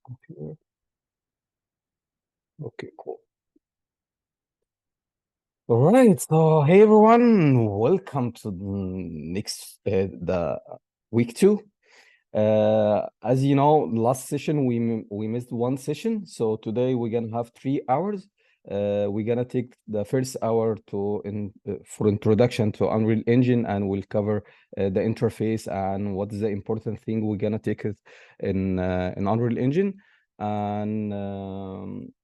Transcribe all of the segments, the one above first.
Computer. Okay, cool. All right, so hey everyone, welcome to the week 2. As you know, last session we missed one session, so today we're gonna have 3 hours. We're gonna take the first hour for introduction to Unreal Engine, and we'll cover the interface and what is the important thing we're gonna take it in Unreal Engine. And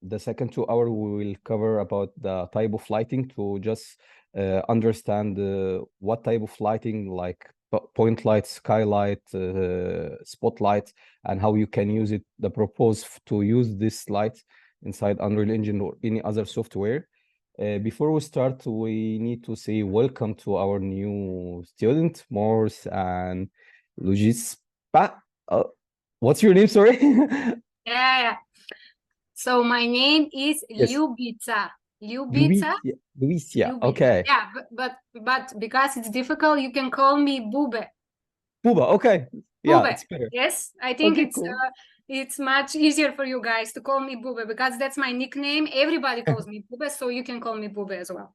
the second 2 hours we will cover about the type of lighting to just understand what type of lighting, like point light, skylight, spotlight, and how you can use it, the purpose to use this light inside Unreal Engine or any other software. Before we start, we need to say welcome to our new student, Morse and Lugis. What's your name, sorry? Yeah. So my name is Yes. Lyubitsa. Lyubitsa. Luisia. Okay. Yeah, but because it's difficult, you can call me Bube. Buba. Okay. Yeah, Bube. it's better. Yes, I think Okay, cool. it's much easier for you guys to call me Bube because that's my nickname. Everybody calls me Bube, so you can call me Bube as well.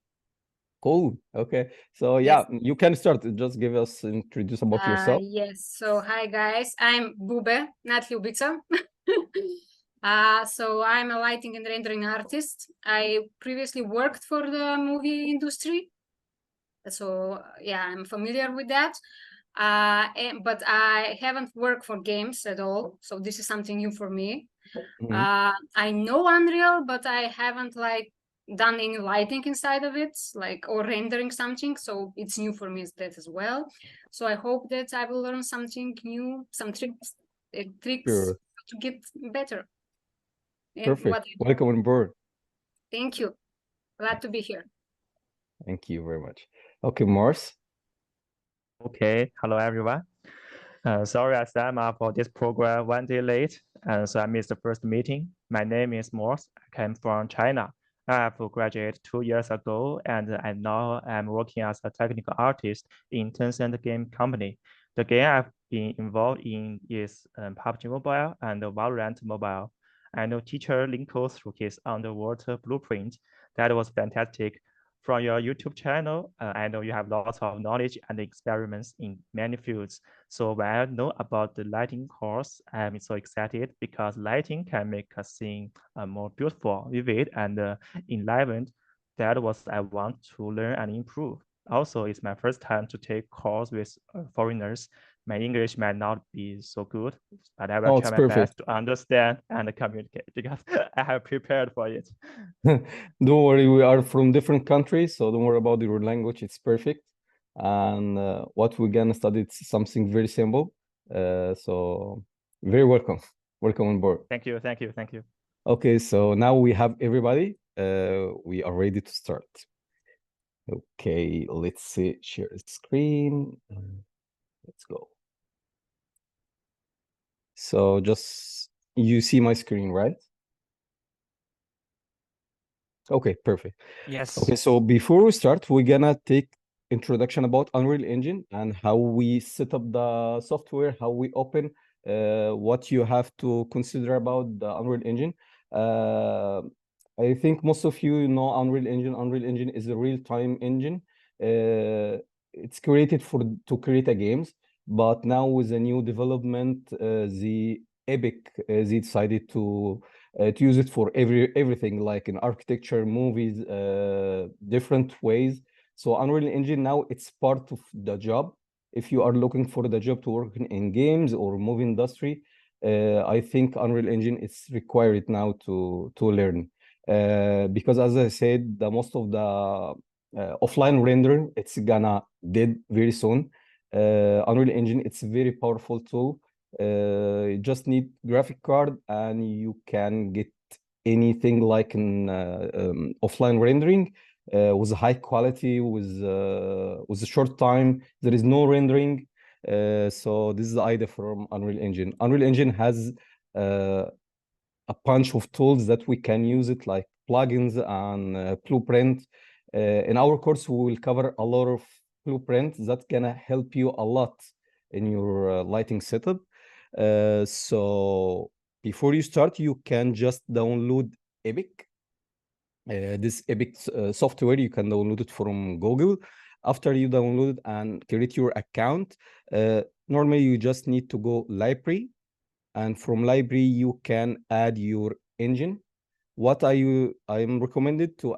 Cool. Okay. So yeah, you can start. Just give us introduce about yourself. Yes. So hi guys, I'm Bube, not Lyubitsa. So I'm a lighting and rendering artist. I previously worked for the movie industry. So yeah, I'm familiar with that. But I haven't worked for games at all. So this is something new for me. I know Unreal, but I haven't like done any lighting inside of it, like or rendering something. So it's new for me that as well. So I hope that I will learn something new, some tricks Sure. to get better. Perfect. Welcome on board. Thank you. Glad to be here. Thank you very much. Okay, Mars. Okay, hello everyone. Sorry I signed up for this program 1 day late, and so I missed the first meeting. My name is Morse. I came from China. I have graduated 2 years ago, and I now am working as a technical artist in Tencent game company. The game I've been involved in is PUBG Mobile and Valorant Mobile. I know teacher Linko through his underwater blueprint. That was fantastic. From your YouTube channel, I know you have lots of knowledge and experiments in many fields. So when I know about the lighting course, I'm so excited because lighting can make a scene more beautiful, vivid, and enlivened. That was I want to learn and improve. Also, it's my first time to take course with foreigners. My English might not be so good, but I will try my best to understand and communicate because I have prepared for it. Don't worry, we are from different countries, so don't worry about your language. It's perfect. And what we're gonna study is something very simple. So very welcome. Welcome on board. Thank you. Okay, so now we have everybody. We are ready to start. Okay, let's see, share screen. Let's go. So just, you see my screen, right? Okay, perfect. Yes. Okay, so before we start, we're gonna take introduction about Unreal Engine and how we set up the software, how we open, what you have to consider about the Unreal Engine. I think most of you know Unreal Engine. Unreal Engine is a real-time engine. It's created to create a games, but now with a new development, the Epic, they decided to use it for everything, like in architecture, movies, different ways. So Unreal Engine now it's part of the job. If you are looking for the job to work in games or movie industry, I think Unreal Engine is required now to learn. Because as I said, the most of the offline rendering, it's gonna dead very soon. Unreal Engine, it's a very powerful tool. You just need graphic card and you can get anything like an offline rendering with high quality, with a short time. There is no rendering. So this is the idea from Unreal Engine. Unreal Engine has a bunch of tools that we can use it, like plugins and blueprint. In our course, we will cover a lot of blueprints that's gonna help you a lot in your lighting setup. So before you start, you can just download Epic. This Epic software, you can download it from Google. After you download it and create your account, normally you just need to go library, and from library you can add your engine. What I'm recommended to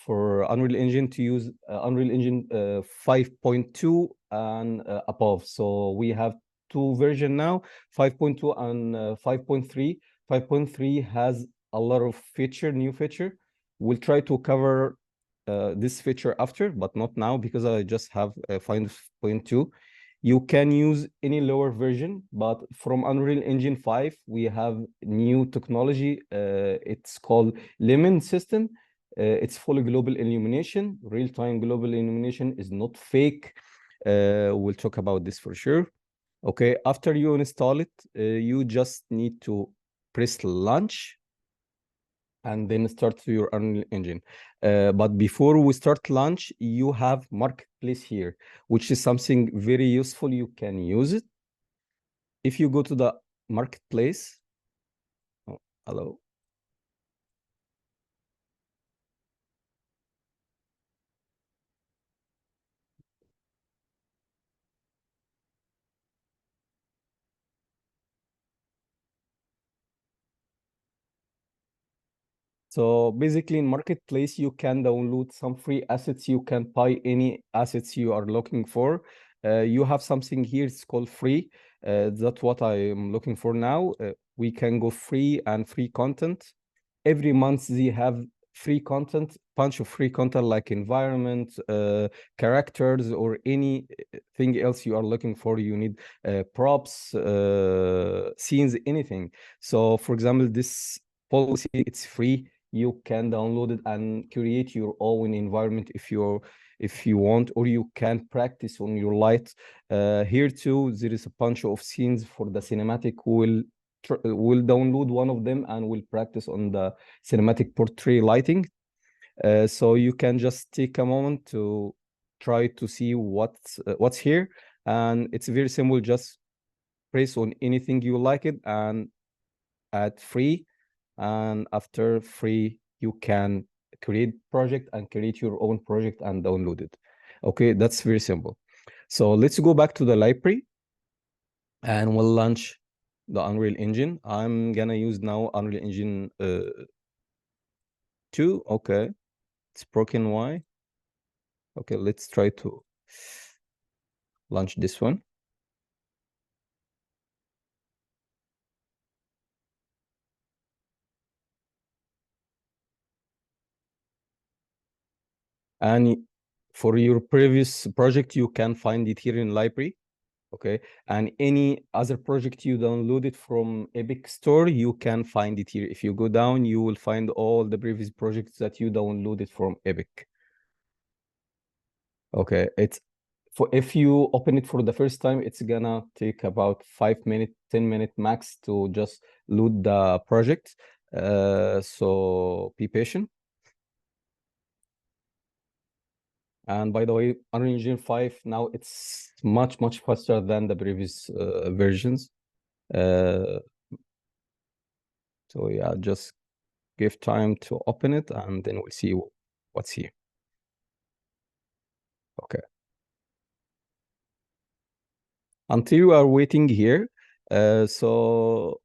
for Unreal Engine to use Unreal Engine 5.2 and above. So we have two versions now, 5.2 and 5.3. 5.3 has a lot of new feature. We'll try to cover this feature after, but not now because I just have 5.2. You can use any lower version, but from Unreal Engine 5, we have new technology. It's called Lemon system. It's fully global illumination. Real-time global illumination is not fake. We'll talk about this for sure. Okay, after you install it, you just need to press launch and then start your Unreal Engine. But before we start launch, you have Marketplace here, which is something very useful. You can use it. If you go to the Marketplace, oh, hello. So basically in Marketplace, you can download some free assets. You can buy any assets you are looking for. You have something here, it's called free. That's what I am looking for now. We can go free and free content. Every month they have free content, bunch of free content like environment, characters, or anything else you are looking for. You need props, scenes, anything. So for example, this policy, it's free. You can download it and create your own environment if you want, or you can practice on your light. Here too, there is a bunch of scenes for the cinematic. We'll download one of them and we'll practice on the cinematic portrait lighting. So you can just take a moment to try to see what's here, and it's very simple. Just press on anything you like it and add free, and after free you can create project and create your own project and download it. Okay, that's very simple. So let's go back to the library and we'll launch the Unreal Engine. I'm gonna use now Unreal Engine 2. Okay, it's broken. Why? Okay, let's try to launch this one. And for your previous project, you can find it here in library. Okay, and any other project you downloaded from Epic Store, you can find it here. If you go down, you will find all the previous projects that you downloaded from Epic. Okay, if you open it for the first time, it's gonna take about 5 minutes, 10 minutes max to just load the project. So be patient. And by the way, Unreal Engine 5 now it's much faster than the previous versions. So yeah, just give time to open it and then we'll see what's here. Okay. Until you are waiting here, so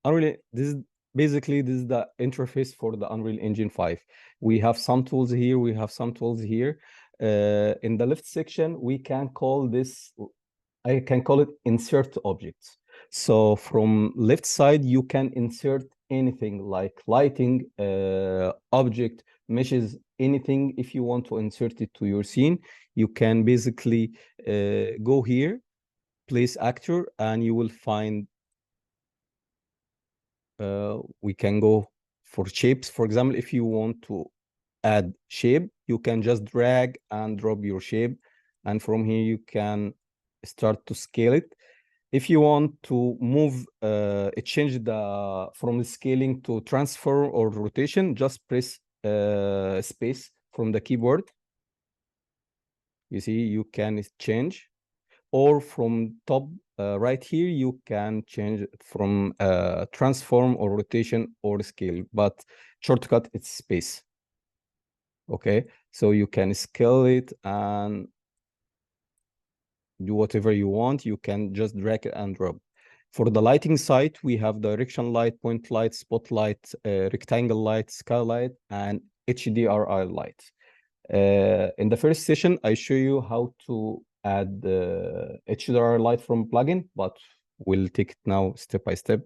Unreal, this is the interface for the Unreal Engine 5. We have some tools here, we have some tools here. In the left section, we can call this, I can call it insert objects. So from left side, you can insert anything like lighting, object, meshes, anything. If you want to insert it to your scene, you can basically go here, place actor, and you will find we can go for shapes. For example, if you want to add shape, you can just drag and drop your shape, and from here you can start to scale it. If you want to move change from the scaling to transfer or rotation, just press space from the keyboard. You see, you can change, or from top right here, you can change it from transform or rotation or scale, but shortcut, it's space. Okay, so you can scale it and do whatever you want. You can just drag and drop. For the lighting side, we have directional light, point light, spotlight, rectangle light, skylight, and HDRI light. In the first session, I show you how to add the HDR light from plugin, but we'll take it now step by step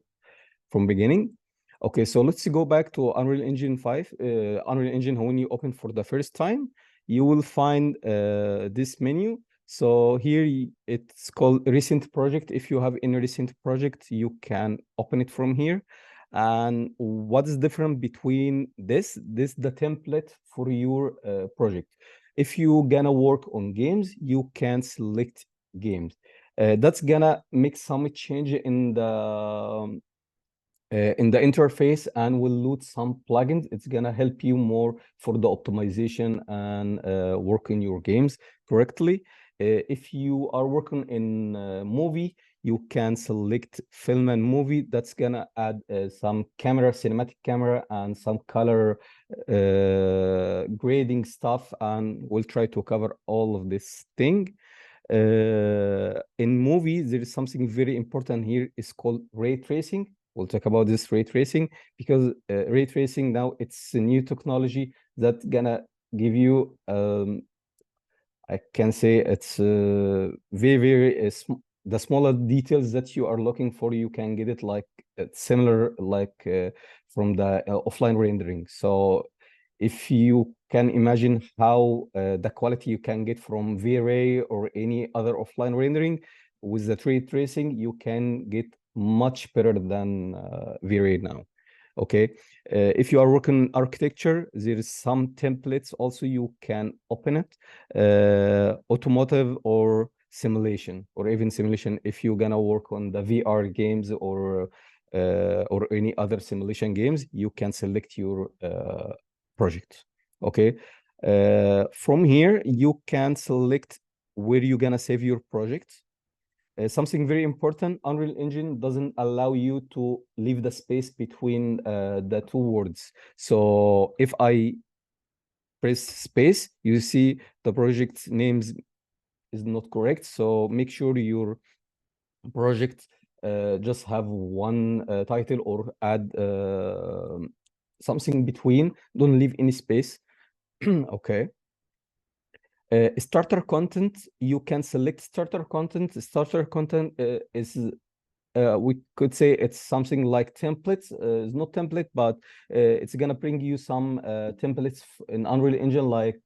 from beginning. Okay, so let's go back to Unreal Engine 5. Unreal Engine, when you open for the first time, you will find this menu. So here it's called recent project. If you have any recent project, you can open it from here. And what is different between this the template for your project. If you gonna work on games, you can select games. That's gonna make some change in the interface and will load some plugins. It's gonna help you more for the optimization and working your games correctly. If you are working in movie, you can select film and movie. That's gonna add some camera, cinematic camera, and some color grading stuff, and we'll try to cover all of this thing. In movies, there is something very important here. It's called ray tracing. We'll talk about this ray tracing because ray tracing now, it's a new technology that's gonna give you I can say it's very the smaller details that you are looking for, you can get it like similar like from the offline rendering. So if you can imagine how the quality you can get from V-Ray or any other offline rendering, with the ray tracing, you can get much better than V-Ray now. Okay, if you are working architecture, there is some templates also you can open it, automotive or simulation, or even simulation if you're gonna work on the VR games or any other simulation games, you can select your project. Okay, from here you can select where you're gonna save your project. Something very important, Unreal Engine doesn't allow you to leave the space between the two words. So if I press space, you see the project names is not correct. So make sure your project just have one title or add something between. Don't leave any space. Okay. Starter content, you can select starter content. Starter content is we could say it's something like templates. It's not template, but it's gonna bring you some templates in Unreal Engine, like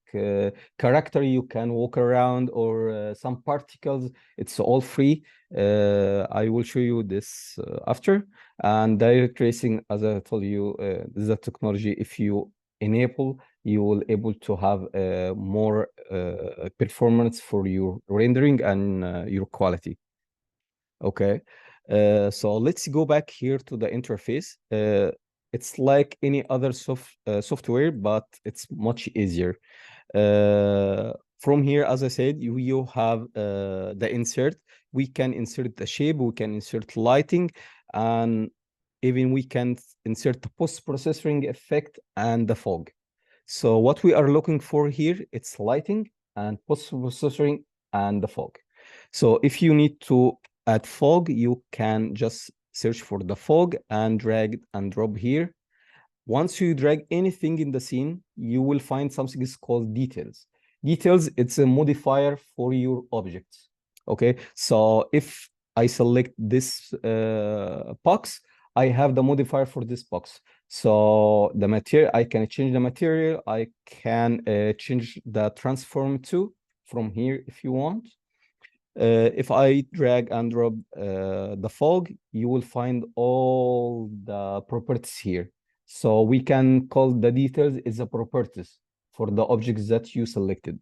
character you can walk around or some particles. It's all free. I will show you this after. And direct tracing, as I told you, this is a technology. If you enable, you will able to have more performance for your rendering and your quality. Okay. So let's go back here to the interface. It's like any other software, but it's much easier. From here, as I said, you have the insert. We can insert the shape, we can insert lighting, and even we can insert the post-processing effect and the fog. So what we are looking for here, it's lighting and post-processing and the fog. So if you need to add fog, you can just search for the fog and drag and drop here. Once you drag anything in the scene, you will find something is called details. Details, it's a modifier for your objects. Okay, so if I select this box, I have the modifier for this box. So the material, I can change the material. I can change the transform to from here if you want. If I drag and drop the fog, you will find all the properties here. So we can call the details is the properties for the objects that you selected.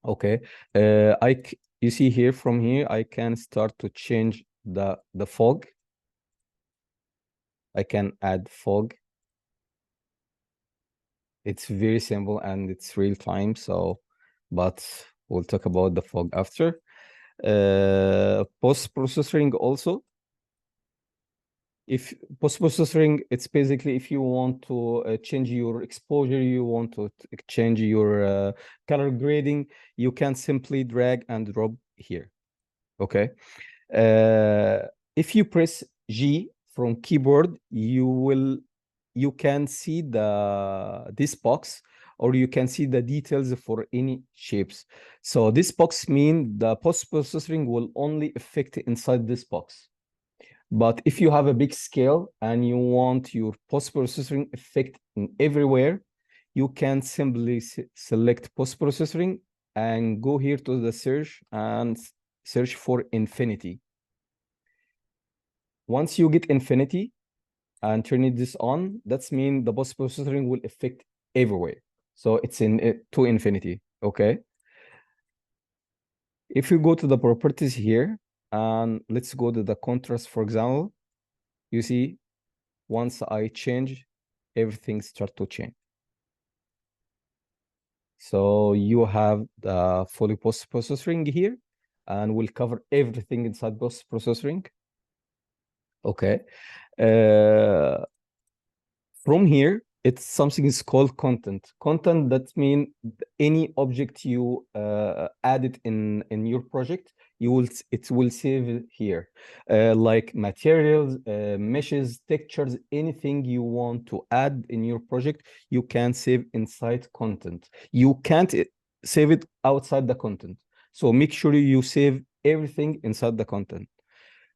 Okay, you see here from here, I can start to change the fog. I can add fog. It's very simple and it's real time. So, but we'll talk about the fog after. Post-processing also. If post-processing, it's basically if you want to change your exposure, you want to change your color grading, you can simply drag and drop here. Okay. If you press G from keyboard, you can see this box, or you can see the details for any shapes. So this box means the post-processing will only affect inside this box. But if you have a big scale and you want your post-processing effect in everywhere, you can simply select post-processing and go here to the search and search for infinity. Once you get infinity and turn this on, that's mean the post-processing will affect everywhere. So it's to infinity, okay? If you go to the properties here, and let's go to the contrast, for example, you see, once I change, everything starts to change. So you have the fully post-processing here, and we'll cover everything inside post-processing. Okay. From here, it's something is called content. Content, that means any object you added in your project, it will save it here. Like materials, meshes, textures, anything you want to add in your project, you can save inside content. You can't save it outside the content. So make sure you save everything inside the content.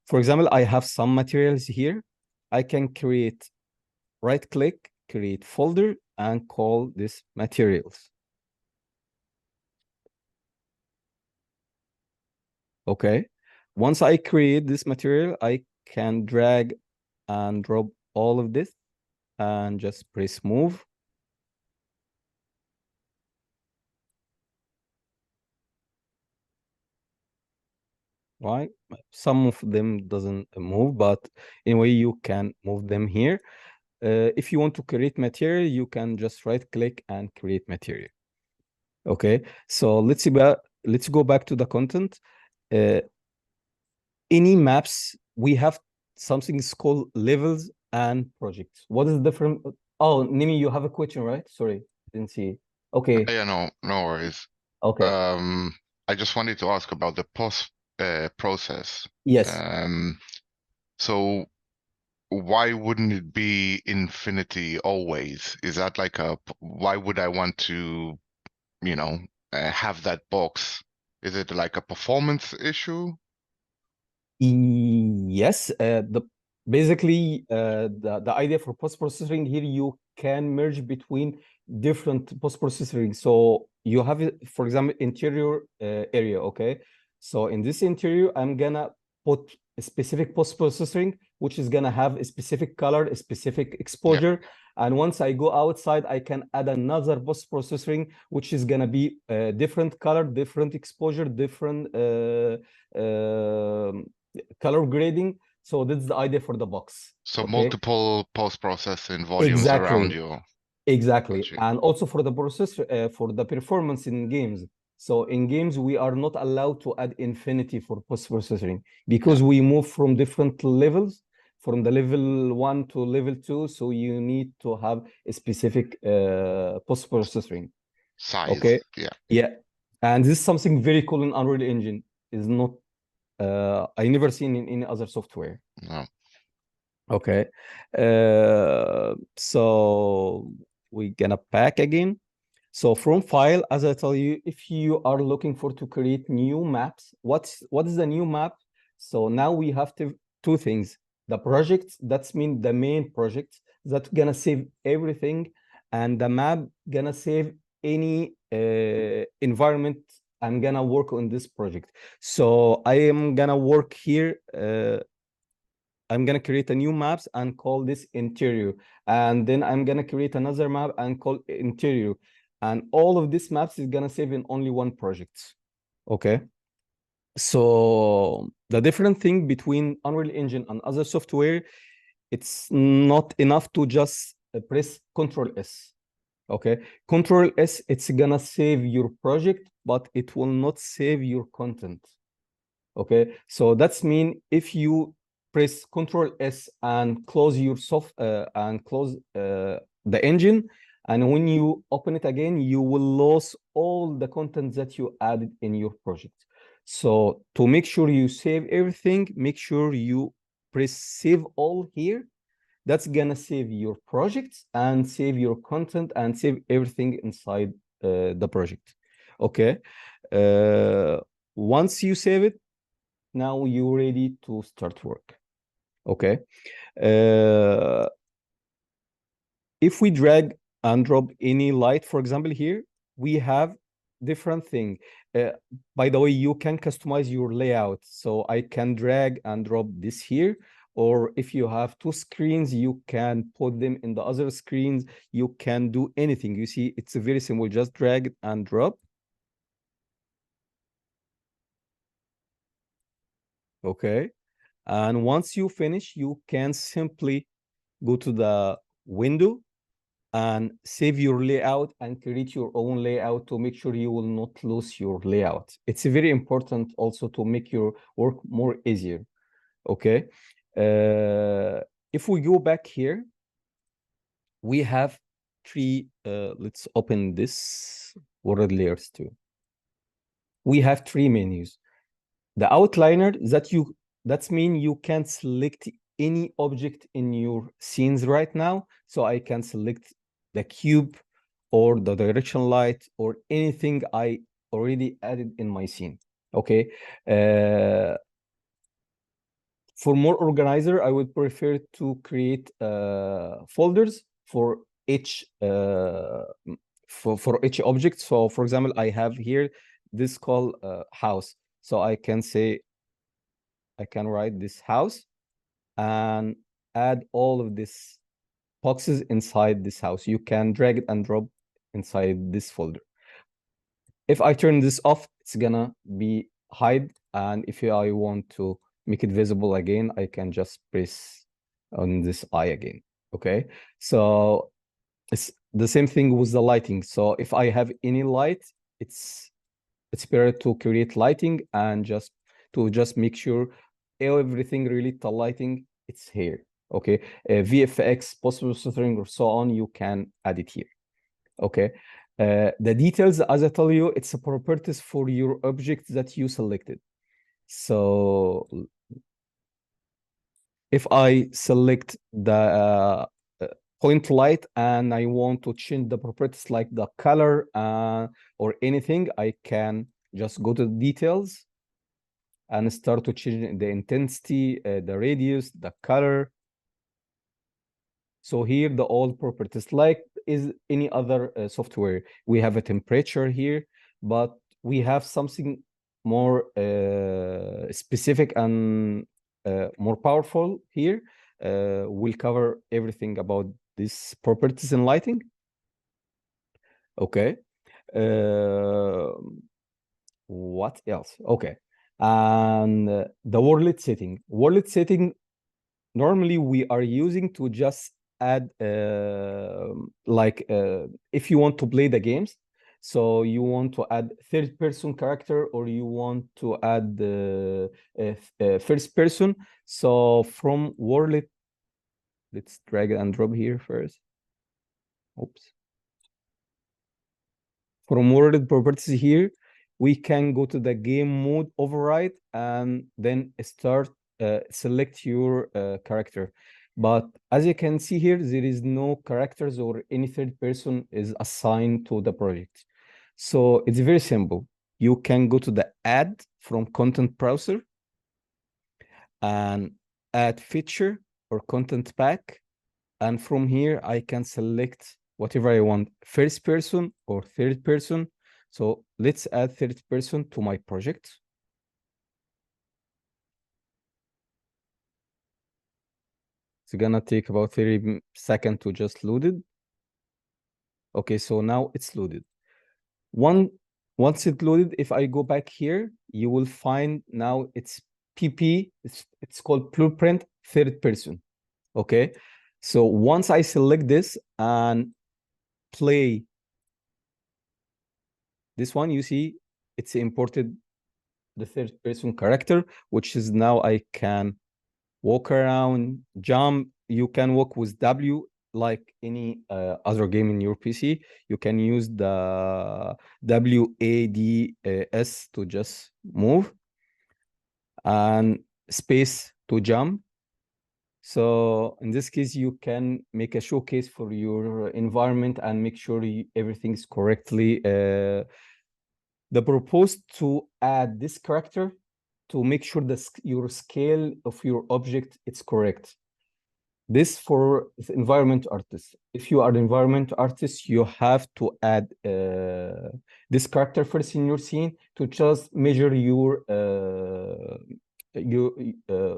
For example, I have some materials here. I can create, right click, create folder, and call this materials. Okay. Once I create this material, I can drag and drop all of this and just press move. Right? Some of them doesn't move, but anyway, you can move them here. If you want to create material, you can just right click and create material. Okay, so let's go back to the content. Any maps, we have something called levels and projects. What is the different? Oh, Nimi, you have a question, right? Sorry, didn't see it. Okay. Yeah, no worries. Okay. I just wanted to ask about the post process. Yes. So why wouldn't it be infinity always? Is that like why would I want to, have that box? Is it like a performance issue? Yes. Basically the idea for post-processing here, you can merge between different post-processing. So you have, for example, interior area. Okay. So in this interior, I'm gonna put a specific post-processing, which is gonna have a specific color, a specific exposure. Yeah. And once I go outside, I can add another post-processing, which is gonna be different color, different exposure, different color grading. So that's the idea for the box. So okay? multiple post-processing volumes around you. Exactly. Gotcha. And also for the processor, for the performance in games. So in games, we are not allowed to add infinity for post-processing because we move from different levels, from the level 1 to level 2. So you need to have a specific post-processing. Size. Okay. Yeah. Yeah. And this is something very cool in Unreal Engine. Is not I never seen in any other software. No. Okay. So we're gonna back again. So from file, as I tell you, if you are looking for to create new maps, what is the new map? So now we have two things. The project, that's mean the main project that's gonna save everything, and the map gonna save any environment I'm gonna work on this project. So I am gonna work here. I'm gonna create a new maps and call this interior, and then I'm gonna create another map and call interior, and all of these maps is gonna save in only one project. Okay. So the different thing between Unreal Engine and other software, it's not enough to just press Control S. Okay, Control S, it's gonna save your project, but it will not save your content. Okay, so that's mean if you press Control S and close your the engine, and when you open it again, you will lose all the content that you added in your project. So to make sure you save everything, make sure you press Save All here. That's gonna save your projects and save your content and save everything inside the project. Okay. Once you save it, now you're ready to start work. Okay. If we drag and drop any light, for example, here, we have different thing. By the way, you can customize your layout. So I can drag and drop this here, or if you have two screens, you can put them in the other screens. You can do anything. You see, it's very simple. Just drag and drop. Okay. And once you finish, you can simply go to the window and save your layout and create your own layout to make sure you will not lose your layout. It's very important also to make your work more easier. Okay. If we go back here, we have three, let's open this world layers too. We have three menus. The outliner that's mean you can select any object in your scenes right now. So I can select the cube or the directional light or anything I already added in my scene. Okay. For more organizer, I would prefer to create folders for each for each object. So for example, I have here this called house. So I can say, I can write this house and add all of these boxes inside this house. You can drag it and drop inside this folder. If I turn this off, it's gonna be hide. And if I want to make it visible again, I can just press on this eye again. Okay, so it's the same thing with the lighting. So if I have any light, it's better to create lighting and just make sure everything related to lighting, it's here. Okay, VFX, post-processing, or so on, you can add it here. Okay, the details, as I told you, it's a properties for your object that you selected. So if I select the point light and I want to change the properties like the color or anything, I can just go to the details and start to change the intensity, the radius, the color. So here the all properties like is any other software. We have a temperature here, but we have something more specific and more powerful here. We'll cover everything about these properties in lighting. Okay. What else? Okay. And the world setting. World setting, normally we are using to just add if you want to play the games, so you want to add third person character or you want to add the first person. So from world, let's drag and drop here first. Oops. From world properties here, we can go to the game mode override and then start select your character. But as you can see here, there is no characters or any third person is assigned to the project. So it's very simple. You can go to the add from content browser and add feature or content pack. And from here, I can select whatever I want, first person or third person. So let's add third person to my project. It's gonna take about 30 seconds to just load it. Okay, so now it's loaded. Once it's loaded, if I go back here, you will find now it's PP, it's called blueprint third person. Okay, so once I select this and play this one, you see it's imported the third person character, which is now I can walk around, jump. You can walk with W like any other game in your PC. You can use the WADS to just move and space to jump. So in this case, you can make a showcase for your environment and make sure everything is correctly. The proposed to add this character to make sure that your scale of your object is correct. This for environment artists. If you are an environment artist, you have to add this character first in your scene to just measure your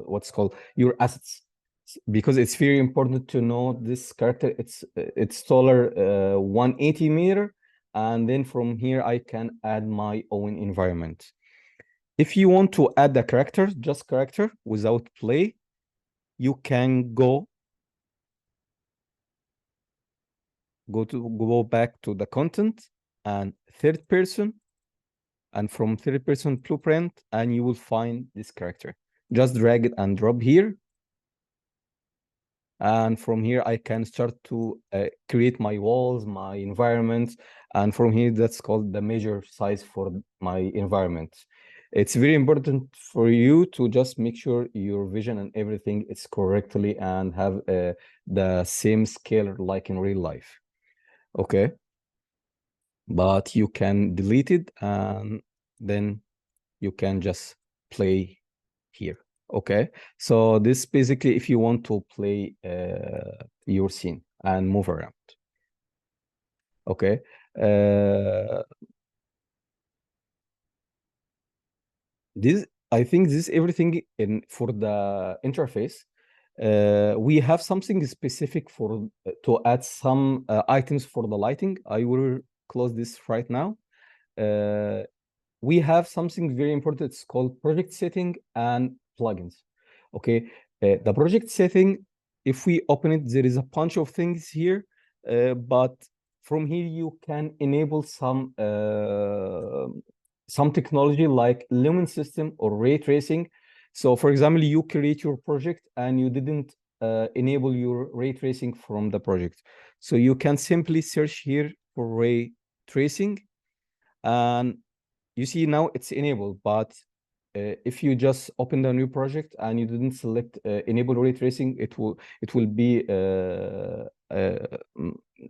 what's called your assets, because it's very important to know this character. It's taller 180 meter, and then from here I can add my own environment. If you want to add the character, just character without play, you can go back to the content and third person, and from third person blueprint, and you will find this character. Just drag it and drop here, and from here I can start to create my walls, my environment, and from here that's called the measure size for my environment. It's very important for you to just make sure your vision and everything is correctly and have the same scale like in real life. Okay, but you can delete it and then you can just play here. Okay, so this basically if you want to play your scene and move around. Okay, this I think this is everything in for the interface. We have something specific for to add some items for the lighting. I will close this right now. We have something very important. It's called project setting and plugins. Okay, the project setting, if we open it, there is a bunch of things here, but from here you can enable some technology like lumen system or ray tracing. So for example, you create your project and you didn't enable your ray tracing from the project. So you can simply search here for ray tracing, and you see now it's enabled. But if you just open the new project and you didn't select enable ray tracing, it will be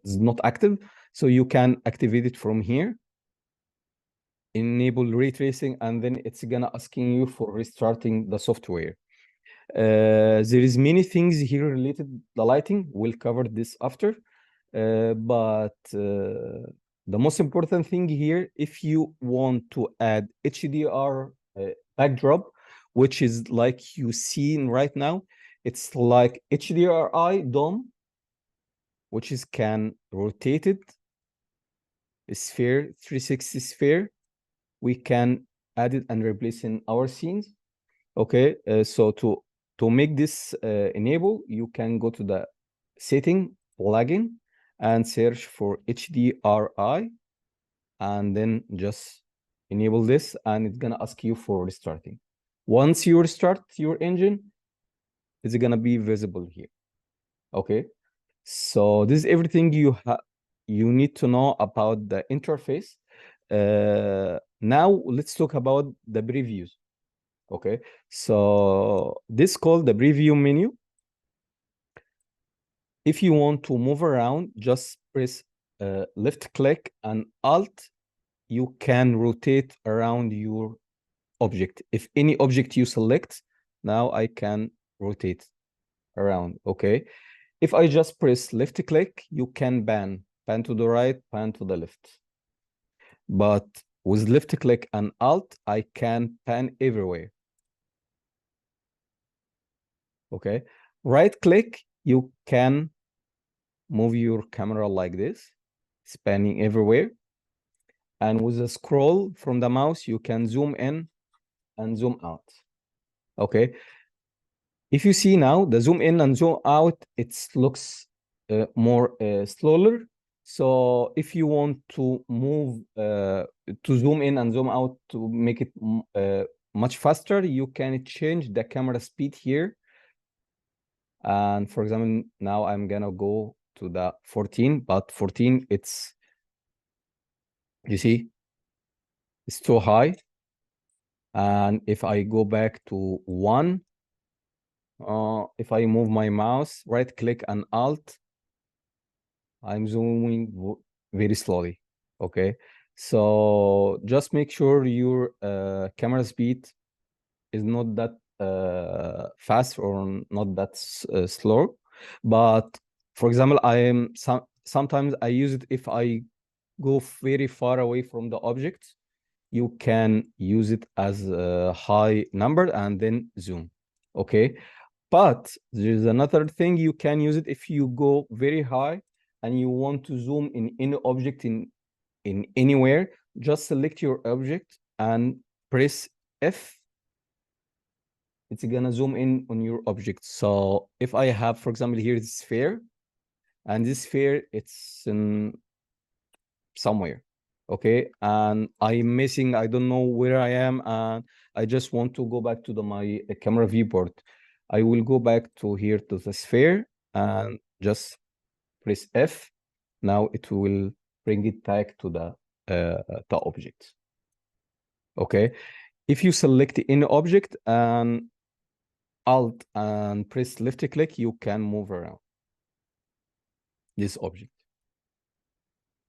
not active. So you can activate it from here, enable ray tracing, and then it's gonna asking you for restarting the software. There is many things here related to the lighting. We'll cover this after, but the most important thing here, if you want to add HDR backdrop, which is like you see right now, it's like HDRI DOM, which is can rotate it, sphere, 360 sphere. We can add it and replace in our scenes. Okay, so to make this enable, you can go to the setting plugin and search for HDRI, and then just enable this, and it's gonna ask you for restarting. Once you restart your engine, it's gonna be visible here. Okay, so this is everything you need to know about the interface. Now let's talk about the previews. Okay, so this is called the preview menu. If you want to move around, just press left click and alt. You can rotate around your object. If any object you select, now I can rotate around. Okay, if I just press left click, you can pan to the right, pan to the left. But with left click and alt, I can pan everywhere. Okay, right click, you can move your camera like this, spanning everywhere. And with a scroll from the mouse, you can zoom in and zoom out. Okay, if you see now the zoom in and zoom out, it looks more slower. So if you want to move to zoom in and zoom out to make it much faster, you can change the camera speed here. And for example, now I'm gonna go to the 14, but 14, it's, you see, it's too high. And if I go back to 1, if I move my mouse, right click and alt, I'm zooming very slowly. Okay, so just make sure your camera speed is not that fast or not that slow. But for example, sometimes I use it if I go very far away from the object. You can use it as a high number and then zoom. Okay, but there's another thing, you can use it if you go very high and you want to zoom in any object in anywhere. Just select your object and press F. It's gonna zoom in on your object. So if I have, for example, here this sphere, and this sphere, it's in somewhere, okay, and I'm missing, I don't know where I am, and I just want to go back to my camera viewport. I will go back to here to the sphere and just press F. Now it will bring it back to the object. Okay, if you select any object and Alt and press left click, you can move around this object.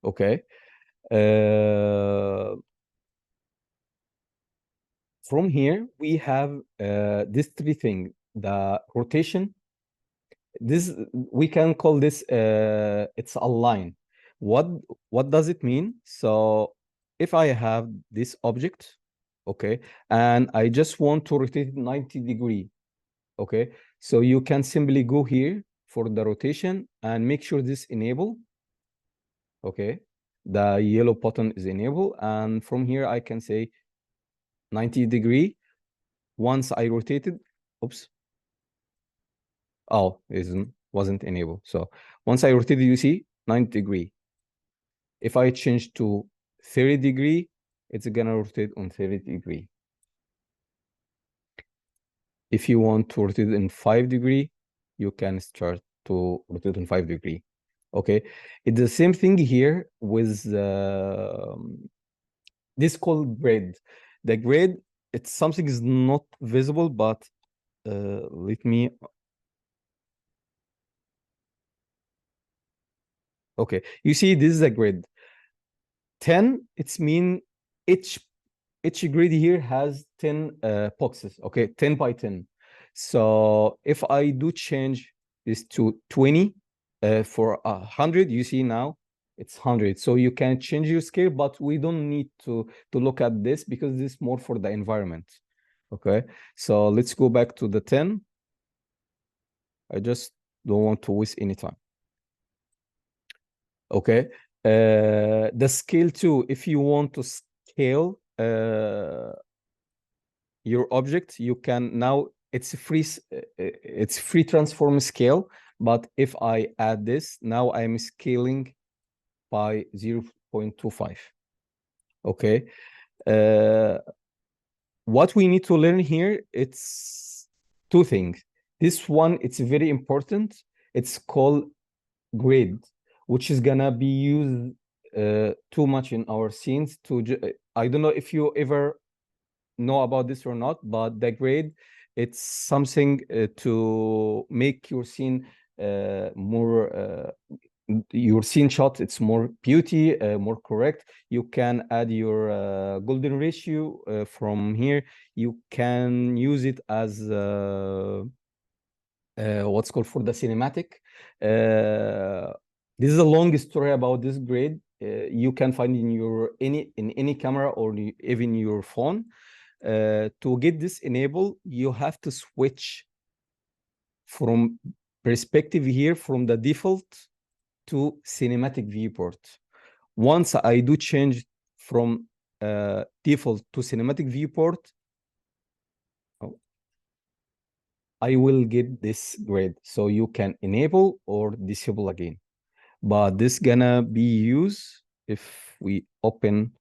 Okay. From here, we have these 3 things. The rotation, this, we can call this, it's a line. What does it mean? So if I have this object, okay, and I just want to rotate it 90 degrees, okay, so you can simply go here for the rotation and make sure this enable. Okay, the yellow button is enabled, and from here I can say 90 degree. Once I rotated, oops, oh, it wasn't enabled. So once I rotated, you see 90 degree. If I change to 30 degree, it's gonna rotate on 30 degree. If you want to rotate in 5 degree, you can start to rotate in 5 degree. Okay, it's the same thing here with this called grid. The grid, it's something is not visible, but let me. Okay, you see this is a grid. 10, it's mean each grid here has 10 boxes. Okay, 10 by 10. So if I do change this to 20 for 100, you see now it's 100. So you can change your scale, but we don't need to look at this because this is more for the environment. Okay, so let's go back to the 10. I just don't want to waste any time. Okay, the scale too, if you want to scale your object, you can. Now it's free transform scale, but if I add this, now I'm scaling by 0.25. Okay, what we need to learn here, it's 2 things. This one, it's very important. It's called grid, which is gonna be used too much in our scenes. I don't know if you ever know about this or not, but the grid, it's something to make your scene more your scene shot, it's more beauty, more correct. You can add your golden ratio from here. You can use it as what's called for the cinematic. This is a long story about this grid. You can find in your any camera or even your phone. To get this enabled, you have to switch from perspective here from the default to cinematic viewport. Once I do change from default to cinematic viewport, I will get this grid. So you can enable or disable again. But this gonna be used if we open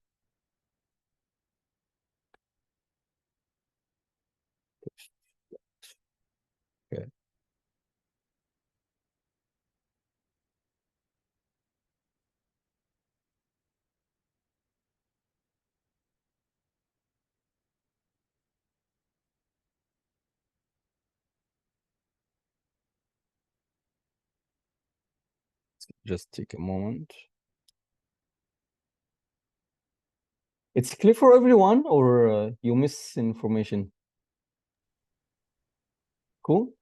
just take a moment. It's clear for everyone, or you miss information? Cool,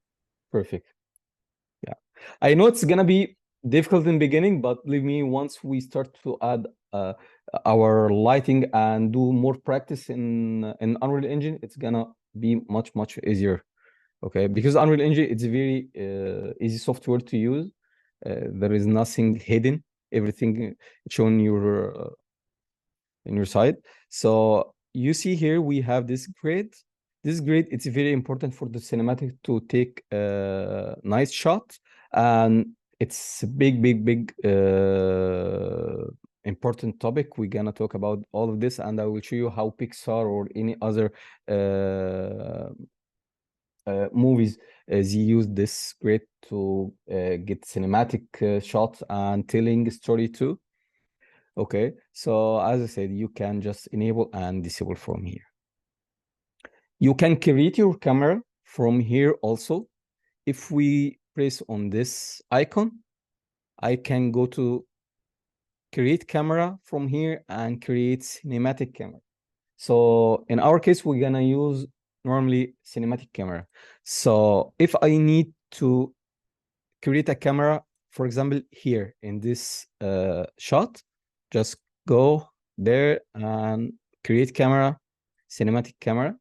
perfect. Yeah, I know it's gonna be difficult in the beginning, but believe me, once we start to add our lighting and do more practice in Unreal Engine, it's gonna be much easier. Okay, because Unreal Engine, it's a very easy software to use. There is nothing hidden. Everything shown in your side. So you see here we have this grid. This grid, it's very important for the cinematic to take a nice shot, and it's a big important topic. We're gonna talk about all of this, and I will show you how Pixar or any other movies they use this grid to get cinematic shots and telling a story too. Okay, so as I said, you can just enable and disable from here. You can create your camera from here also. If we press on this icon, I can go to create camera from here and create cinematic camera. So in our case, we're gonna use normally cinematic camera. So if I need to create a camera, for example, here in this shot, just go there and create camera, cinematic camera.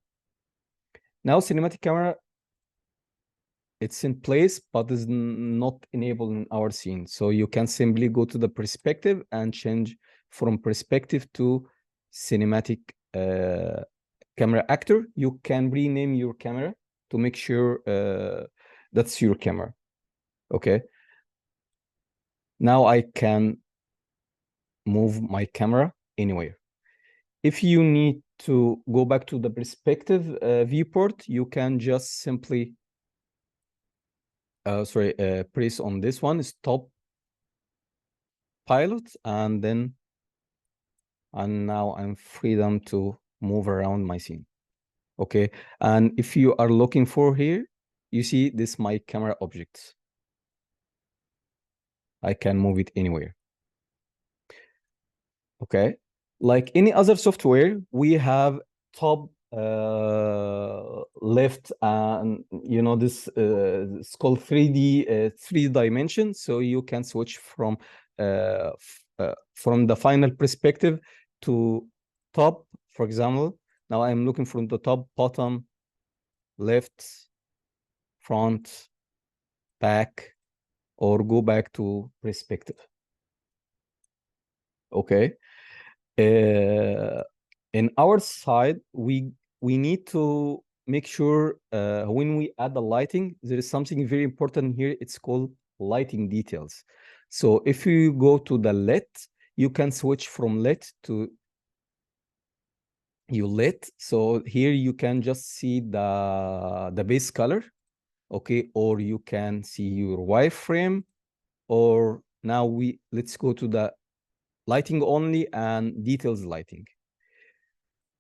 Now cinematic camera, it's in place, but is not enabled in our scene. So you can simply go to the perspective and change from perspective to cinematic camera actor. You can rename your camera to make sure that's your camera. Okay. Now I can move my camera anywhere. If you need to go back to the perspective viewport, you can just simply press on this one, stop pilot, and now I'm freedom to move around my scene. Okay, and if you are looking for here, you see this my camera objects. I can move it anywhere. Okay, like any other software, we have top left, and you know this it's called 3D 3 dimension. So you can switch from the final perspective to top, for example. Now I'm looking from the top, bottom, left, front, back, or go back to perspective. Okay. In our side, we need to make sure when we add the lighting, there is something very important here. It's called lighting details. So if you go to the lit, you can switch from lit to lit. So here you can just see the base color, okay, or you can see your wireframe, or now let's go to the lighting only and details lighting.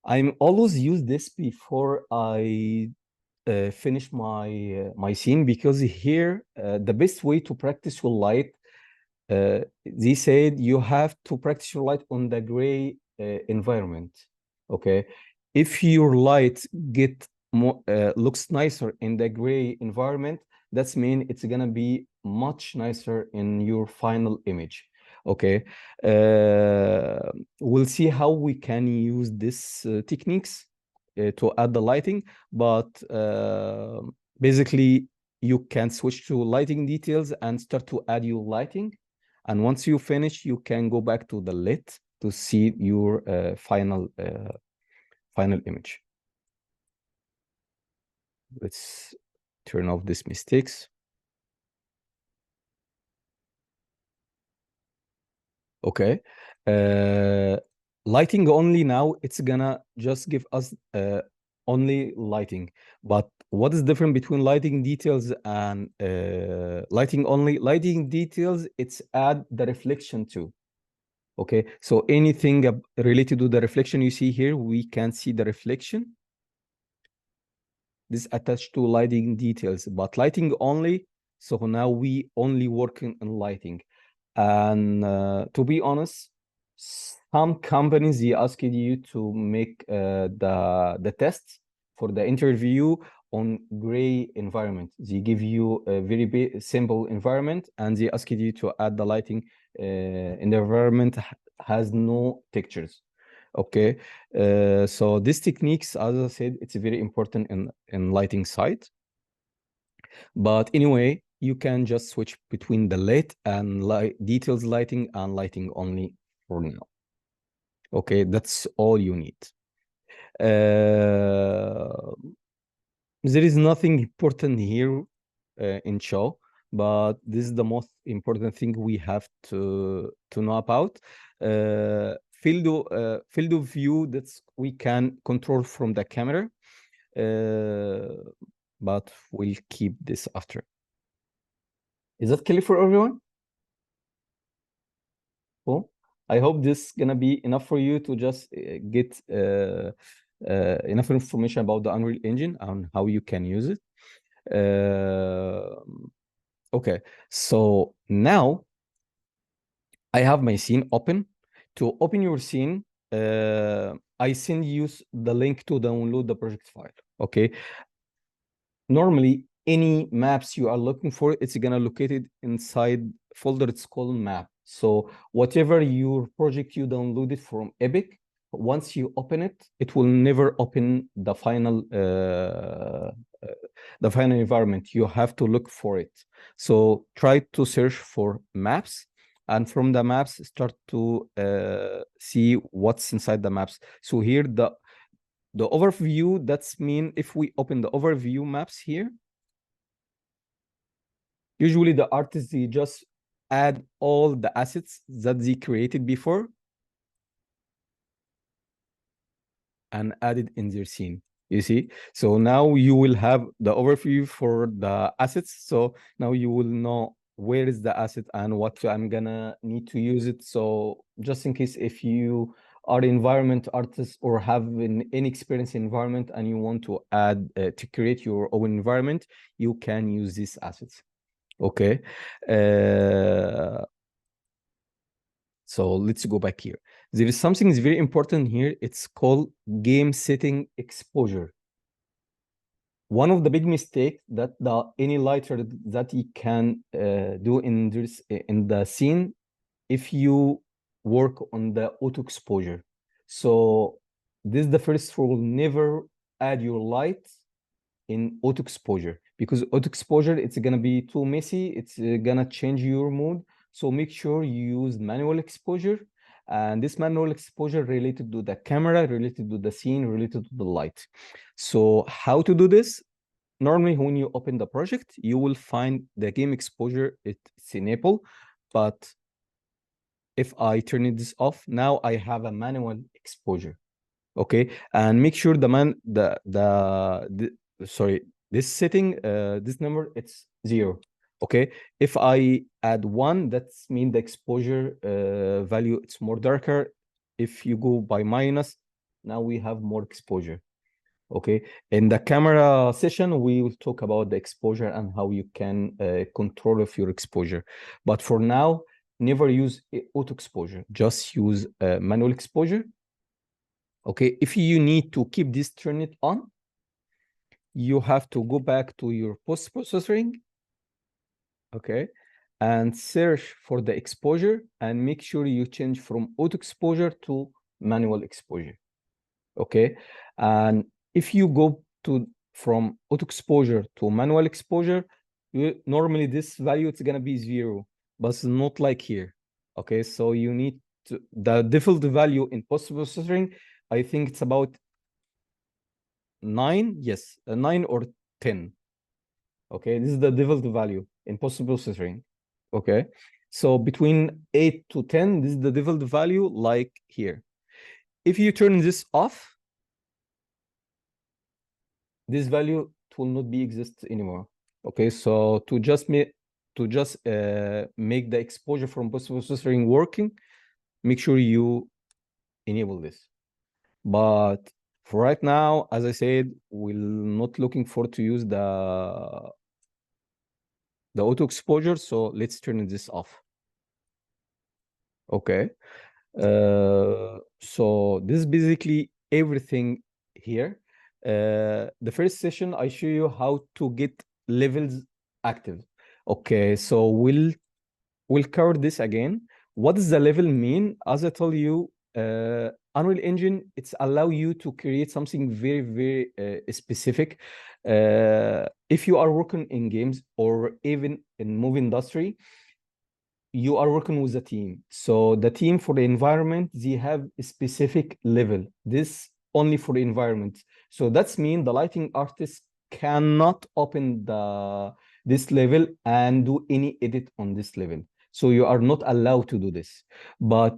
I'm always use this before I finish my scene, because here the best way to practice your light, they said you have to practice your light on the gray environment. Okay, if your light get more looks nicer in the gray environment, that's mean it's gonna be much nicer in your final image. Okay, we'll see how we can use this techniques to add the lighting, but basically you can switch to lighting details and start to add your lighting, and once you finish, you can go back to the lit to see your final image. Let's turn off these mistakes. Okay, lighting only now, it's gonna just give us only lighting. But what is different between lighting details and lighting only? Lighting details, it's add the reflection too. Okay, so anything related to the reflection you see here, we can see the reflection. This attached to lighting details, but lighting only. So now we only working on lighting. And to be honest, some companies, they ask you to make the tests for the interview on gray environment. They give you a very simple environment, and they ask you to add the lighting in the environment has no textures. Okay, so these techniques, as I said, it's very important in lighting side. But anyway, you can just switch between the lit and details lighting and lighting only for now. Okay, that's all you need. There is nothing important here in show, but this is the most important thing we have to know about. Field of view that we can control from the camera, but we'll keep this after. Is that clear for everyone? Cool. I hope this is gonna be enough for you to just get enough information about the Unreal Engine and how you can use it. Okay, so now I have my scene open. To open your scene, I send you the link to download the project file. Okay. Normally, any maps you are looking for, it's gonna locate it inside folder. It's called map. So whatever your project you downloaded from Epic, once you open it, it will never open the final environment. You have to look for it. So try to search for maps, and from the maps start to see what's inside the maps. So here the overview, that's mean if we open the overview maps here, usually the artists, they just add all the assets that they created before and add it in their scene. You see, so now you will have the overview for the assets. So now you will know where is the asset and what I'm gonna need to use it. So just in case if you are environment artist or have an inexperienced environment and you want to add to create your own environment, you can use these assets. Okay. So let's go back here. There is something is very important here. It's called game setting exposure. One of the big mistakes that any lighter that you can do in the scene, if you work on the auto exposure. So this is the first rule: never add your light in auto exposure, because auto exposure, it's gonna be too messy. It's gonna change your mood. So make sure you use manual exposure, and this manual exposure related to the camera, related to the scene, related to the light. So how to do this? Normally, when you open the project, you will find the game exposure, it's enabled. But if I turn this off, now I have a manual exposure. Okay, and make sure this setting, this number, it's 0. Okay, if I add 1, that's mean the exposure value, it's more darker. If you go by minus, now we have more exposure. Okay, in the camera session, we will talk about the exposure and how you can control of your exposure. But for now, never use auto exposure, just use manual exposure. Okay, if you need to keep this turned on, you have to go back to your post-processing, okay, and search for the exposure and make sure you change from auto exposure to manual exposure. Okay, and if you go from auto exposure to manual exposure, normally this value, it's gonna be 0, but it's not like here. Okay, so you need to, the default value in post-processing, I think it's about 9, yes, 9 or 10. Okay, this is the default value in post-processing. Okay, so between 8 to 10, this is the default value, like here. If you turn this off, this value will not be exist anymore. Okay, so to just make the exposure from post-processing working, make sure you enable this. But for right now, as I said, we're not looking forward to use the auto exposure, so let's turn this off. Okay. So this is basically everything here. The first session, I show you how to get levels active. Okay, so we'll cover this again. What does the level mean? As I told you, Unreal Engine, it's allow you to create something very, very specific. If you are working in games or even in movie industry, you are working with a team. So the team for the environment, they have a specific level. This only for the environment. So that's mean the lighting artist cannot open this level and do any edit on this level. So you are not allowed to do this, but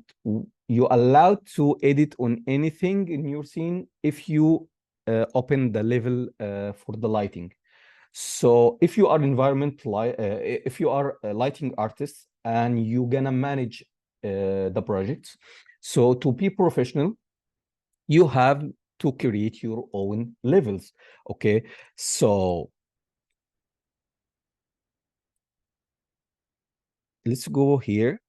you allowed to edit on anything in your scene if you open the level for the lighting. So if you are if you are a lighting artist and you're gonna manage the project, so to be professional, you have to create your own levels. Okay, so let's go here.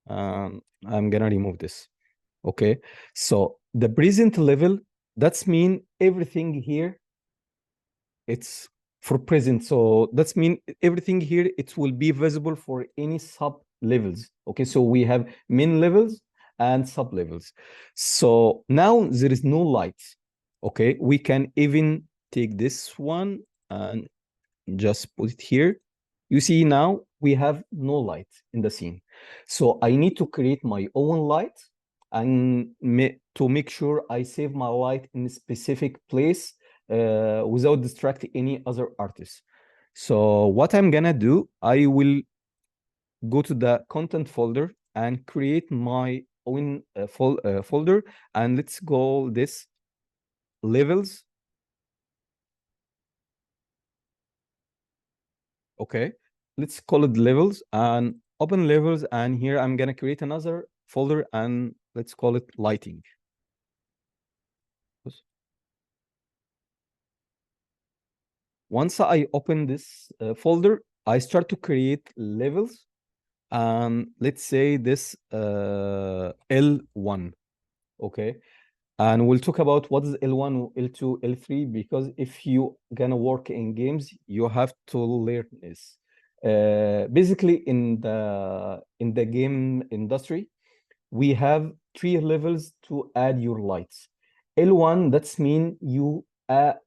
I'm gonna remove this. Okay, so the present level, that's mean everything here, it's for present. So that's mean everything here, it will be visible for any sub levels. Okay, so we have main levels and sub levels. So now there is no light. Okay, we can even take this one and just put it here. You see now we have no light in the scene. So I need to create my own light and to make sure I save my light in a specific place without distracting any other artists. So what I'm gonna do, I will go to the content folder and create my own folder, and let's call this levels. Okay, let's call it levels and open levels, and here I'm gonna create another folder and let's call it lighting. Once I open this folder, I start to create levels, and let's say this L1. Okay, and we'll talk about what is L1, L2, L3, because if you gonna work in games, you have to learn this. Basically, in the game industry, we have 3 levels to add your lights. L1, that's mean you add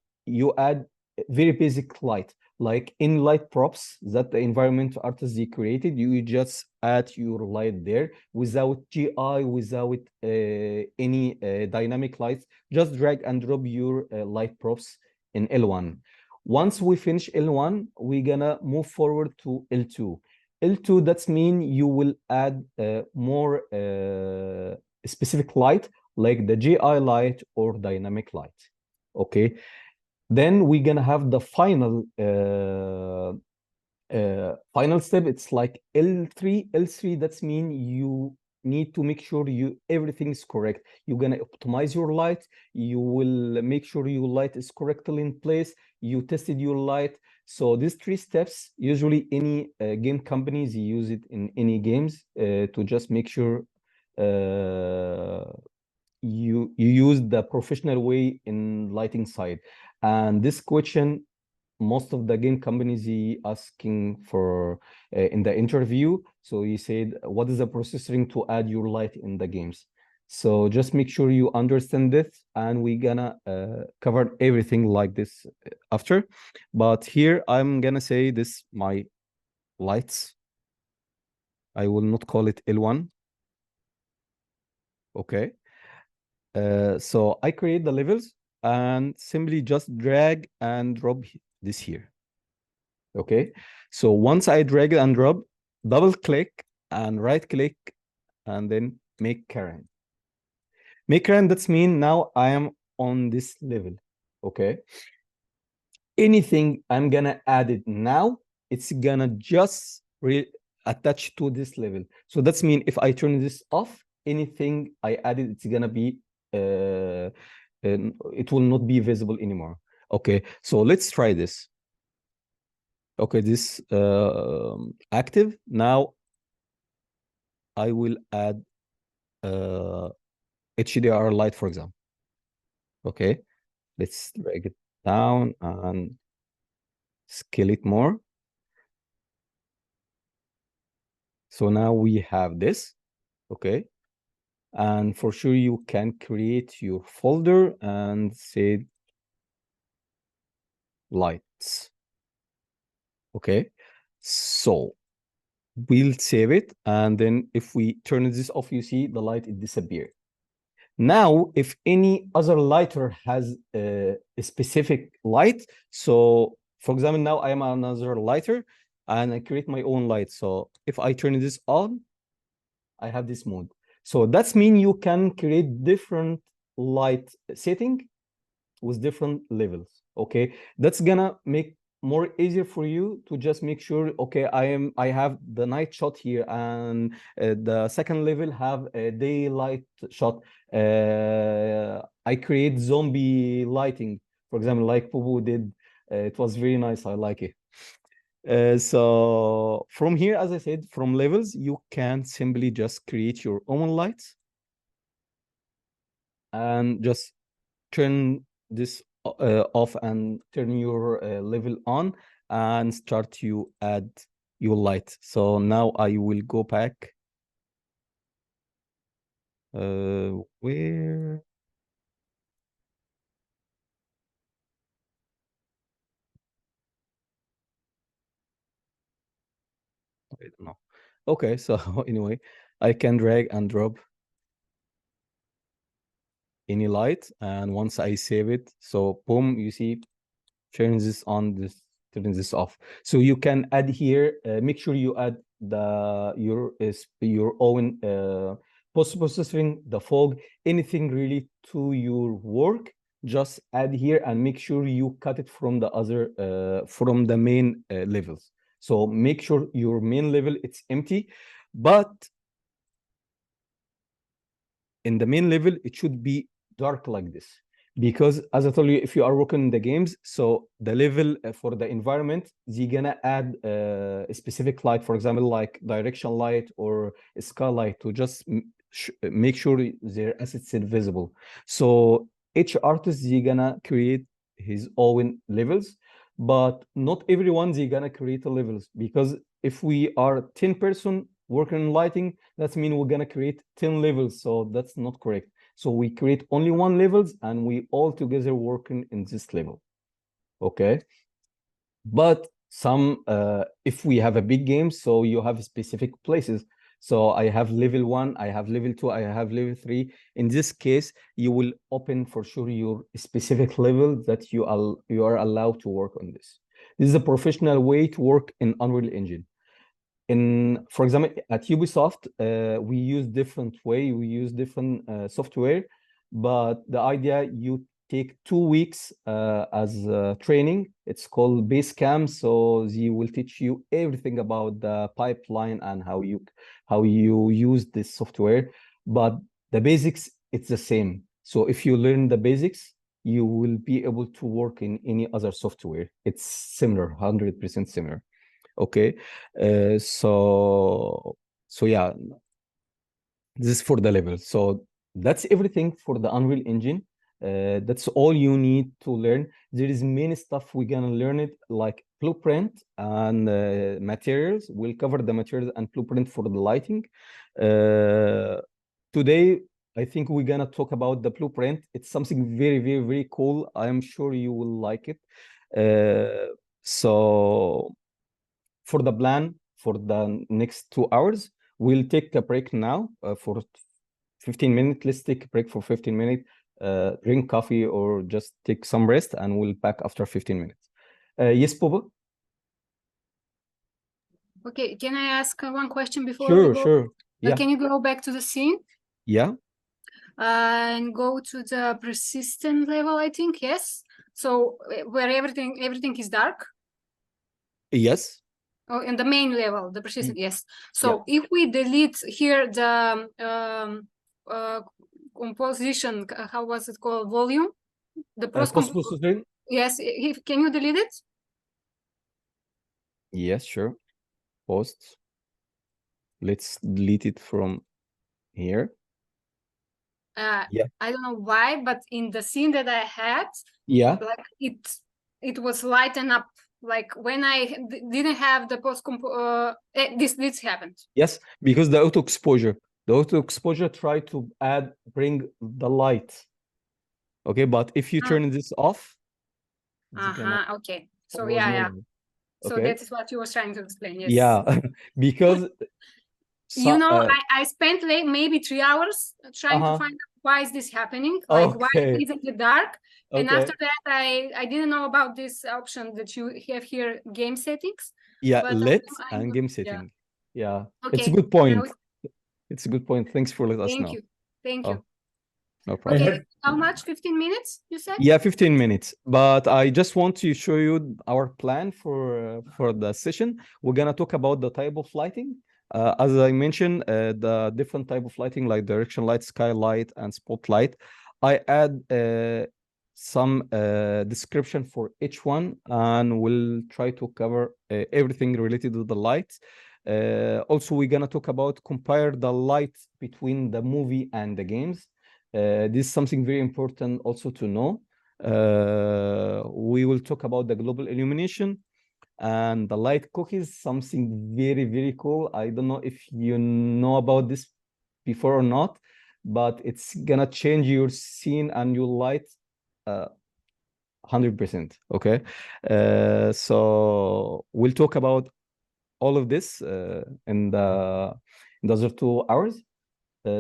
very basic light, like in light props that the environment artists they created. You just add your light there without GI, without any dynamic lights. Just drag and drop your light props in L1. Once we finish L1, we're gonna move forward to L2. L2, that's mean you will add more specific light, like the GI light or dynamic light. Okay, then we're gonna have the final final step. It's like L3. L3, that's mean you need to make sure everything is correct. You're gonna optimize your light. You will make sure your light is correctly in place. You tested your light. So these 3 steps, usually any game companies use it in any games to just make sure you use the professional way in lighting side. And this question, most of the game companies asking for in the interview. So he said, what is the processing to add your light in the games? So just make sure you understand this, and we're gonna cover everything like this after. But here I'm gonna say this my lights. I will not call it L1. Okay. So I create the levels and simply just drag and drop this here. Okay, so once I drag and drop, double click and right click, and then make Karim. Make Karim, that's mean now I am on this level. Okay, anything I'm gonna add it now, it's gonna just attach to this level. So that's mean if I turn this off, anything I added, it's gonna be it will not be visible anymore. Okay, so let's try this. Okay, this active. Now I will add HDR light, for example. Okay, let's drag it down and scale it more. So now we have this, okay? And for sure you can create your folder and say lights. Okay, so we'll save it, and then if we turn this off, you see the light, it disappeared. Now, if any other lighter has a specific light, so for example, now I am another lighter and I create my own light. So if I turn this on, I have this mode. So that's mean you can create different light setting with different levels. Okay, that's gonna make more easier for you to just make sure, okay, I have the night shot here, and the second level have a daylight shot. I create zombie lighting, for example, like Abou did. It was very nice. I like it. So from here, as I said, from levels, you can simply just create your own lights and just turn this off and turn your level on and start to add your light. So now I will go back. Where? I don't know. Okay, so anyway, I can drag and drop any light, and once I save it, so boom, you see, turn this on, this turn this off. So you can add here, make sure you add your own post processing, the fog, anything really to your work, just add here and make sure you cut it from the other from the main levels. So make sure your main level it's empty, but in the main level it should be dark like this, because as I told you, if you are working in the games, so the level for the environment, they're gonna add a specific light, for example, like directional light or a skylight, to just make sure their assets are visible. So each artist, they're gonna create his own levels, but not everyone they're gonna create levels, because if we are 10 person working in lighting, that means we're gonna create 10 levels, so that's not correct. So we create only one levels and we all together working in this level. Okay. But some, if we have a big game, so you have specific places. So I have level 1, I have level 2, I have level 3. In this case, you will open for sure your specific level that you are allowed to work on this. This is a professional way to work in Unreal Engine. For example, at Ubisoft, we use different way, we use different software, but the idea, you take 2 weeks as training. It's called base camp, so they will teach you everything about the pipeline and how you use this software, but the basics, it's the same. So if you learn the basics, you will be able to work in any other software. It's similar, 100% similar. Okay, so yeah, this is for the level. So that's everything for the Unreal Engine. That's all you need to learn. There is many stuff we're gonna learn it, like blueprint and materials. We'll cover the materials and blueprint for the lighting. Today, I think we're gonna talk about the blueprint. It's something very, very, very cool. I'm sure you will like it. So for the plan for the next 2 hours, we'll take a break now for 15 minutes. Let's take a break for 15 minutes, drink coffee or just take some rest, and we'll back after 15 minutes. Yes, Bobo? Okay, can I ask one question before Sure, we go? sure. Yeah. Can you go back to the scene? Yeah. And go to the persistent level, I think, yes. So where everything is dark? Yes. Oh, in the main level, the persistent, yes. So if we delete here the composition, how was it called, volume? The post-processing? Yes, can you delete it? Yes, sure. Post. let's delete it from here. Yeah. I don't know why, but in the scene that I had, Yeah. like it was lighten up. Like when I didn't have the this happened. Yes, because the auto exposure try to bring the light. Okay, but if you turn this off, it's gonna okay. So follow yeah. normal. So Okay. that is what you were trying to explain. Yes. Yeah, because you know, I spent like maybe 3 hours trying to find out why is this happening, like why is it in the dark. And after that, I didn't know about this option that you have here, game settings. Yeah, but lit and game setting. Yeah, okay. It's a good point. It's a good point. Thanks for letting us know. Thank you. No problem. Okay, how much? 15 minutes, you said? Yeah, 15 minutes. But I just want to show you our plan for the session. We're gonna talk about the type of lighting. As I mentioned, the different type of lighting like directional light, skylight, and spotlight. I add some description for each one, and we'll try to cover everything related to the lights. Also, we're gonna talk about compare the light between the movie and the games. This is something very important also to know. We will talk about the global illumination and the light cookies, something very, very cool. I don't know if you know about this before or not, but it's gonna change your scene and your light 100%. Okay. So we'll talk about all of this in the other 2 hours.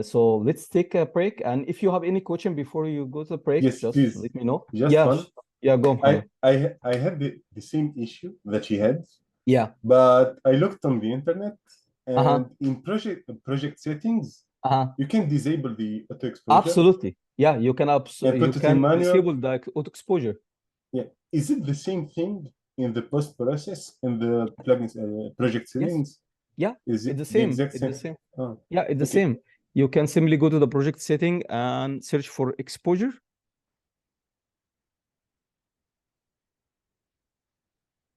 So let's take a break. And if you have any question before you go to the break, yes, just please. let me know. Just one. Yeah, go. I had the same issue that she had. Yeah. But I looked on the internet and in project settings, you can disable the auto exposure. Absolutely. Yeah, you can disable the auto exposure. Yeah. Is it the same thing in the post process in the plugins project settings? Yes. Yeah, is it the same? It's the same. Oh. Yeah, it's the same. You can simply go to the project setting and search for exposure.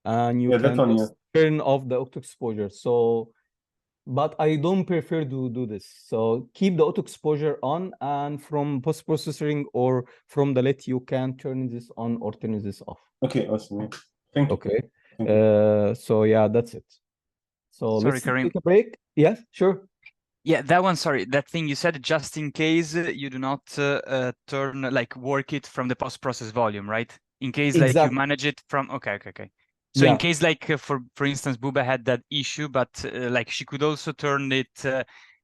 And you can just turn off the auto exposure. So, but I don't prefer to do this. So keep the auto exposure on, and from post processing or from the lit, you can turn this on or turn this off. Okay, awesome. Thank you. Okay. Thank you. So yeah, that's it. So let's take a break. Yes, sure. Yeah, that one, sorry, that thing you said, just in case you do not turn, like work it from the post-process volume, right? In case like you manage it from, okay. So in case like, for instance, Buba had that issue, but like she could also turn it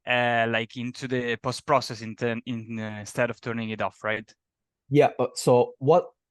like into the post-process instead of turning it off, right? Yeah, so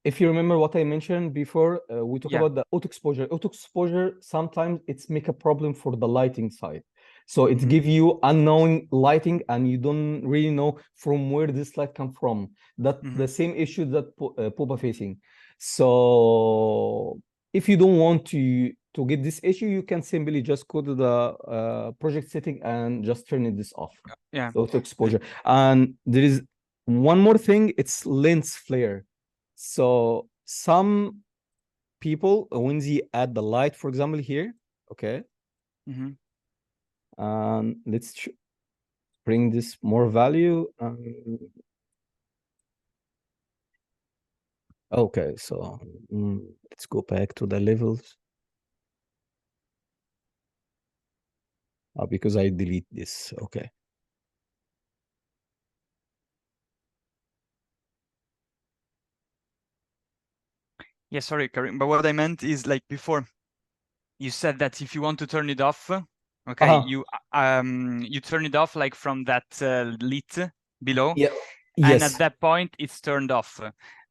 if you remember what I mentioned before, we talked about the auto exposure. Auto exposure, sometimes it's make a problem for the lighting side. So it gives you unknown lighting and you don't really know from where this light come from. That's the same issue that Puba facing. So if you don't want to get this issue, you can simply just go to the project setting and just turn this off. Yeah. Auto exposure. And there is one more thing, it's lens flare. So some people, when they add the light, for example, here, okay. And let's bring this more value. Okay, so let's go back to the levels. Because I delete this. Okay. Yeah, sorry, Karim, but what I meant is like before, you said that if you want to turn it off, okay, you turn it off like from that lit below. Yeah. And at that point, it's turned off.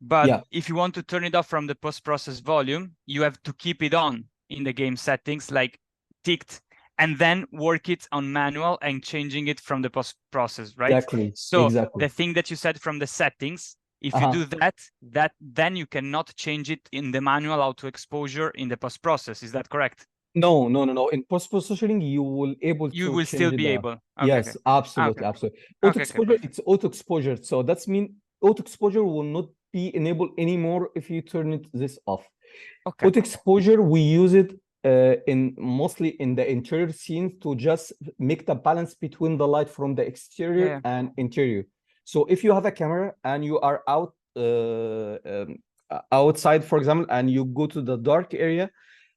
But if you want to turn it off from the post-process volume, you have to keep it on in the game settings, like ticked, and then work it on manual and changing it from the post-process, right? Exactly. So the thing that you said from the settings, if you do that, then you cannot change it in the manual auto exposure in the post-process. Is that correct? No. In post-processing, you will still be able. Okay, yes, absolutely. Auto exposure, it's auto exposure. So that's mean auto exposure will not be enabled anymore if you turn this off. Auto exposure, we use it in mostly in the interior scenes to just make the balance between the light from the exterior and interior. So if you have a camera and you are outside, for example, and you go to the dark area,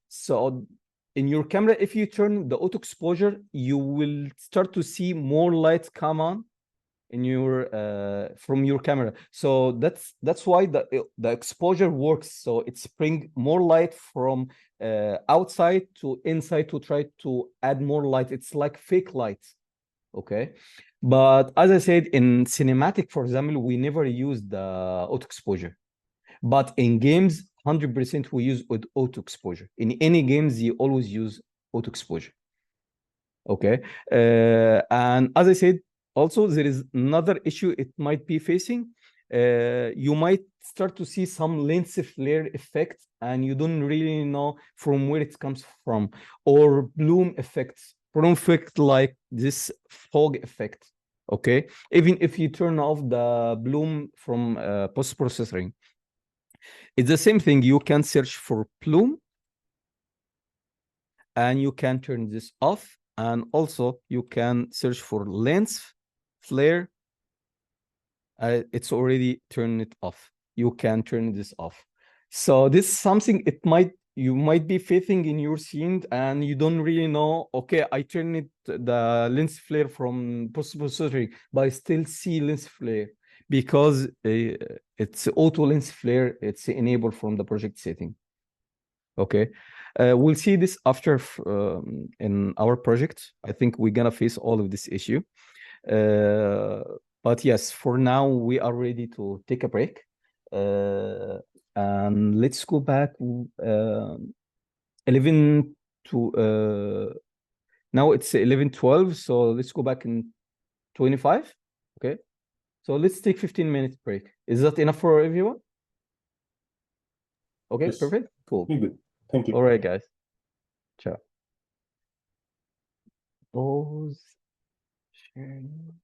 so in your camera, if you turn the auto exposure, you will start to see more lights come on in your from your camera. So that's why the exposure works. So it's bring more light from outside to inside to try to add more light. It's like fake light, okay? But as I said, in cinematic, for example, we never use the auto exposure. But in games, 100% we use auto exposure. In any games, you always use auto exposure. Okay. And as I said, also there is another issue it might be facing. You might start to see some lens flare effect, and you don't really know from where it comes from, or bloom effects, like this fog effect. Okay, even if you turn off the bloom from post-processing, it's the same thing. You can search for bloom, and you can turn this off. And also you can search for lens flare. It's already turned it off. You can turn this off. So this is something you might be facing in your scene, and you don't really know, okay, I turn it the lens flare from post-processing, but I still see lens flare because it's auto lens flare. It's enabled from the project setting. Okay, we'll see this after in our project. I think we're gonna face all of this issue. But yes, for now, we are ready to take a break. And let's go back 11 to now it's 11:12, so let's go back in 25. Okay, so let's take 15-minute break. Is that enough for everyone? Okay, Yes. perfect, cool. Good. Thank you. All right, guys. Ciao. Pause. Sharing.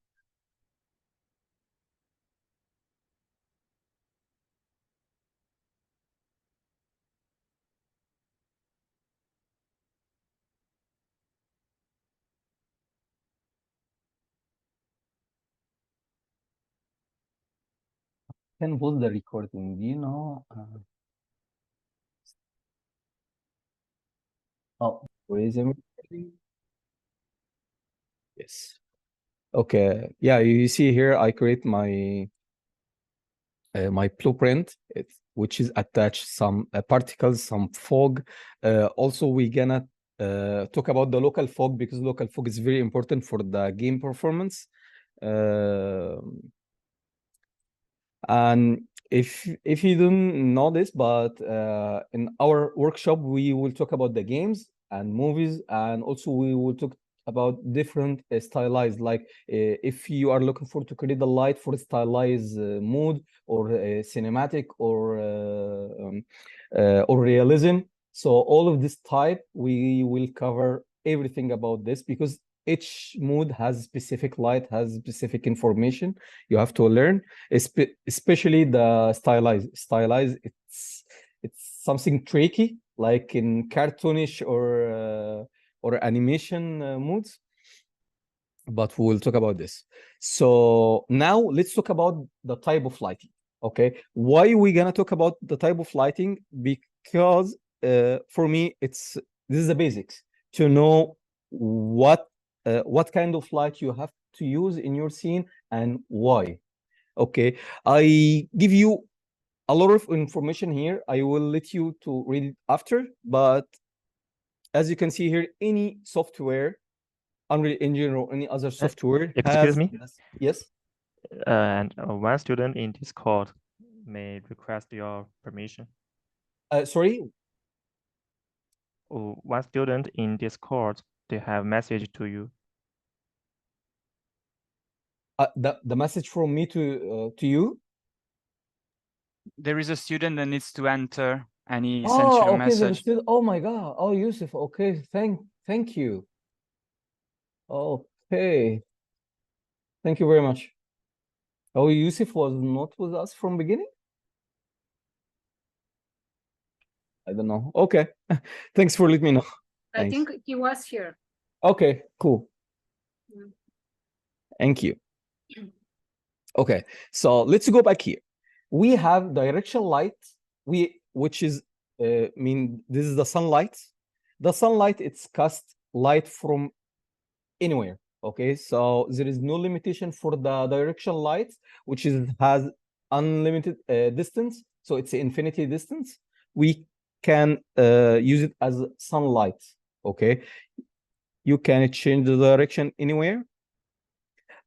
Can pause the recording. Do you know? Oh, realism. Yes. Okay. Yeah, you see here, I create my my blueprint, which is attached some particles, some fog. Also, we're gonna talk about the local fog, because local fog is very important for the game performance. And if you don't know this, but in our workshop, we will talk about the games and movies, and also we will talk about different stylized, like if you are looking for to create the light for stylized mood, or cinematic, or realism. So all of this type, we will cover everything about this, because each mood has specific light, has specific information you have to learn, especially the stylized. It's something tricky, like in cartoonish or animation moods, but we will talk about this. So now let's talk about the type of lighting. Okay, why are we gonna talk about the type of lighting? Because for me, this is the basics to know what kind of light you have to use in your scene and why. Okay, I give you a lot of information here. I will let you to read it after, but as you can see here, any software, Unreal Engine or any other software excuse me? Yes? And one student in Discord may request your permission. Sorry? One student in Discord, they have message to you. The message from me to you? There is a student that needs to enter, and he sent you a okay, message. Oh my God. Oh, Yusuf. Okay, thank you. Okay. Thank you very much. Oh, Yusuf was not with us from beginning? I don't know. Okay. Thanks for letting me know. I think he was here. Okay, cool. Thank you. Okay, so let's go back here. We have directional light, which is this is the sunlight. The sunlight, it's cast light from anywhere. Okay, so there is no limitation for the directional light, which has unlimited distance. So it's infinity distance. We can use it as sunlight. Okay, you can change the direction anywhere.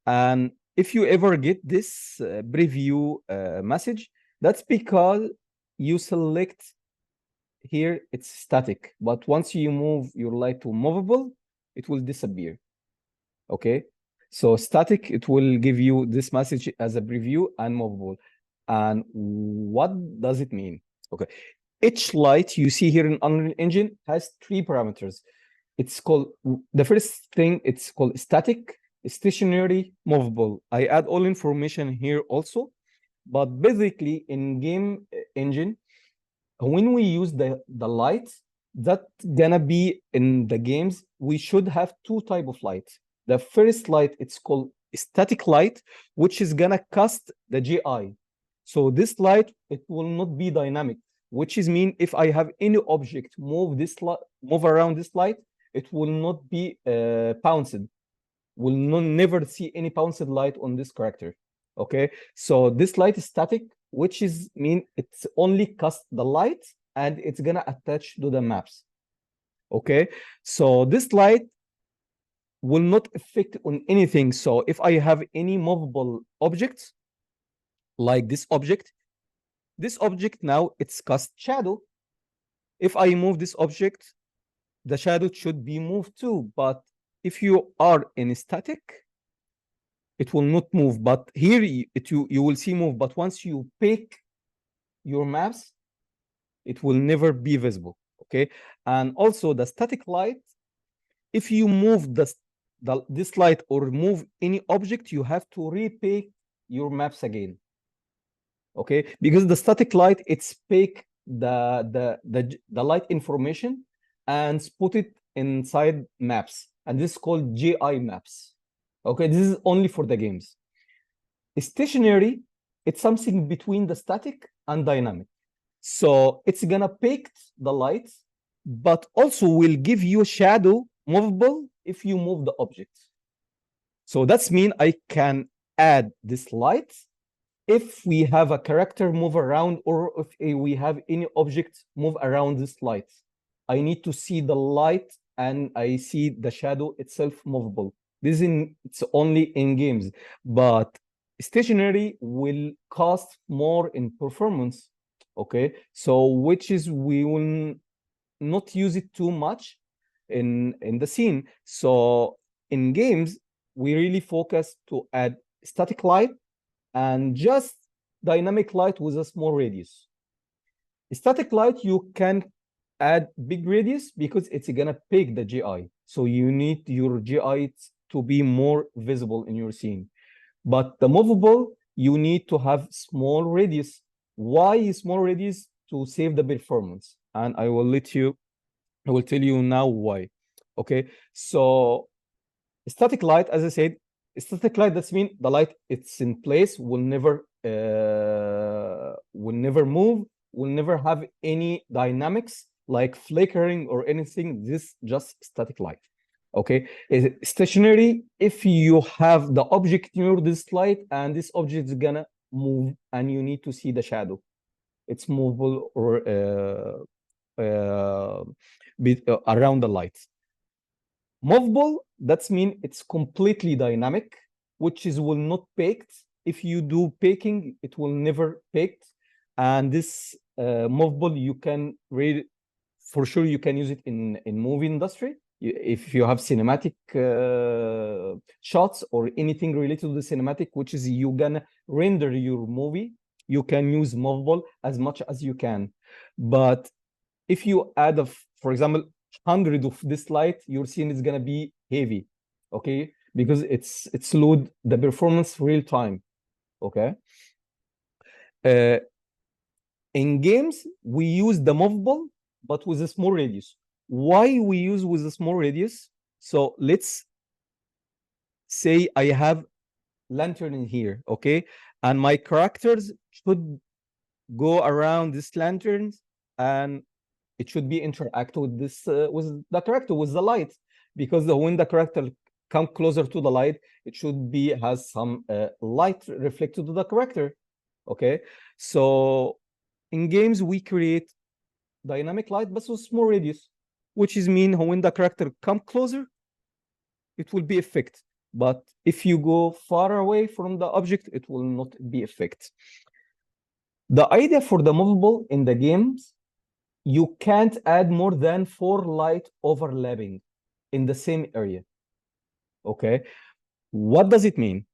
And if you ever get this preview message, that's because you select here, it's static. But once you move your light to movable, it will disappear. Okay, so static, it will give you this message as a preview, and movable. And what does it mean? Okay, each light you see here in Unreal Engine has 3 parameters. It's called, the first thing, it's called static, stationary, movable. I add all information here also, but basically in game engine, when we use the light, that's gonna be in the games, we should have 2 types of light. The first light, it's called static light, which is gonna cast the GI. So this light, it will not be dynamic, which is mean if I have any object move around this light, it will not be bounced. Will never see any bounced light on this character. Okay, so this light is static, which is mean it's only cast the light and it's gonna attach to the maps. Okay, so this light will not affect on anything. So if I have any movable objects like this object now, it's cast shadow. If I move this object, the shadow should be moved too. But if you are in static, it will not move. But here you will see move. But once you pick your maps, it will never be visible. Okay, and also the static light, if you move this light or move any object, you have to repick your maps again. Okay, because the static light, it's pick the light information and put it inside maps, and this is called GI maps. Okay, this is only for the games. Stationary, it's something between the static and dynamic. So it's gonna pick the light, but also will give you a shadow movable if you move the object. So that's mean I can add this light if we have a character move around, or if we have any object move around this light. I need to see the light and I see the shadow itself movable. It's only in games, but stationary will cost more in performance. Okay, so which is we will not use it too much in the scene. So in games, we really focus to add static light and just dynamic light with a small radius. Static light, you can add big radius because it's gonna pick the GI. So you need your GI to be more visible in your scene. But the movable, you need to have small radius. Why small radius? To save the performance. And I will tell you now why. Okay, so static light, as I said, static light, that's mean the light, it's in place, will never move, will never have any dynamics like flickering or anything. This just static light. Okay, stationary, if you have the object near this light and this object is gonna move and you need to see the shadow, it's movable or around the light. Movable, that's mean it's completely dynamic, which is will not picked. If you do picking, it will never picked. And this movable, you can read, for sure you can use it in movie industry. If you have cinematic shots or anything related to the cinematic, which is you gonna render your movie, you can use movable as much as you can. But if you add, for example, 100 of this light, your scene is gonna be heavy, okay? Because it's load the performance real time, okay? In games, we use the movable but with a small radius. Why we use with a small radius? So let's say I have lantern in here, okay? And my characters should go around this lanterns, and it should be interact with this with the character, with the light, because when the character come closer to the light, it should be has some light reflected to the character. Okay, so in games we create dynamic light but with small radius, which is mean when the character come closer, it will be effect. But if you go far away from the object, it will not be effect. The idea for the movable in the games, you can't add more than 4 light overlapping in the same area. Okay, what does it mean?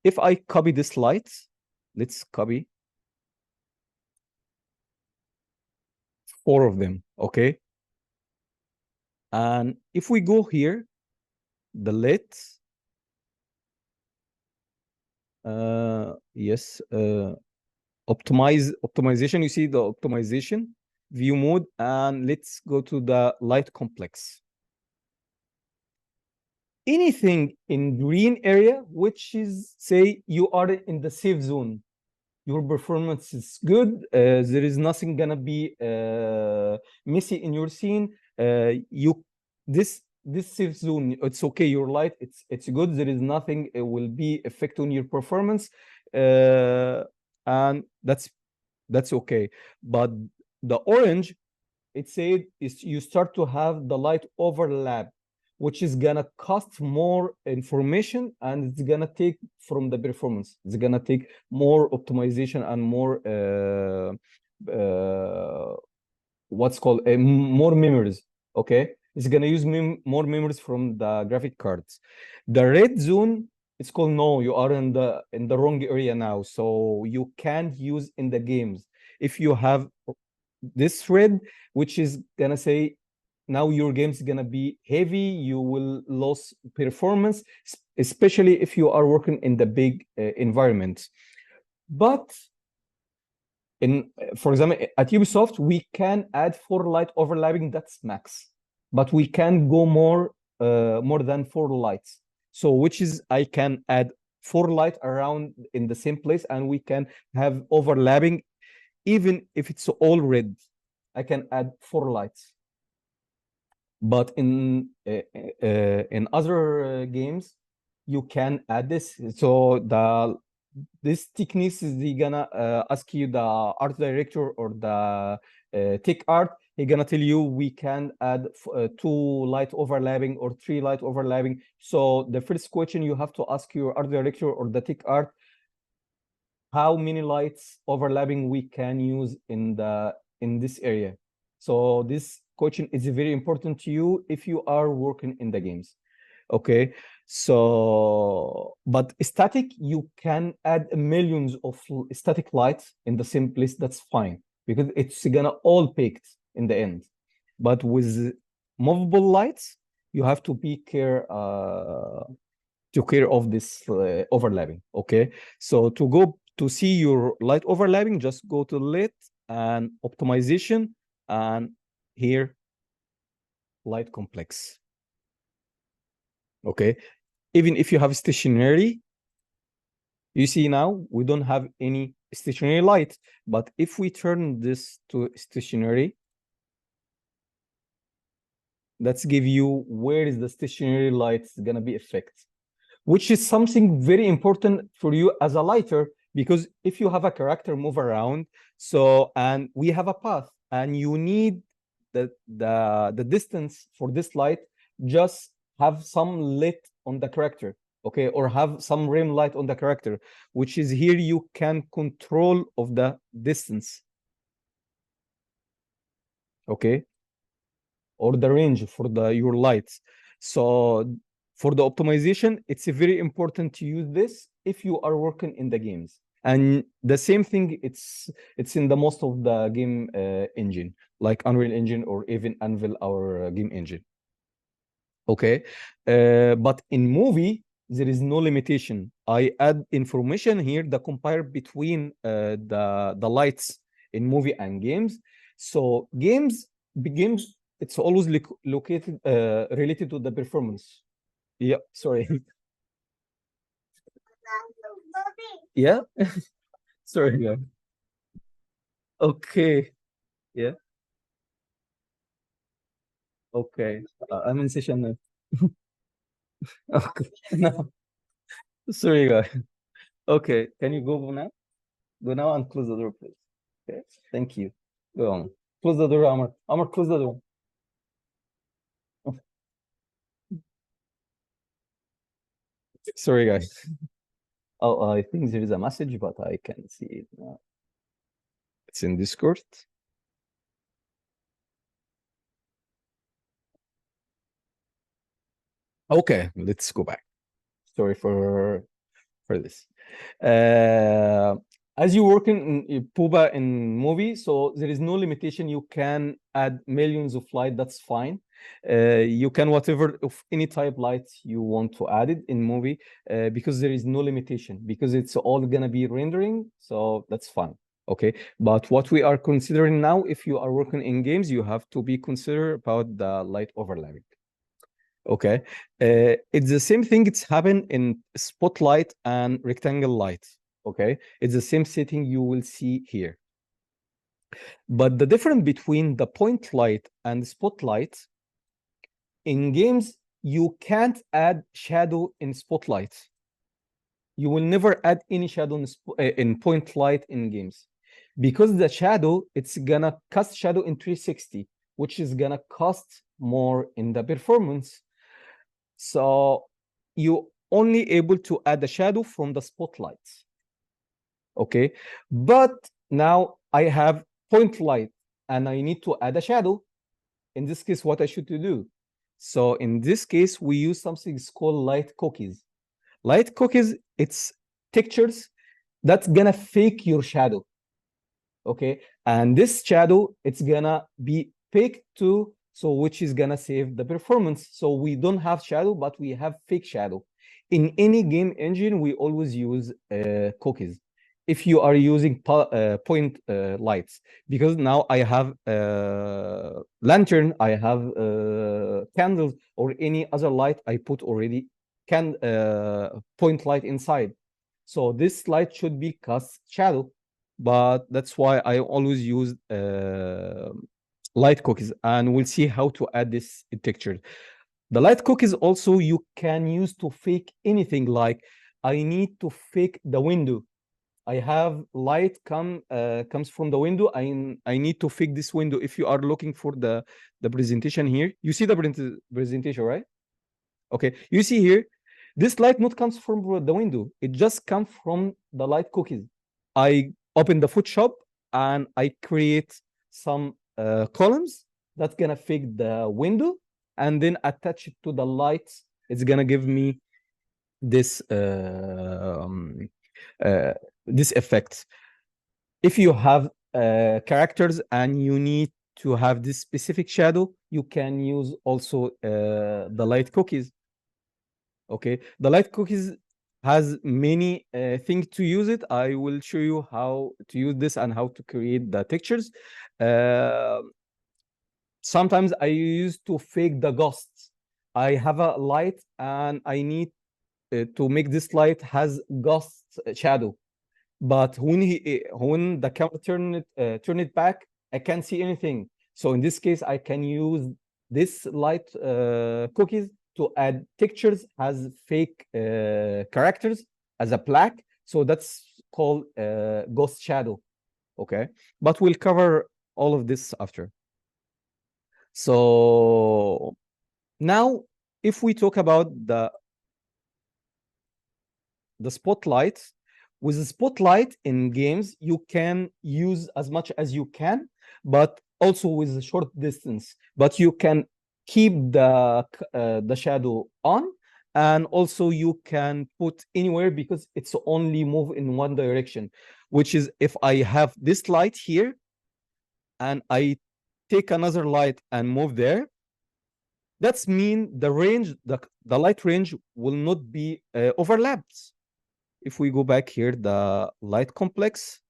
If I copy this light, let's copy 4 of them, okay? And if we go here, the lit, yes, optimization, you see the optimization, view mode, and let's go to the light complex. Anything in green area, which is, say, you are in the safe zone, your performance is good, there is nothing gonna be messy in your scene, this safe zone, it's okay, your light, it's good, there is nothing will be effect on your performance, and that's okay. But the orange, it said, is you start to have the light overlap, which is gonna cost more information, and it's gonna take from the performance. It's gonna take more optimization and more what's called more memories. Okay, it's gonna use more memories from the graphic cards. The red zone, it's called no, you are in the wrong area now, so you can't use in the games. If you have this red, which is gonna say now your game is gonna be heavy, you will lose performance, especially if you are working in the big environment. But for example, at Ubisoft, we can add 4 light overlapping, that's max, but we can go more than 4 lights. So which is, I can add 4 light around in the same place, and we can have overlapping, even if it's all red, I can add 4 lights. But in other games, you can add this. So this techniques is gonna ask you, the art director or the tech art, he gonna tell you we can add 2 light overlapping or 3 light overlapping. So the first question you have to ask your art director or the tech art, how many lights overlapping we can use in this area. So this question is very important to you if you are working in the games. Okay, so but static, you can add millions of static lights in the same place, that's fine, because it's gonna all picked in the end. But with movable lights, you have to be care of this overlapping. Okay, so to see your light overlapping, just go to lit and optimization, and here light complex. Okay, even if you have stationary, you see now we don't have any stationary light, but if we turn this to stationary, let's give you where is the stationary light gonna be effect, which is something very important for you as a lighter, because if you have a character move around, so, and we have a path, and you need the distance for this light, just have some lit on the character, okay, or have some rim light on the character, which is here you can control of the distance, okay, or the range for your lights. So for the optimization, it's very important to use this if you are working in the games. And the same thing, it's in the most of the game engine, like Unreal Engine or even Anvil, our game engine. Okay, but in movie, there is no limitation. I add information here, the compare between the lights in movie and games. So games, games, it's always located related to the performance. Yeah, sorry. Yeah. Sorry. Yeah. Okay. Yeah. Okay. I'm in session now. Okay. No. Sorry, guys. Okay. Can you go now? Go now and close the door, please. Okay. Thank you. Go on. Close the door, Amr. Amr, close the door. Sorry, guys. Oh, I think there is a message, but I can't see it now. It's in Discord. Okay, let's go back. Sorry for this. As you work in Puba in movie, so there is no limitation. You can add millions of light. That's fine. You can whatever of any type lights you want to add it in movie because there is no limitation because it's all gonna be rendering. So that's fine. Okay, but what we are considering now, if you are working in games, you have to be considerate about the light overlapping. Okay, it's the same thing. It's happened in spotlight and rectangle light. Okay, it's the same setting you will see here. But the difference between the point light and spotlight in games, you can't add shadow in spotlight. You will never add any shadow in point light in games because the shadow, it's gonna cast shadow in 360, which is gonna cost more in the performance. So you only able to add the shadow from the spotlight. Okay, but now I have point light and I need to add a shadow. In this case, what I should do? So in this case, we use something called light cookies. Light cookies, it's textures that's gonna fake your shadow. Okay, and this shadow, it's gonna be fake too. So which is gonna save the performance. So we don't have shadow, but we have fake shadow. In any game engine, we always use cookies. If you are using point lights, because now I have lantern, I have candles, or any other light, I put already point light inside. So this light should be cast shadow, but that's why I always use light cookies, and we'll see how to add this texture. The light cookies also you can use to fake anything. Like I need to fake the window. I have light comes from the window. I need to fake this window. If you are looking for the presentation here, you see the presentation, right? Okay, you see here, this light not comes from the window. It just comes from the light cookies. I open the Photoshop and I create some columns that's gonna fake the window and then attach it to the lights. It's gonna give me this this effect. If you have characters and you need to have this specific shadow, you can use also the light cookies. Okay, the light cookies has many things to use it. I will show you how to use this and how to create the textures. Sometimes I use to fake the ghosts. I have a light and I need to make this light has ghost shadow. But when the camera turn it back, I can't see anything. So in this case, I can use this light cookies to add textures as fake characters as a black. So that's called ghost shadow. Okay, but we'll cover all of this after. So now, if we talk about the spotlight, with the spotlight in games, you can use as much as you can, but also with a short distance. But you can keep the shadow on, and also you can put anywhere because it's only move in one direction. Which is if I have this light here, and I take another light and move there, that's mean the range, the light range will not be overlapped. If we go back here, the light complex,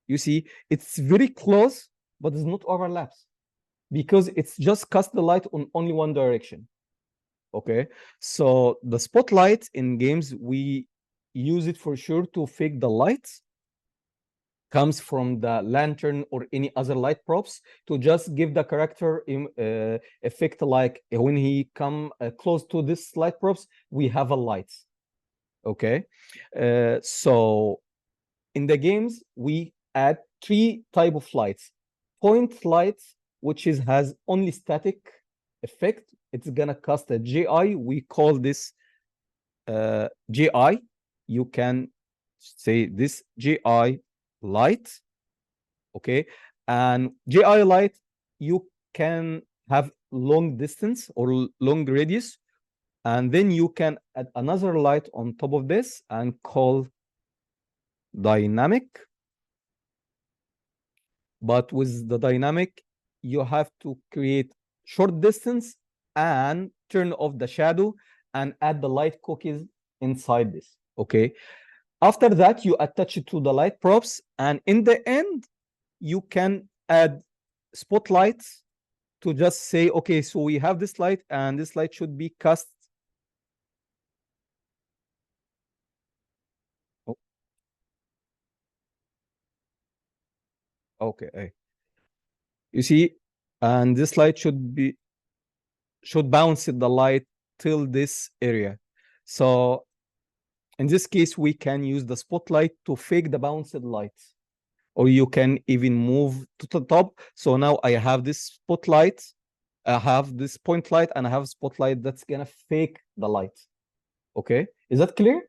you see it's very close, but it's not overlaps. because it's just cast the light on only one direction. Okay, so the spotlight in games, we use it for sure to fake the light comes from the lantern or any other light props to just give the character effect, like when he come close to this light props, we have a light. Okay, so in the games we add 3 type of lights. Point light, which has only static effect. It's gonna cast a GI. We call this GI. You can say this GI light. Okay, and GI light, you can have long distance or long radius, and then you can add another light on top of this and call dynamic. But with the dynamic, you have to create short distance and turn off the shadow and add the light cookies inside this. Okay, after that you attach it to the light props, and in the end you can add spotlights to just say, okay, so we have this light and this light should be cast. Oh. Okay, you see, and this light should bounce the light till this area. So in this case, we can use the spotlight to fake the bounced light, or you can even move to the top. So now I have this spotlight, I have this point light, and I have spotlight that's gonna fake the light. Okay, is that clear?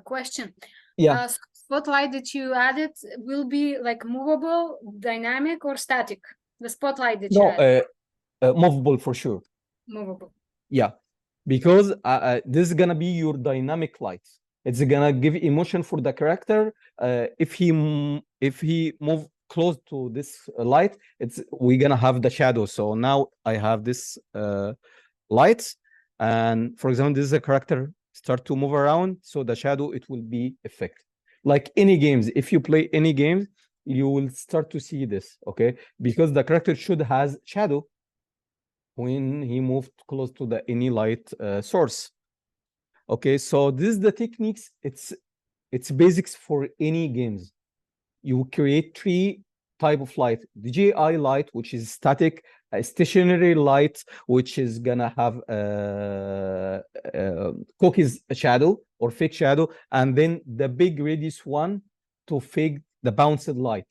Question. Yeah. Spotlight that you added will be like movable, dynamic, or static? The spotlight that you added. Movable for sure. Movable. Yeah, because this is gonna be your dynamic light. It's gonna give emotion for the character. If he move close to this light, we're gonna have the shadow. So now I have this light, and for example, this is a character start to move around, so the shadow, it will be effect. Like any games, if you play any games, you will start to see this. Okay, because the character should has shadow when he moved close to the any light source. Okay, so this is the techniques. It's basics for any games. You create 3 type of light: the GI light, which is static; a stationary light, which is gonna have cookies shadow or fake shadow, and then the big radius one to fake the bounced light.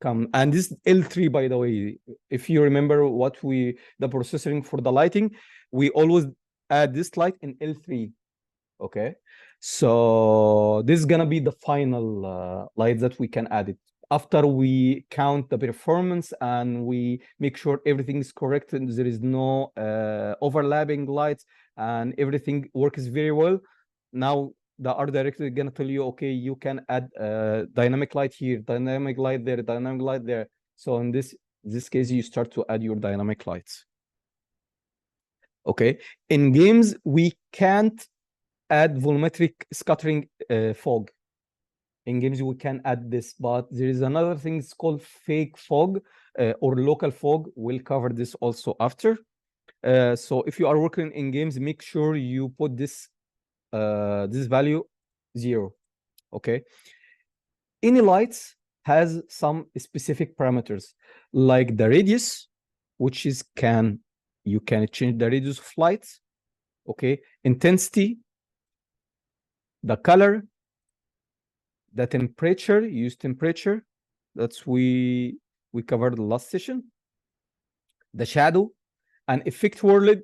And this L3, by the way, if you remember the processing for the lighting, we always add this light in L3. Okay, so this is gonna be the final light that we can add it after we count the performance and we make sure everything is correct and there is no overlapping lights and everything works very well. Now the art director is gonna tell you, okay, you can add dynamic light here, dynamic light there, dynamic light there. So in this case, you start to add your dynamic lights. Okay, in games we can't add volumetric scattering fog. In games we can add this, but there is another thing, it's called fake fog or local fog. We'll cover this also after. So if you are working in games, make sure you put this value 0. Okay, any lights has some specific parameters, like the radius, which is you can change the radius of lights. Okay, intensity, the color, the temperature, use temperature, that's we covered the last session, the shadow, and effect world,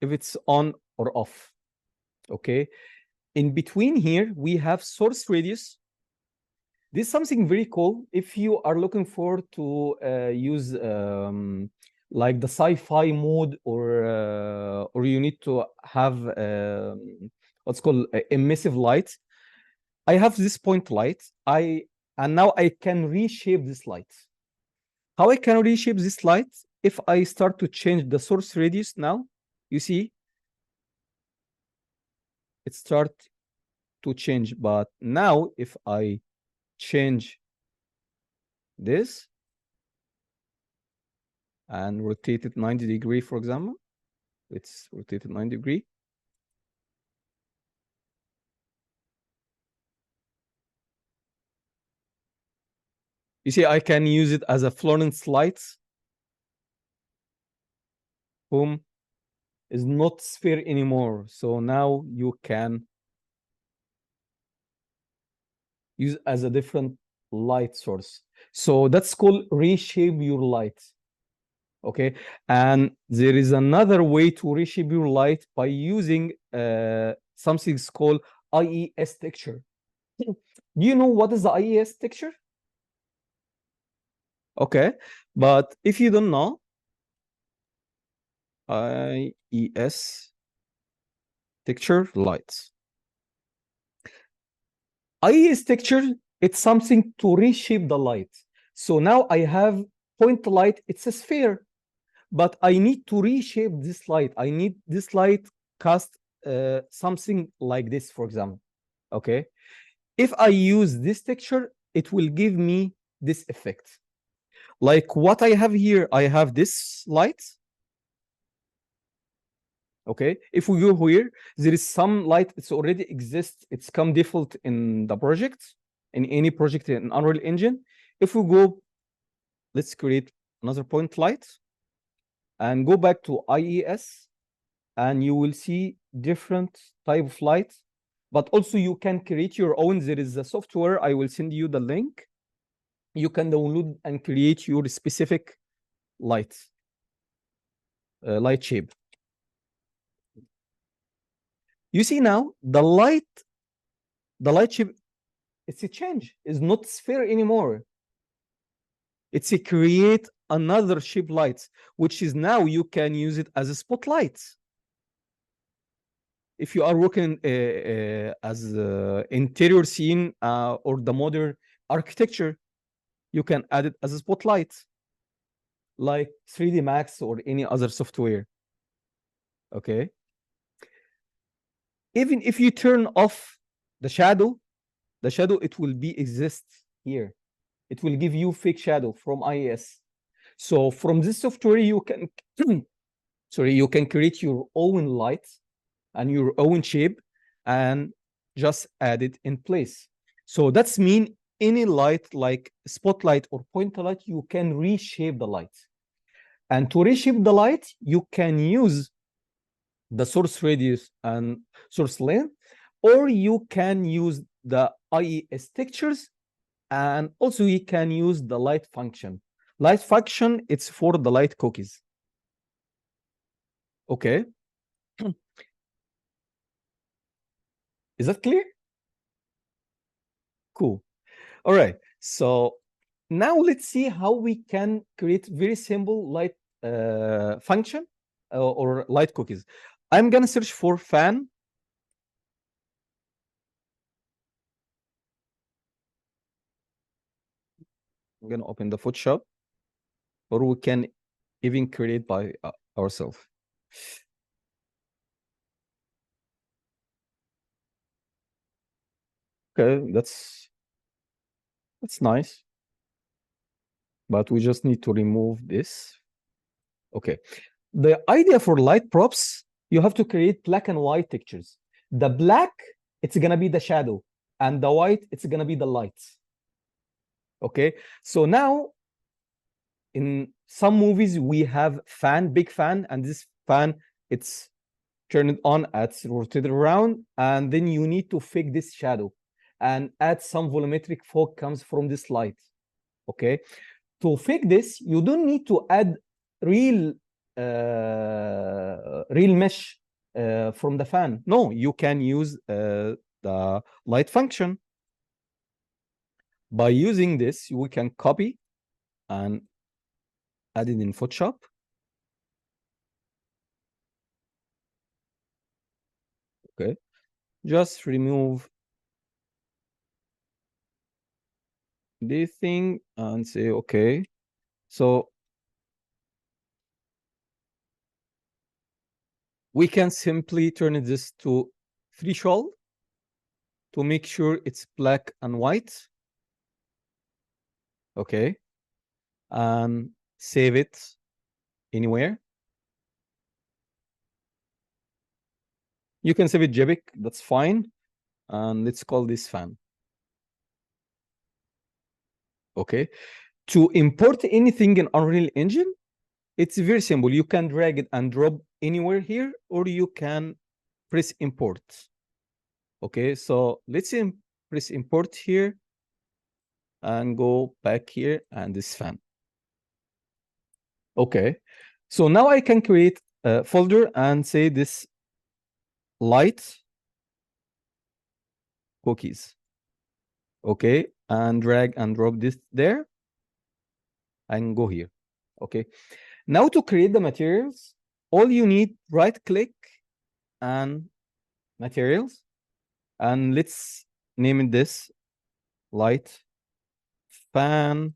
if it's on or off. Okay, in between here we have source radius. This is something very cool if you are looking forward to use like the sci-fi mode, or you need to have what's called emissive light. I have this point light, and now I can reshape this light. How I can reshape this light? If I start to change the source radius now, you see, it start to change. But now if I change this and rotate it 90 degrees, for example. Let's rotate it 90 degrees. You see, I can use it as a Florence lights. Boom. Is not sphere anymore. So now you can use as a different light source. So that's called reshape your light. Okay. And there is another way to reshape your light by using something called IES texture. Do you know what is the IES texture? Okay. But if you don't know, IES texture lights. IES texture, it's something to reshape the light. So now I have point light, it's a sphere, but I need to reshape this light. I need this light cast something like this, for example. Okay. If I use this texture, it will give me this effect. Like what I have here, I have this light. Okay, if we go here, there is some light, it's already exists, it's come default in the project, in any project in Unreal Engine. If we go, let's create another point light and go back to IES, and you will see different type of light, but also you can create your own. There is a software, I will send you the link. You can download and create your specific light, light shape. You see now the light shape, it's a change. It's not sphere anymore. It's a create another shape lights, which is now you can use it as a spotlight. If you are working as interior scene or the modern architecture, you can add it as a spotlight, like 3D Max or any other software. Okay. Even if you turn off the shadow, it will be exist here. It will give you fake shadow from IES. So from this software, you can you can create your own light and your own shape and just add it in place. So that's mean any light like spotlight or point light, you can reshape the light. And to reshape the light, you can use the source radius and source length, or you can use the IES textures, and also you can use the light function. Light function, it's for the light cookies. Okay. Is that clear? Cool. All right. So now let's see how we can create very simple light function or light cookies. I'm gonna search for fan. I'm gonna open the Photoshop, or we can even create by ourselves. Okay, that's nice, but we just need to remove this. Okay, the idea for light props, you have to create black and white textures. The black, it's gonna be the shadow, and the white, it's gonna be the light. Okay, so now in some movies we have fan, big fan, and this fan, it's turned on, it's rotated around, and then you need to fake this shadow and add some volumetric fog comes from this light. Okay, to fake this, you don't need to add real mesh from the fan. No, you can use the light function. By using this, we can copy and add it in Photoshop. Okay, just remove this thing and say, okay, so we can simply turn this to threshold to make sure it's black and white. Okay, and save it anywhere. You can save it JPEG, that's fine. And let's call this fan. Okay. To import anything in Unreal Engine, it's very simple. You can drag it and drop anywhere here, or you can press import. Okay, so let's press import here and go back here and this fan. Okay, so now I can create a folder and say this light cookies. Okay, and drag and drop this there and go here. Okay, now to create the materials, all you need, right click and materials, and let's name it this light fan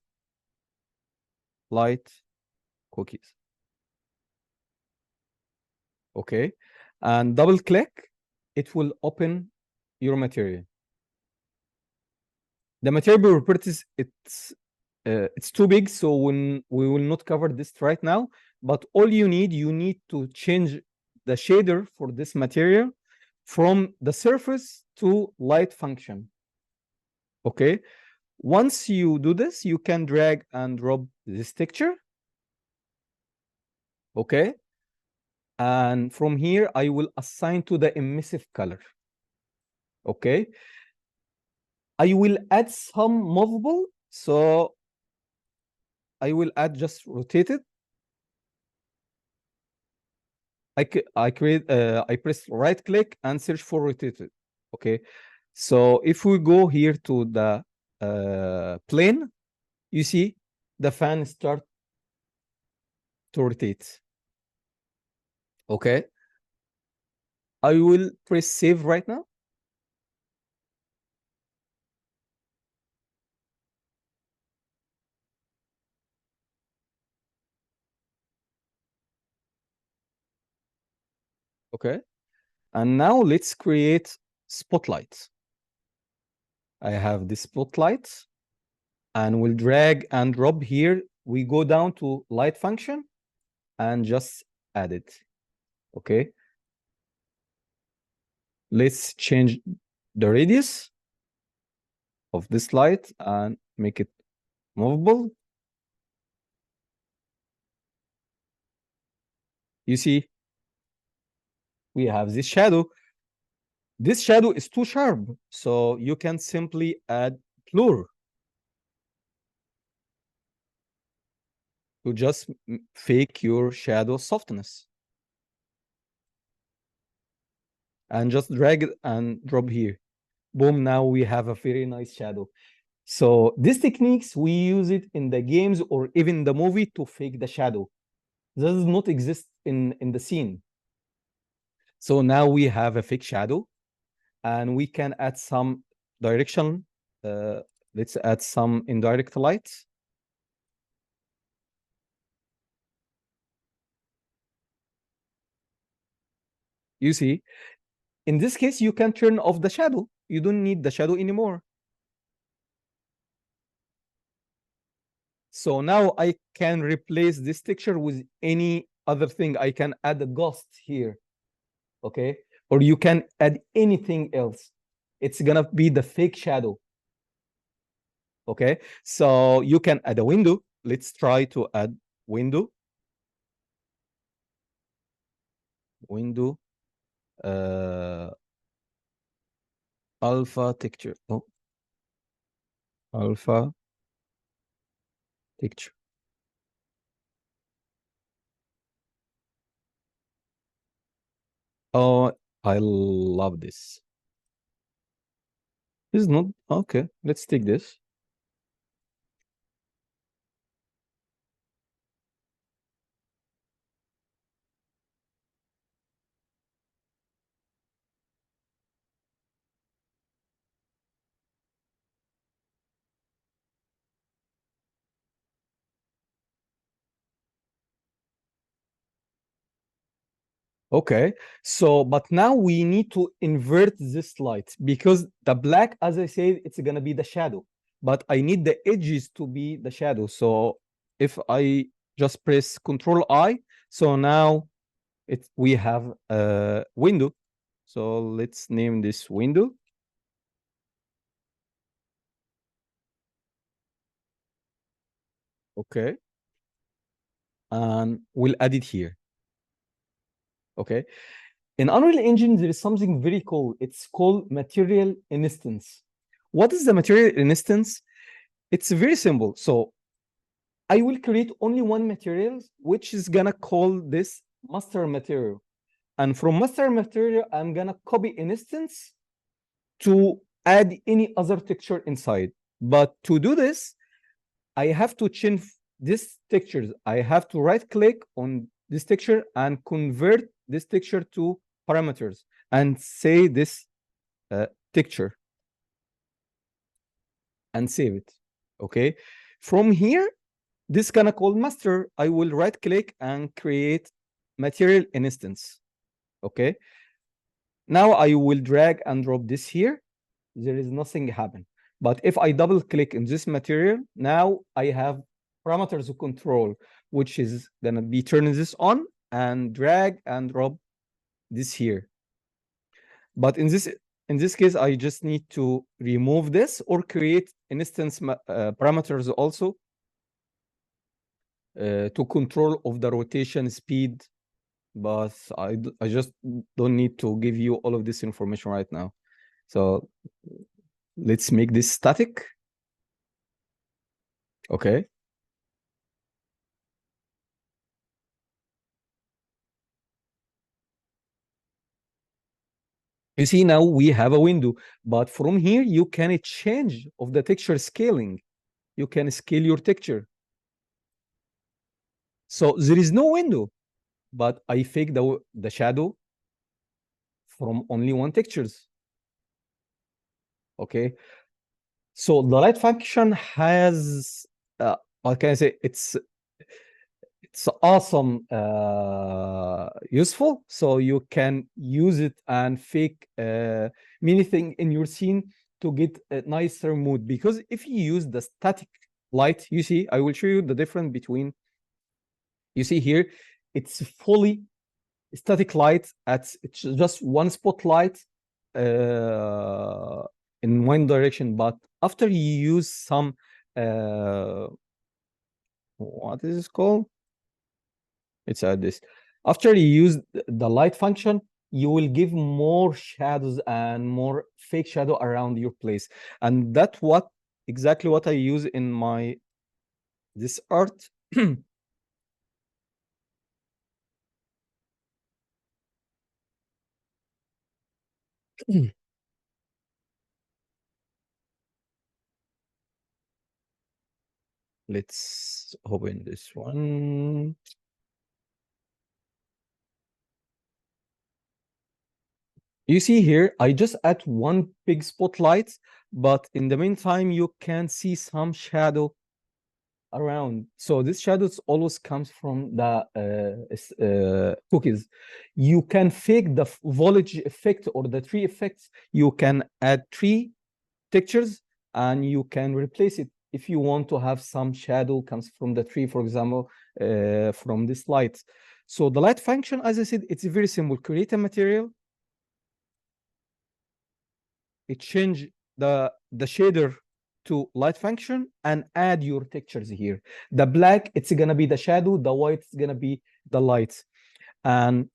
light cookies. Okay, and double click, it will open your material. The material properties, it's too big, so when we will not cover this right now, but all you need to change the shader for this material from the surface to light function. Okay, once you do this, you can drag and drop this texture. Okay, and from here I will assign to the emissive color. Okay, I will add some movable, so I will add just rotated. I press right click and search for rotated. Okay, so if we go here to the plane, you see the fan start to rotate. Okay, I will press save right now. Okay, and now let's create spotlights. I have this spotlight, and we'll drag and drop here. We go down to light function and just add it. Okay, let's change the radius of this light and make it movable. You see, we have this shadow. This shadow is too sharp, so you can simply add blur to just fake your shadow softness. And just drag it and drop here. Boom, now we have a very nice shadow. So these techniques, we use it in the games or even the movie to fake the shadow. This does not exist in the scene. So now we have a fake shadow, and we can add some direction. Let's add some indirect light. You see, in this case, you can turn off the shadow. You don't need the shadow anymore. So now I can replace this texture with any other thing. I can add a ghost here, okay? Or you can add anything else. It's gonna be the fake shadow, okay? So you can add a window. Let's try to add window. Window, alpha texture. Oh, alpha texture. Oh, I love this. This is not okay. Let's take this. Okay, so but now we need to invert this light because the black, as I said, it's gonna be the shadow, but I need the edges to be the shadow. So if I just press Control I, so now we have a window. So let's name this window. Okay. And we'll add it here. Okay. In Unreal Engine, there is something very cool. It's called material instance. What is the material instance? It's very simple. So I will create only one material, which is gonna call this master material. And from master material, I'm gonna copy an instance to add any other texture inside. But to do this, I have to change this textures. I have to right click on this texture and convert this texture to parameters and say this texture and save it. Okay. From here, this gonna call master. I will right click and create material instance. Okay. Now I will drag and drop this here. There is nothing happen. But if I double click in this material, now I have parameters of control, which is gonna be turning this on and drag and drop this here. But in this case, I just need to remove this or create instance parameters also to control of the rotation speed. But I just don't need to give you all of this information right now. So let's make this static. Okay. You see, now we have a window, but from here you can change of the texture scaling. You can scale your texture. So there is no window, but I fake the shadow from only one textures. Okay. So the light function has, how can I say, it's awesome, useful. So you can use it and fake many things in your scene to get a nicer mood. Because if you use the static light, you see, I will show you the difference between, you see here, it's fully static light. It's just one spotlight in one direction. But after you use some, what is this called? It's at this. After you use the light function, you will give more shadows and more fake shadow around your place. And that's exactly what I use in this art. Let's open this one. You see here, I just add one big spotlight, but in the meantime, you can see some shadow around. So this shadows always comes from the cookies. You can fake the foliage effect or the tree effects. You can add tree textures and you can replace it if you want to have some shadow comes from the tree, for example, from this light. So the light function, as I said, it's very simple. Create a material. It change the shader to light function and add your textures here. The black, it's gonna be the shadow. The white is gonna be the light. And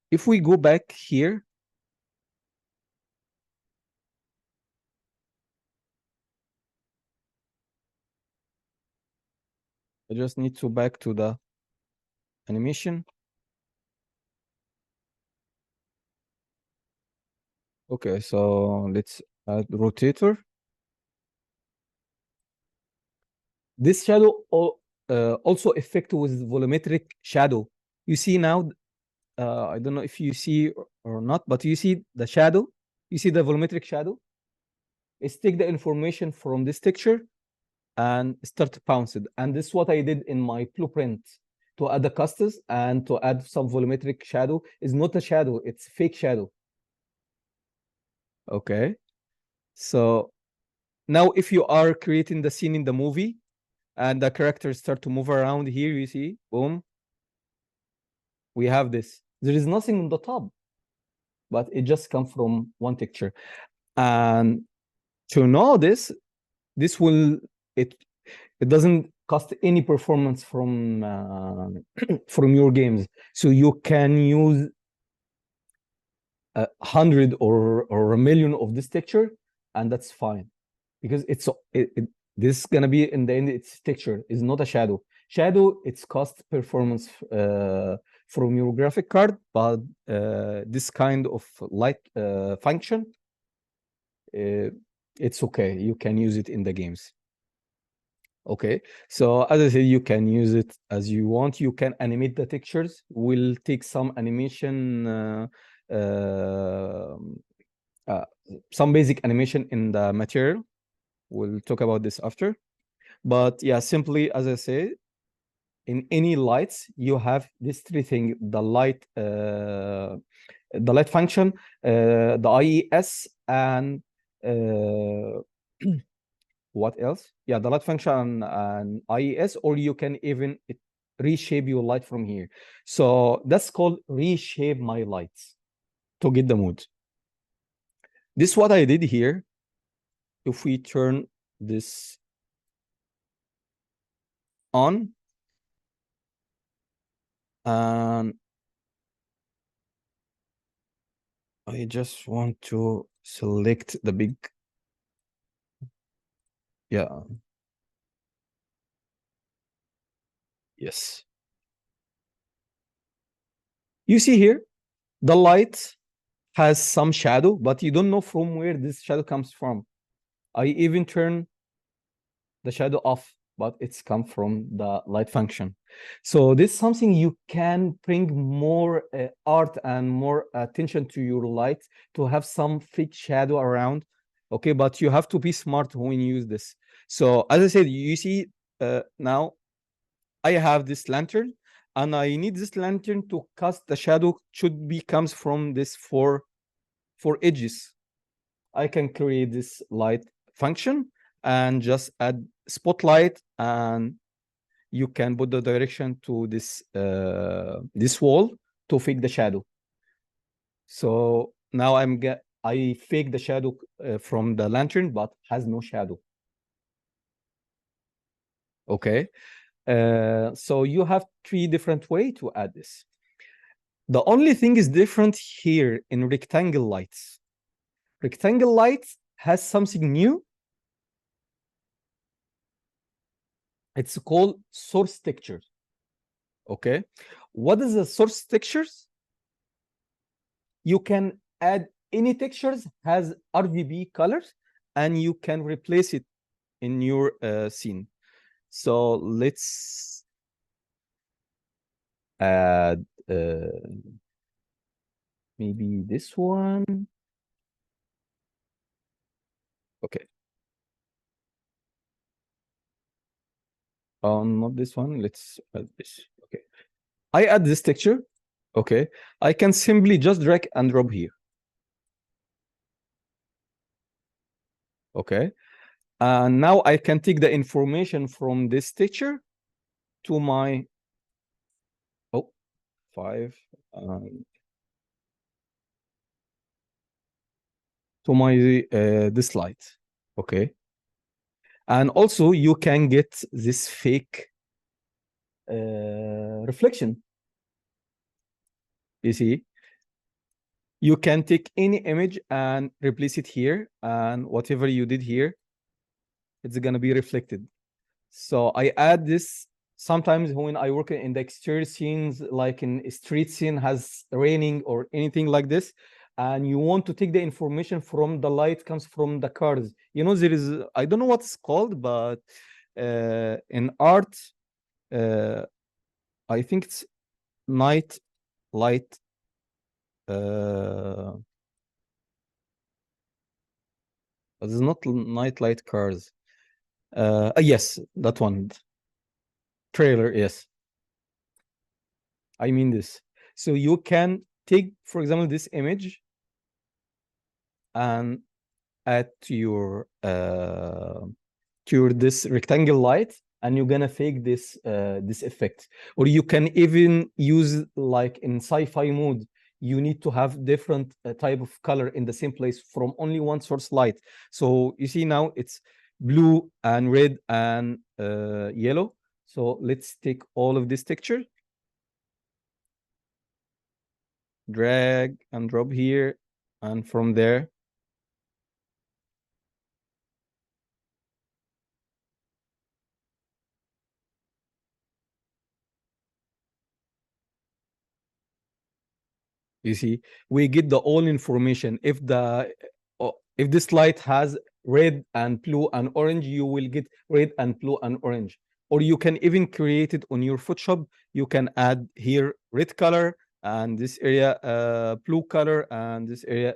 if we go back here, I just need to back to the animation. Okay, so let's add rotator. This shadow also affect with volumetric shadow. You see now, I don't know if you see or not, but you see the shadow. You see the volumetric shadow. It's take the information from this texture and start to bounce it. And this is what I did in my blueprint to add the custos and to add some volumetric shadow. Is not a shadow, it's fake shadow. Okay. So now if you are creating the scene in the movie and the characters start to move around here, you see, boom. We have this. There is nothing on the top, but it just comes from one texture. And to know this will, it doesn't cost any performance from from your games. So you can use 100 or a million of this texture, and that's fine, because this is gonna be, in the end, it's texture, is not a shadow. Shadow, it's cost performance from your graphic card, but this kind of light function, it's okay. You can use it in the games. Okay, so as I said, you can use it as you want. You can animate the textures. We'll take some animation, some basic animation in the material. We'll talk about this after. But yeah, simply, as I say, in any lights, you have these three things: the light function, the IES, and what else? Yeah, the light function and IES, or you can even reshape your light from here. So that's called reshape my lights to get the mood. This is what I did here. If we turn this on, and I just want to select the big, yeah, yes. You see here, the light has some shadow, but you don't know from where this shadow comes from. I even turn the shadow off, but it's come from the light function. So this is something you can bring more art and more attention to your light, to have some fake shadow around. Okay, but you have to be smart when you use this. So as I said, you see now I have this lantern, and I need this lantern to cast the shadow comes from this four edges. I can create this light function and just add spotlight, and you can put the direction to this this wall to fake the shadow. So now I fake the shadow from the lantern, but has no shadow. Okay, so you have three different ways to add this. The only thing is different here in rectangle lights. Rectangle lights has something new. It's called source texture. Okay, what is the source textures? You can add any textures has RGB colors, and you can replace it in your scene. So let's add maybe this one. Okay. Not this one. Let's add this. Okay. I add this texture. Okay. I can simply just drag and drop here. Okay. And now I can take the information from this texture to my 5 to my this light. Okay. And also you can get this fake reflection. You see, you can take any image and replace it here, and whatever you did here, it's gonna be reflected. So I add this sometimes when I work in the exterior scenes, like in a street scene has raining or anything like this, and you want to take the information from the light comes from the cars. You know, there is, I don't know what it's called, but in art, I think it's night light. It's not night light cars. Yes, that one. Trailer, yes. I mean this. So you can take, for example, this image and add to your this rectangle light, and you're gonna fake this this effect. Or you can even use, like in sci-fi mode, you need to have different type of color in the same place from only one source light. So you see now it's blue and red and yellow. So let's take all of this texture, drag and drop here, and from there you see we get the all information. If this light has red and blue and orange, you will get red and blue and orange. Or you can even create it on your Photoshop. You can add here red color, and this area blue color, and this area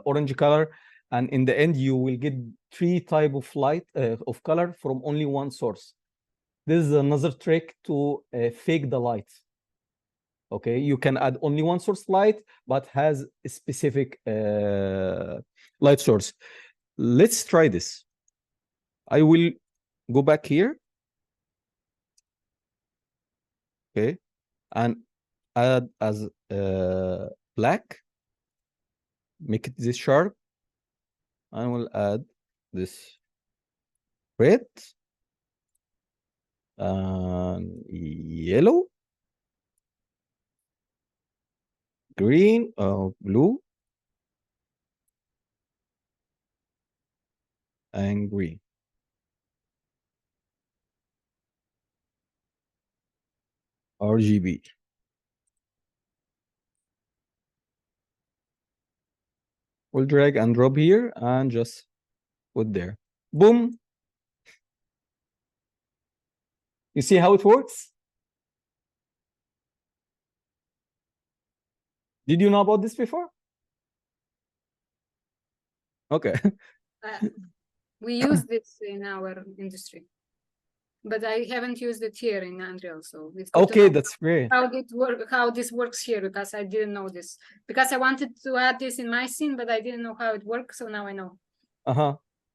orange color, and in the end you will get 3 type of light of color from only one source. This is another trick to fake the light. Okay, you can add only one source light but has a specific light source. Let's try this. I will go back here, okay, and add as black, make it this sharp. I will add this red and yellow, green, blue, and green. RGB. We'll drag and drop here and just put there. Boom. You see how it works? Did you know about this before? Okay. We use this in our industry, but I haven't used it here in Unreal. So it's good to Okay, know that's great. how this works here, because I didn't know this. Because I wanted to add this in my scene, but I didn't know how it works. So now I know.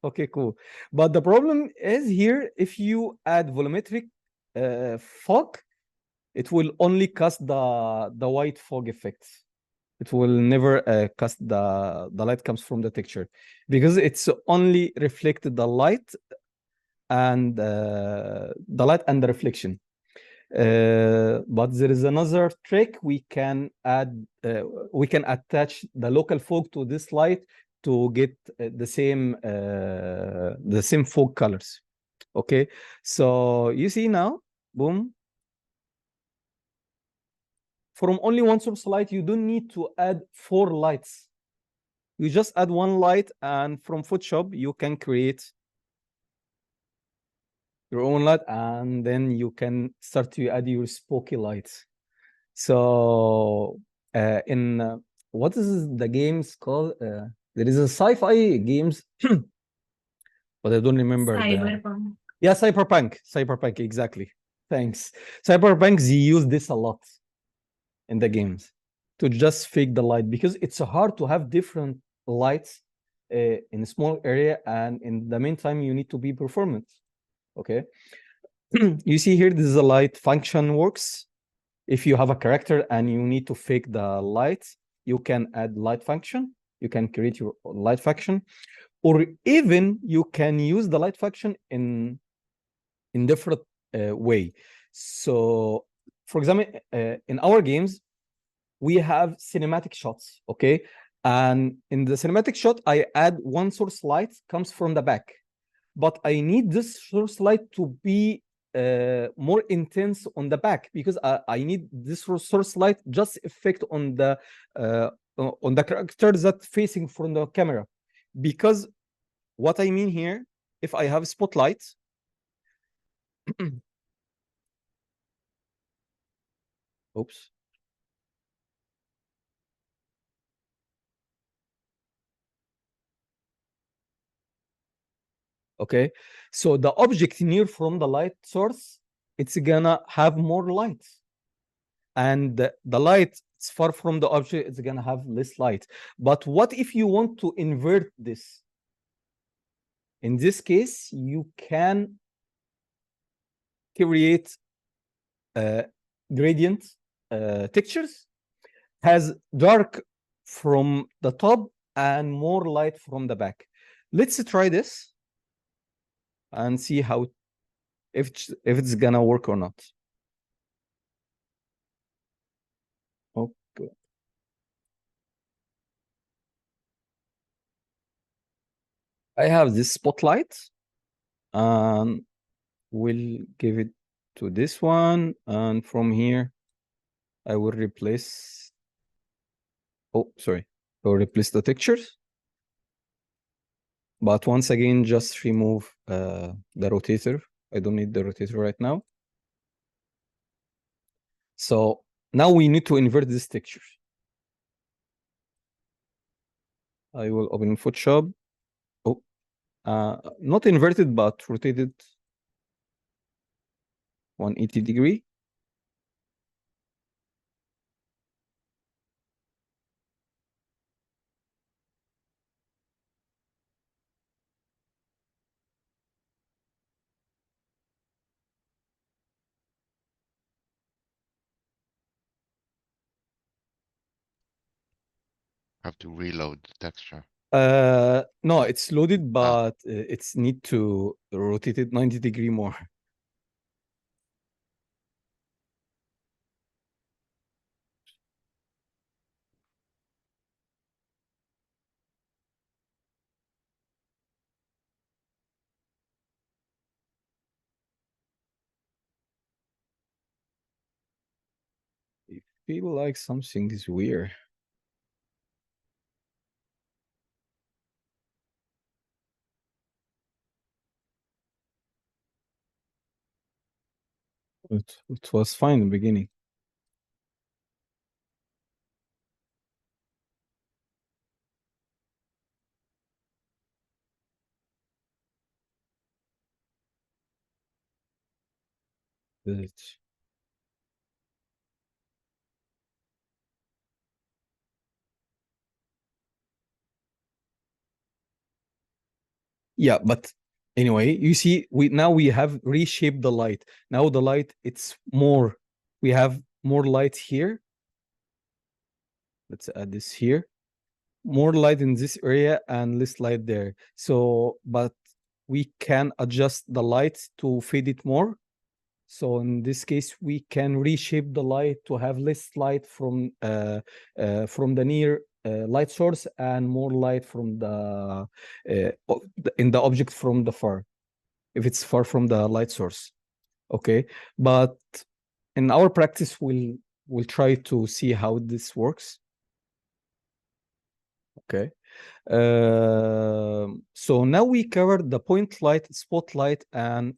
Okay, cool. But the problem is here, if you add volumetric fog, it will only cast the white fog effect. It will never cast the light comes from the texture, because it's only reflected the light and the reflection. But there is another trick. We can add we can attach the local fog to this light to get the same fog colors. Okay, so you see now, boom. From only one source light, you don't need to add 4 lights. You just add 1 light, and from Photoshop, you can create your own light, and then you can start to add your spooky lights. So in what is the games called? There is a sci-fi games, but I don't remember. Cyberpunk. Yeah, Cyberpunk, exactly. Thanks. Cyberpunk, they use this a lot in the games to just fake the light, because it's hard to have different lights in a small area, and in the meantime you need to be performant. Okay. You see here, this is a light function works. If you have a character and you need to fake the light, you can add light function. You can create your light function, or even you can use the light function in different way. So for example, in our games, we have cinematic shots, okay? And in the cinematic shot, I add 1 source light comes from the back, but I need this source light to be more intense on the back, because I need this source light just effect on the characters that facing from the camera. Because what I mean here, if I have spotlight, oops. Okay, so the object near from the light source, it's gonna have more light, and the light it's far from the object, it's gonna have less light. But what if you want to invert this? In this case, you can create gradient textures, has dark from the top and more light from the back. Let's try this and see how if it's gonna work or not. Okay. I have this spotlight, and we'll give it to this one, and from here I will replace. Oh, sorry. I will replace the textures. But once again, just remove the rotator. I don't need the rotator right now. So now we need to invert this texture. I will open Photoshop. Oh, not inverted, but rotated 180 degree. Have to reload the texture. No, it's loaded, but it's need to rotate it 90 degree more. I feel like something is weird. It was fine in the beginning. Yeah, but anyway, you see, we have reshaped the light. Now the light, it's more. We have more light here. Let's add this here. More light in this area and less light there. So, but we can adjust the light to fade it more. So in this case, we can reshape the light to have less light from the near light source and more light from the in the object from the far, if it's far from the light source. Okay, but in our practice, we'll try to see how this works. Okay. So now we covered the point light, spotlight, and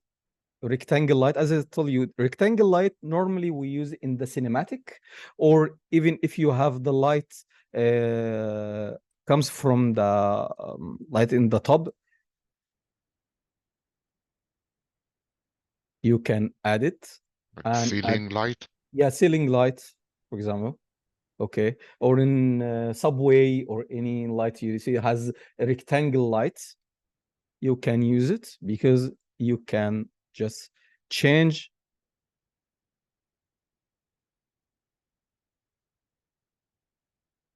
rectangle light. As I told you, rectangle light normally we use in the cinematic, or even if you have the light comes from the light in the top, you can add it. Like and ceiling light? Yeah, ceiling light, for example. Okay, or in subway or any light you see has a rectangle light, you can use it because you can just change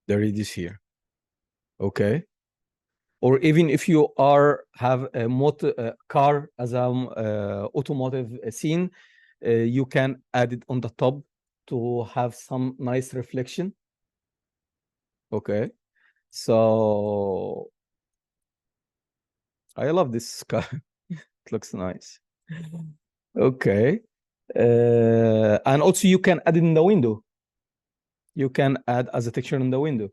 the radius here. Okay, or even if you have a motor car as a automotive scene, you can add it on the top to have some nice reflection. Okay, so I love this car. It looks nice. Okay, and also you can add it in the window. You can add as a texture in the window,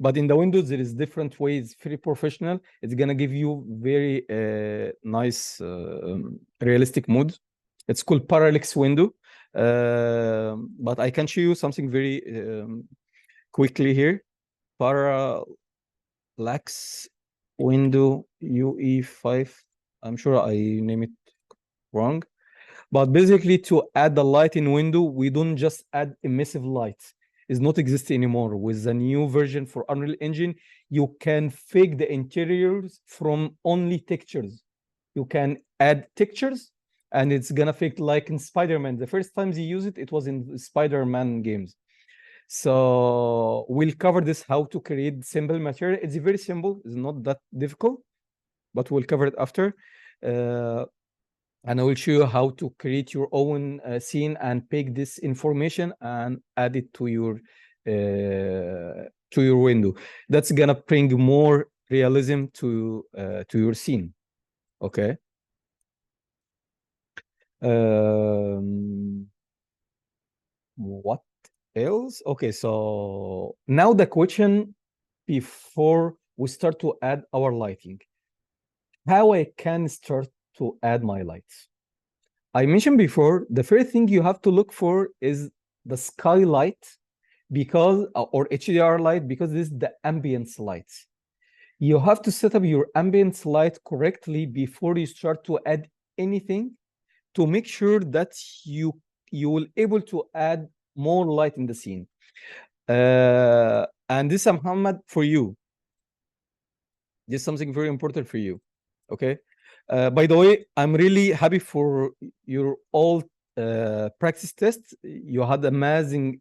but in the windows there is different ways. Very professional. It's gonna give you very nice realistic mood. It's called parallax window, but I can show you something very quickly here. Parallax window UE5. I'm sure I name it wrong, but basically to add the light in window, we don't just add emissive light. Is not exist anymore. With the new version for Unreal Engine, you can fake the interiors from only textures. You can add textures and it's gonna affect like in Spider-Man. The first times you use it, it was in Spider-Man games. So we'll cover this, how to create simple material. It's very simple, it's not that difficult, but we'll cover it after. And I will show you how to create your own scene and pick this information and add it to your window. That's gonna bring more realism to your scene. Okay. What else? Okay, so now the question before we start to add our lighting, how I can start to add my lights. I mentioned before, the first thing you have to look for is the skylight, because or HDR light, because this is the ambience lights. You have to set up your ambience light correctly before you start to add anything, to make sure that you will able to add more light in the scene. And this, Muhammad, for you. This is something very important for you. Okay. By the way, I'm really happy for your all practice tests. You had amazing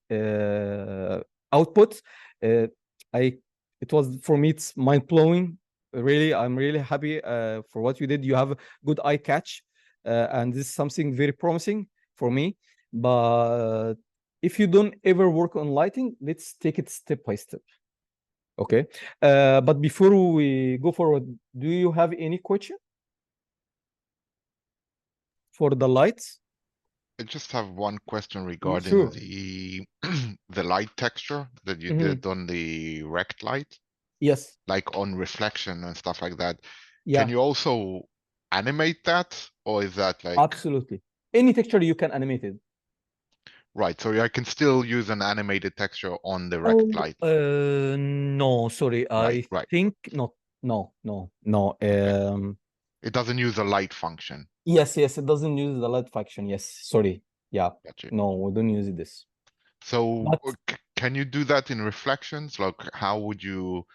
output. It was, for me, it's mind-blowing. Really, I'm really happy for what you did. You have good eye catch, and this is something very promising for me. But if you don't ever work on lighting, let's take it step by step. Okay. But before we go forward, do you have any question for the lights? I just have one question regarding the light texture that you did on the rect light. Yes. Like on reflection and stuff like that. Yeah. Can you also animate that, or is that like... Absolutely. Any texture you can animate it. Right, so I can still use an animated texture on the rect light. No, sorry. I think not. No. It doesn't use a light function. Yes, it doesn't use the light function. Yes, sorry. Yeah. Gotcha. No, we don't use this. So can you do that in reflections? Like, how would you,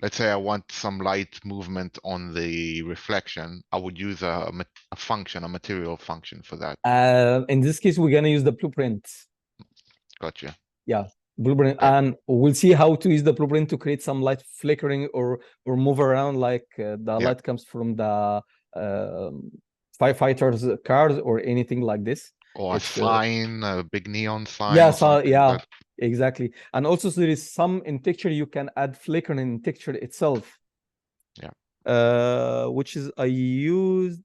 let's say I want some light movement on the reflection, I would use a function, a material function for that. In this case, we're gonna use the blueprint. Gotcha. Yeah, blueprint, and we'll see how to use the blueprint to create some light flickering or move around, like the light comes from the firefighters' cars or anything like this. Or a sign, a big neon sign. Yeah, so, yeah, exactly. And also, so there is some in texture you can add flickering in texture itself. Yeah. Which is I used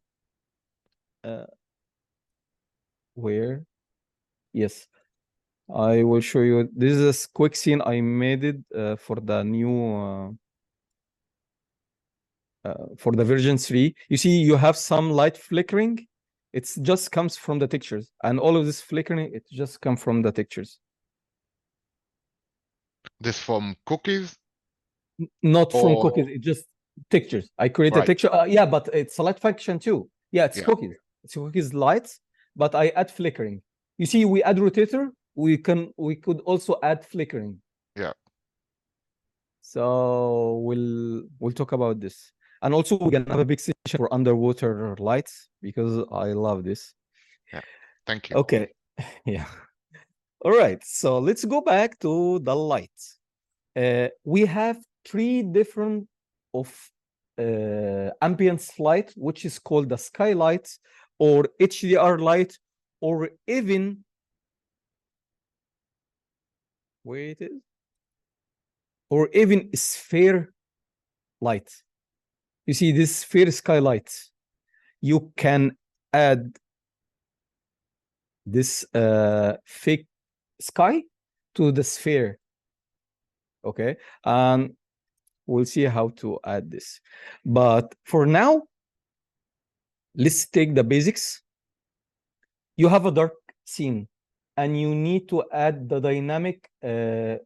where? Yes, I will show you. This is a quick scene I made it for the new for the version 3. You see, you have some light flickering. It just comes from the textures, and all of this flickering, it just comes from the textures. This from cookies? Not from cookies, it's just textures. I create a texture. Yeah, but it's a light function too. Yeah, it's cookies. It's cookies lights, but I add flickering. You see, we add rotator. We could also add flickering. Yeah. So we'll talk about this. And also, we're gonna have a big session for underwater lights, because I love this. Yeah, thank you. Okay, yeah. All right, so let's go back to the lights. We have 3 different of ambience light, which is called the skylights, or HDR light, or even where it is, or even sphere light. You see this sphere skylight, you can add this fake sky to the sphere. Okay, and we'll see how to add this. But for now, let's take the basics. You have a dark scene, and you need to add the dynamic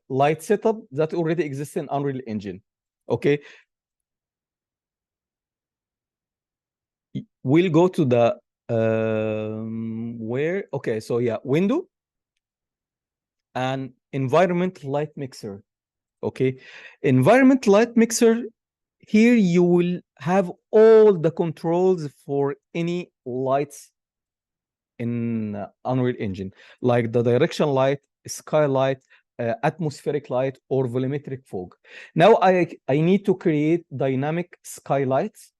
light setup that already exists in Unreal Engine. Okay, we'll go to the where? Okay, so yeah, window and environment light mixer. Okay, environment light mixer. Here you will have all the controls for any lights in Unreal Engine, like the directional light, skylight, atmospheric light, or volumetric fog. Now I need to create dynamic skylights.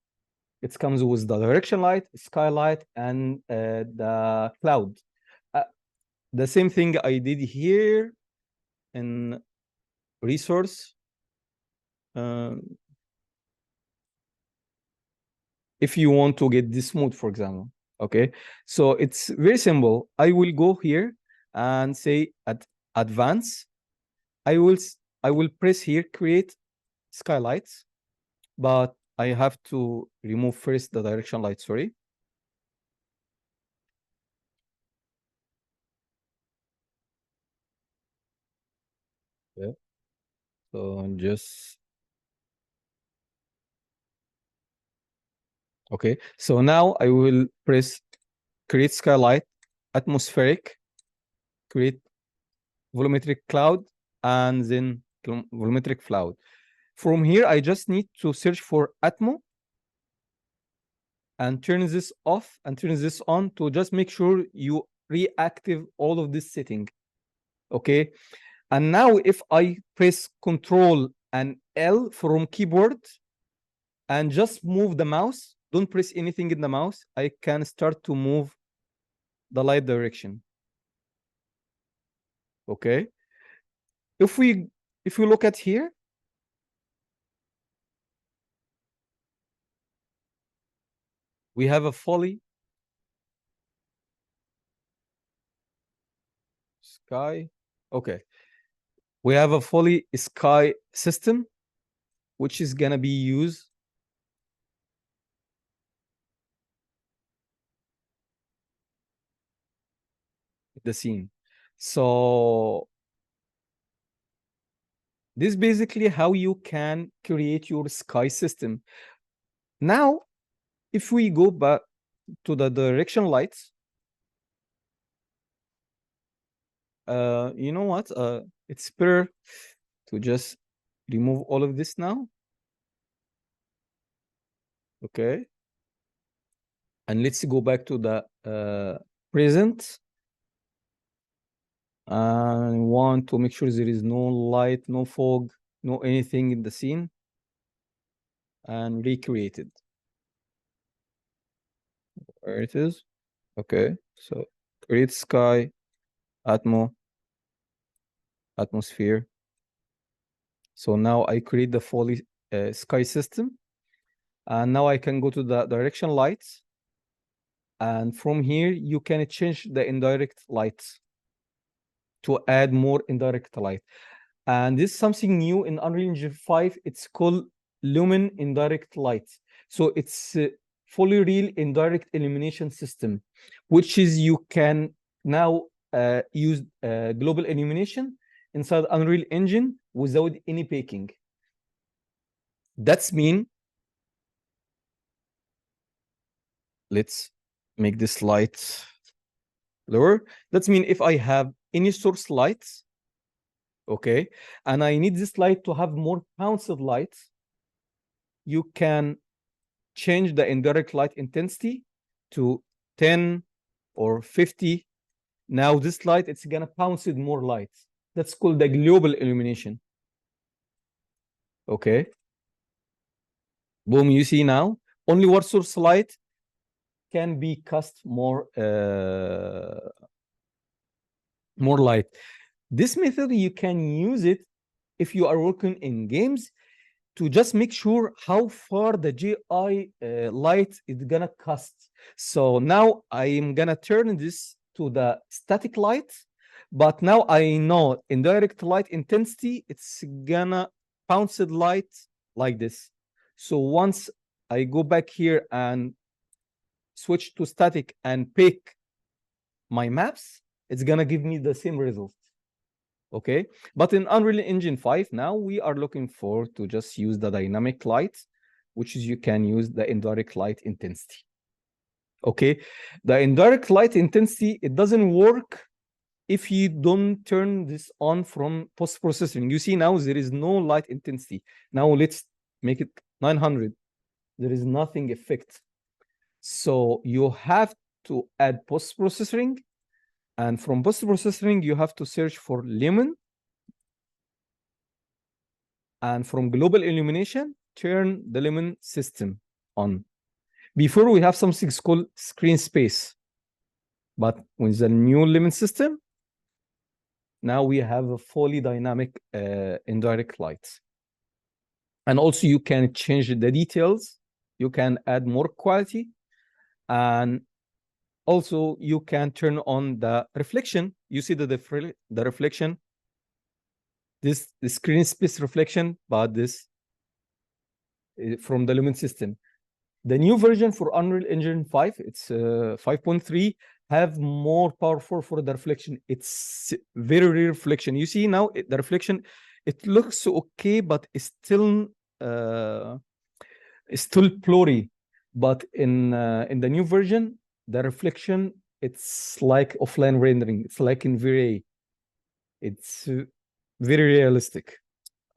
It comes with the direction light, skylight, and the cloud. The same thing I did here in resource. If you want to get this mode, for example, okay? So it's very simple. I will go here and say at advance. I will press here, create skylights, but I have to remove first the direction light, sorry. Yeah. So just, okay. So now I will press create skylight, atmospheric, create volumetric cloud, and then volumetric cloud. From here, I just need to search for Atmo and turn this off and turn this on to just make sure you reactive all of this setting. Okay. And now if I press Control and L from keyboard and just move the mouse, don't press anything in the mouse, I can start to move the light direction. Okay. If we look at here, we have a fully sky. Okay. We have a fully sky system, which is gonna be used the scene. So this is basically how you can create your sky system. Now, if we go back to the direction lights, you know what? It's better to just remove all of this now. Okay. And let's go back to the present. I want to make sure there is no light, no fog, no anything in the scene. And recreate it. Where it is. Okay. So create sky, atmosphere. So now I create the fully sky system. And now I can go to the direction lights. And from here, you can change the indirect lights to add more indirect light. And this is something new in Unreal Engine 5. It's called lumen indirect light. So it's a fully real indirect illumination system, which is you can now use global illumination inside Unreal Engine without any baking. That's mean, let's make this light lower. That's mean if I have any source lights, okay, and I need this light to have more bounced light, you can change the indirect light intensity to 10 or 50. Now this light, it's gonna bounce with more light. That's called the global illumination. Okay. Boom, you see now, only one source light can be cast more light. This method, you can use it if you are working in games to just make sure how far the GI light is gonna cast. So now I am gonna turn this to the static light, but now I know indirect light intensity, it's gonna bounce light like this. So once I go back here and switch to static and pick my maps, it's gonna give me the same result. Okay, but in Unreal Engine 5 now we are looking for to just use the dynamic light, which is you can use the indirect light intensity. Okay, the indirect light intensity, it doesn't work if you don't turn this on from post-processing. You see now there is no light intensity. Now let's make it 900. There is nothing effect. So you have to add post-processing, and from post-processing, you have to search for Lumen, and from Global Illumination, turn the Lumen system on. Before, we have something called screen space, but with the new Lumen system, now we have a fully dynamic indirect light. And also you can change the details. You can add more quality. And also you can turn on the reflection. You see the reflection, the screen space reflection, but this from the Lumen system. The new version for Unreal Engine 5, it's 5.3, have more powerful for the reflection. It's very real reflection. You see now the reflection, it looks okay, but it's still blurry. But in the new version, the reflection, it's like offline rendering. It's like in V-Ray. It's very realistic.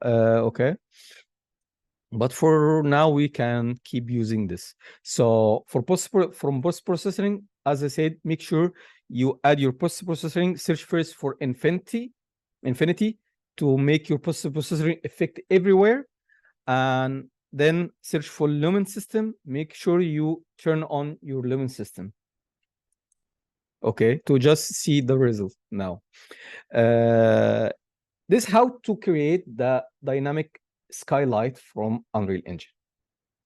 Okay. But for now, we can keep using this. So for post-processing, as I said, make sure you add your post-processing, search first for infinity to make your post-processing effect everywhere. And then search for Lumen system. Make sure you turn on your Lumen system. Okay, to just see the result now. This is how to create the dynamic skylight from Unreal Engine.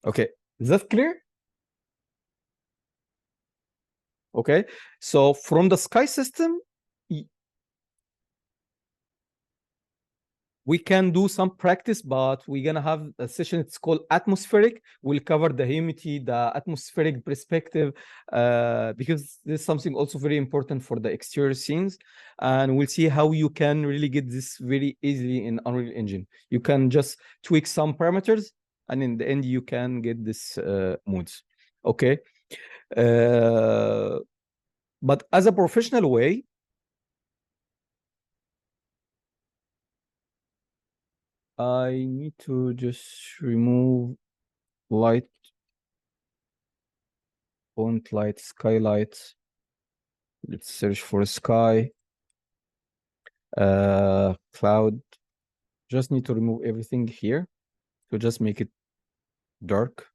Okay, is that clear? Okay, so from the sky system, we can do some practice, but we're gonna have a session, it's called atmospheric. We'll cover the humidity, the atmospheric perspective, because this is something also very important for the exterior scenes. And we'll see how you can really get this very easily in Unreal Engine. You can just tweak some parameters, and in the end, you can get this modes, okay? But as a professional way, I need to just remove light, font light, skylight. Let's search for sky, cloud. Just need to remove everything here to just make it dark.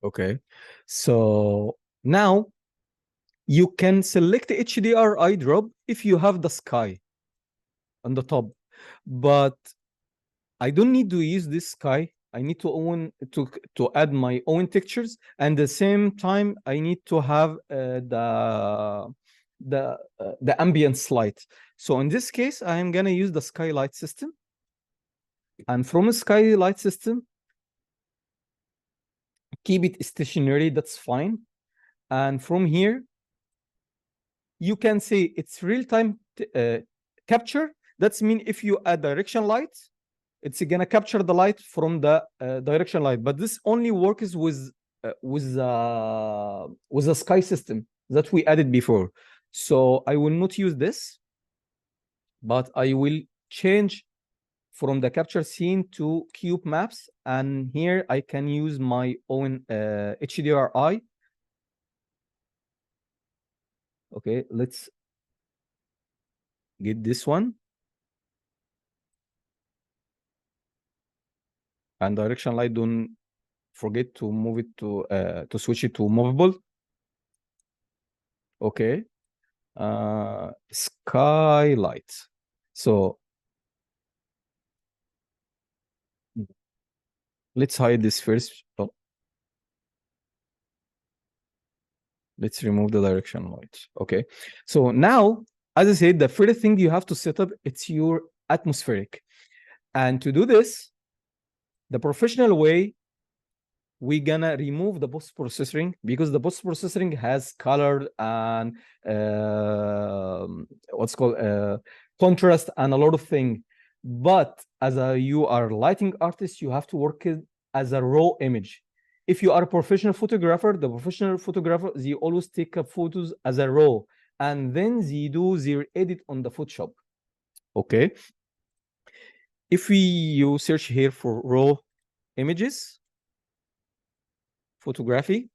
Okay, so now you can select HDRI drop if you have the sky on the top, but I don't need to use this sky. I need to add my own textures, and at the same time I need to have the ambient light. So in this case, I am gonna use the skylight system, and from a skylight system, keep it stationary. That's fine. And from here, you can see it's real-time capture. That's mean if you add direction light, it's gonna capture the light from the direction light. But this only works with a sky system that we added before. So I will not use this, but I will change from the capture scene to cube maps, and here I can use my own HDRI. Okay, let's get this one. And direction light, don't forget to move it to switch it to movable. Okay, skylight. So let's hide this first. Oh. Let's remove the direction light. Okay, so now, as I said, the first thing you have to set up, it's your atmospheric. And to do this, the professional way, we're gonna remove the post-processing, because the post-processing has color and what's called contrast and a lot of things. But as you are lighting artist, you have to work it as a raw image. If you are a professional photographer, the professional photographer, they always take up photos as a raw, and then they do their edit on the Photoshop. Okay. If you search here for raw, images, photography.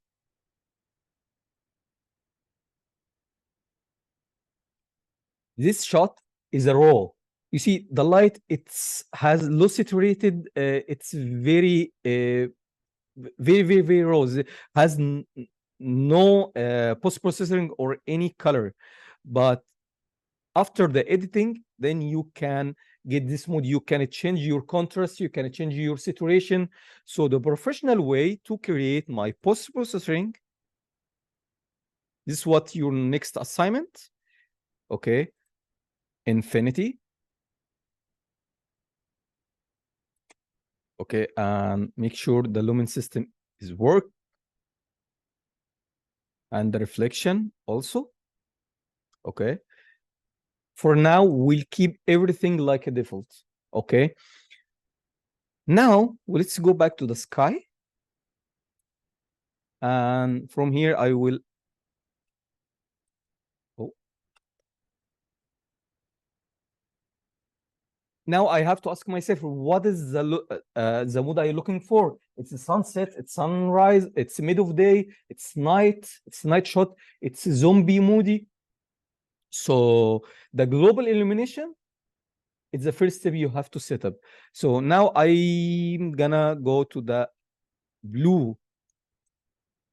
This shot is a raw. You see the light, has low saturated, it's very, very raw. It has no post-processing or any color. But after the editing, then you can get this mode. You can change your contrast, you can change your saturation. So the professional way to create my post-processing, this is what your next assignment. Okay, infinity. Okay, and make sure the lumen system is work, and the reflection also. Okay, for now we'll keep everything like a default. Okay, now let's go back to the sky, and from here I will, now I have to ask myself, what is the mood I'm looking for? It's a sunset, it's sunrise, it's mid of day, it's night shot, it's zombie moody. So the global illumination, it's the first step you have to set up. So now I'm gonna go to the blue,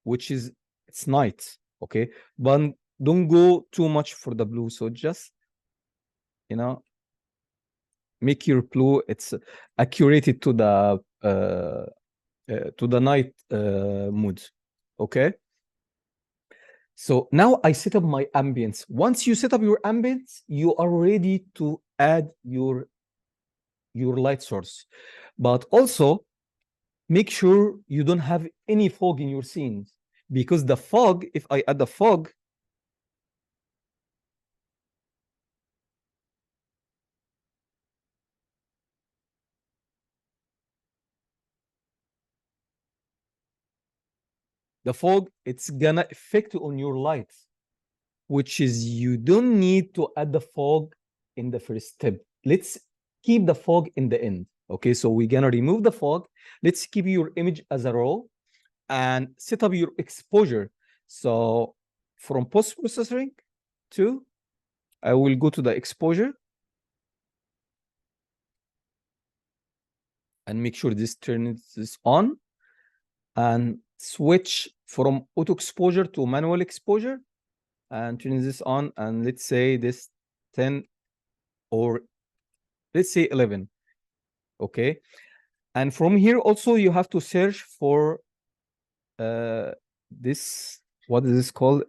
which is, it's night. Okay, but don't go too much for the blue. So just, you know, make your blue, it's accurate to the night mood. Okay, so now I set up my ambience. Once you set up your ambience, you are ready to add your light source. But also make sure you don't have any fog in your scenes, because the fog, if I add the fog, it's gonna affect on your light, which is, you don't need to add the fog in the first step. Let's keep the fog in the end. Okay, so we're gonna remove the fog. Let's keep your image as a raw and set up your exposure. So from post-processing to, I will go to the exposure and make sure this turns this on, and switch from auto exposure to manual exposure and turn this on, and let's say this 10, or let's say 11. Okay, and from here also you have to search for this, what is this called,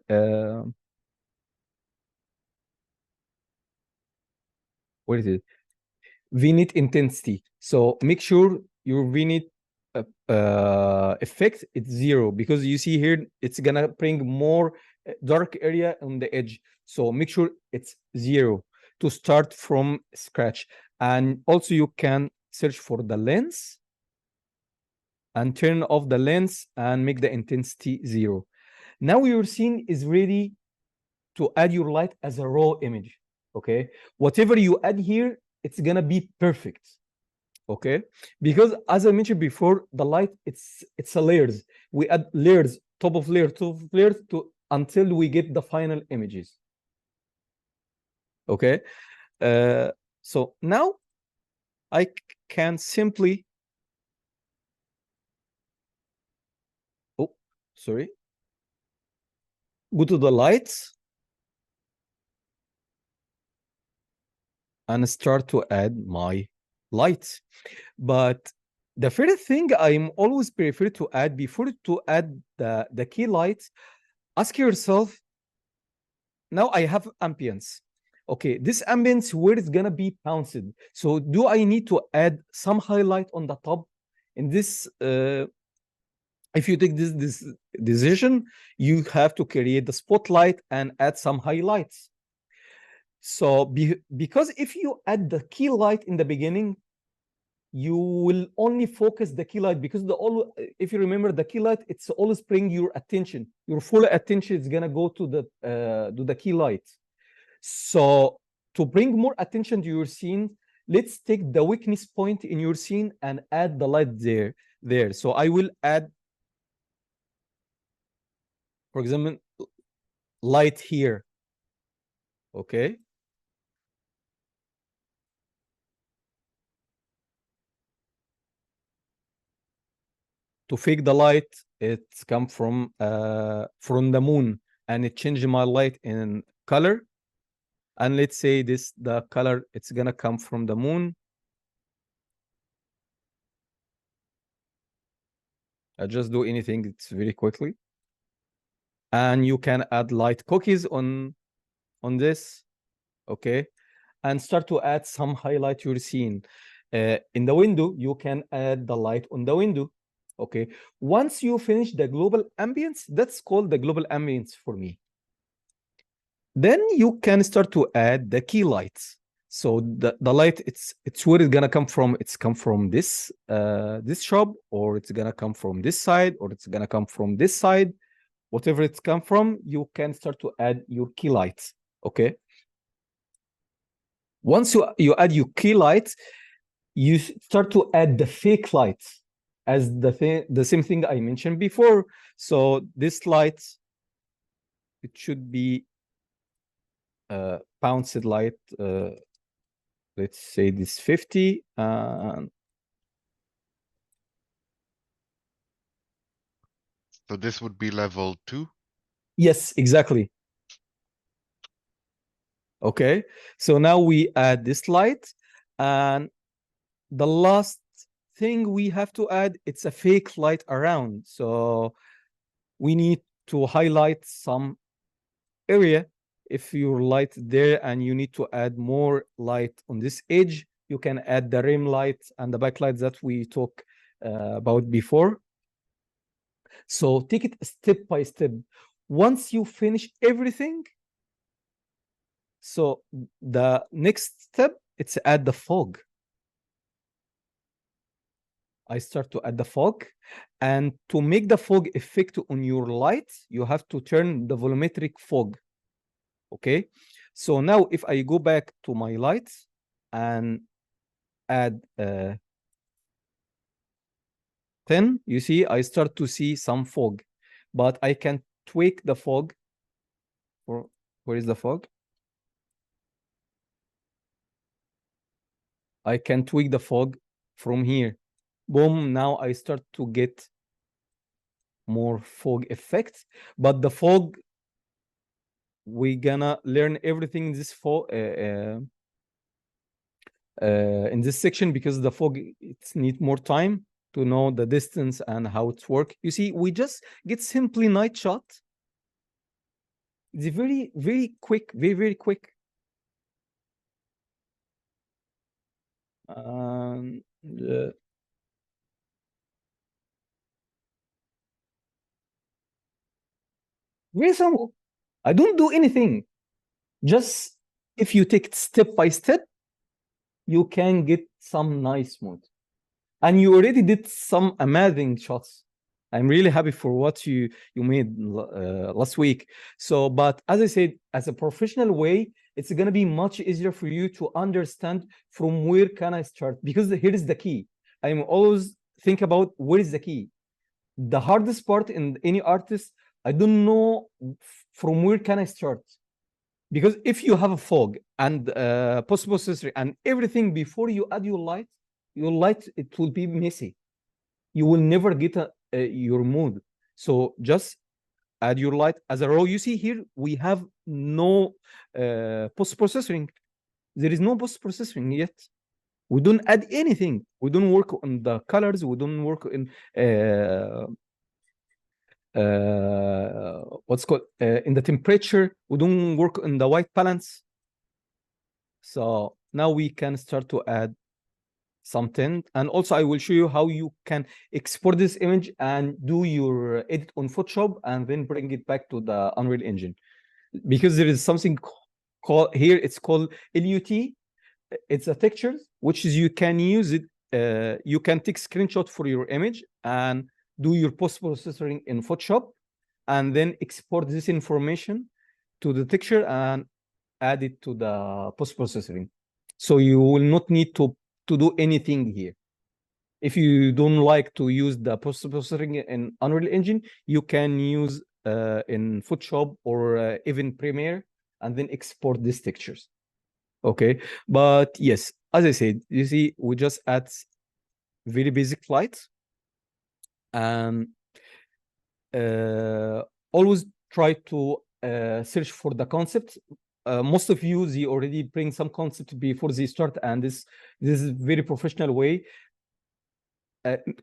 what is it, vignette intensity. So make sure your vignette effect is 0, because you see here it's gonna bring more dark area on the edge. So make sure it's 0 to start from scratch. And also you can search for the lens and turn off the lens and make the intensity 0. Now your scene is ready to add your light as a raw image. Okay, whatever you add here, it's gonna be perfect. Okay, because as I mentioned before, the light, it's a layers. We add layers, top of layers to until we get the final images. Okay, so now I can simply, oh, sorry, go to the lights and start to add my lights. But the first thing I'm always prefer to add, before to add the key lights, ask yourself, now I have ambience. Okay, this ambience, where is gonna be bounced? So do I need to add some highlight on the top? In this, if you take this decision, you have to create the spotlight and add some highlights. So because if you add the key light in the beginning, you will only focus the key light, because if you remember, the key light, it's always bring your attention. Your full attention is gonna go to the key light. So to bring more attention to your scene, let's take the weakness point in your scene and add the light there. there. So I will add, for example, light here. Okay. To fake the light, it's come from the moon, and it changed my light in color. And let's say the color, it's gonna come from the moon. I just do anything, it's very quickly. And you can add light cookies on this, okay, and start to add some highlight you're seeing. In the window, you can add the light on the window, okay. Once you finish the global ambience, that's called the global ambience for me. Then you can start to add the key lights. So the light, it's where it's gonna come from. It's come from this this shop, or it's gonna come from this side, or it's gonna come from this side. Whatever it's come from, you can start to add your key lights, okay. Once you add your key lights, you start to add the fake lights as the same thing I mentioned before. So this light, it should be bounced light. Let's say this 50. So this would be level 2? Yes, exactly. Okay, so now we add this light, and the last thing we have to add, it's a fake light around. So we need to highlight some area. If your light there and you need to add more light on this edge, you can add the rim light and the backlight that we talked about before. So take it step by step. Once you finish everything, so the next step, it's add the fog. I start to add the fog, and to make the fog effect on your light, you have to turn the volumetric fog. Okay, so now if I go back to my lights and add 10, you see, I start to see some fog, but I can tweak the fog. Or where is the fog? I can tweak the fog from here. Boom, now I start to get more fog effects, but the fog, we're gonna learn everything in this fog in this section, because the fog, it's need more time to know the distance and how it's work. You see, we just get simply night shot. It's very, very quick, very, very quick. Very simple. I don't do anything. Just if you take it step by step, you can get some nice mood. And you already did some amazing shots. I'm really happy for what you made last week. So, but as I said, as a professional way, it's going to be much easier for you to understand from where can I start, because here is the key. I'm always think about where is the key. The hardest part in any artist, I don't know from where can I start. Because if you have a fog and post-processor and everything before you add your light, it will be messy. You will never get your mood. So just add your light as a raw. You see here, we have no post-processing. There is no post-processing yet. We don't add anything. We don't work on the colors. We don't work in what's called in the temperature. We don't work in the white balance. So now we can start to add something, and also I will show you how you can export this image and do your edit on Photoshop and then bring it back to the Unreal Engine, because there is something called here, it's called LUT. It's a texture which is you can use it. You can take screenshot for your image and do your post-processing in Photoshop, and then export this information to the texture and add it to the post-processing. So you will not need to do anything here. If you don't like to use the post-processing in Unreal Engine, you can use in Photoshop or even Premiere, and then export these textures. Okay, but yes, as I said, you see, we just add very basic lights, and always try to search for the concept. Most of you, they already bring some concept before they start, and this is a very professional way.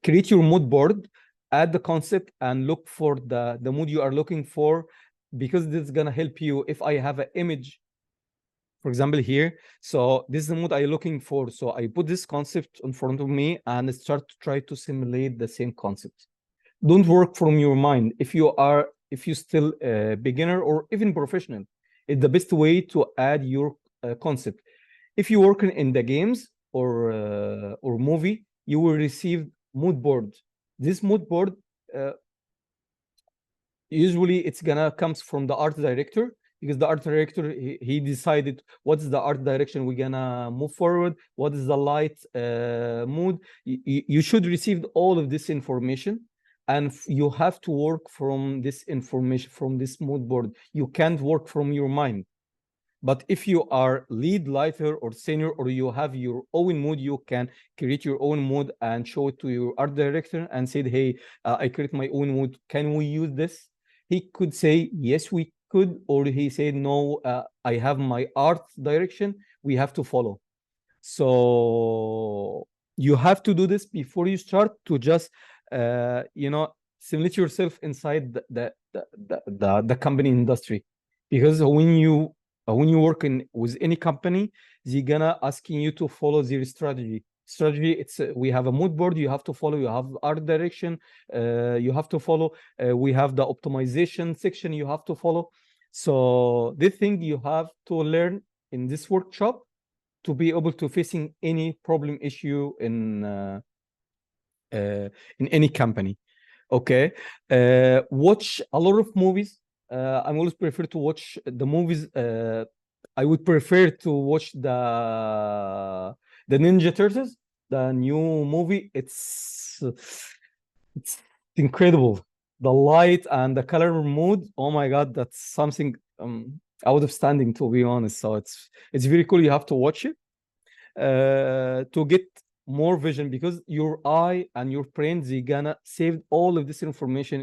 Create your mood board, add the concept, and look for the mood you are looking for, because this is gonna help you. If I have an image, for example, here, so this is the mood I'm looking for. So I put this concept in front of me and start to try to simulate the same concept. Don't work from your mind. If you still a beginner or even professional, it's the best way to add your concept. If you work in the games or movie, you will receive mood board. This mood board usually it's gonna comes from the art director, because the art director he decided what is the art direction we're gonna move forward, what is the light mood. You should receive all of this information, and you have to work from this information, from this mood board. You can't work from your mind. But if you are lead lighter or senior, or you have your own mood, you can create your own mood and show it to your art director and say, hey, I create my own mood. Can we use this? He could say, yes, we could. Or he said, no, I have my art direction. We have to follow. So you have to do this before you start to just, simulate yourself inside the company industry. Because when you work with any company, they're gonna asking you to follow their strategy. It's we have a mood board you have to follow. You have art direction you have to follow. We have the optimization section you have to follow. So this thing you have to learn in this workshop to be able to facing any problem issue in any company. Okay, watch a lot of movies. I'm always prefer to watch the movies. I would prefer to watch the Ninja Turtles, the new movie. It's incredible. The light and the color mood. Oh my God, that's something out of standing, to be honest. So it's very cool. You have to watch it to get more vision, because your eye and your brain, they're gonna save all of this information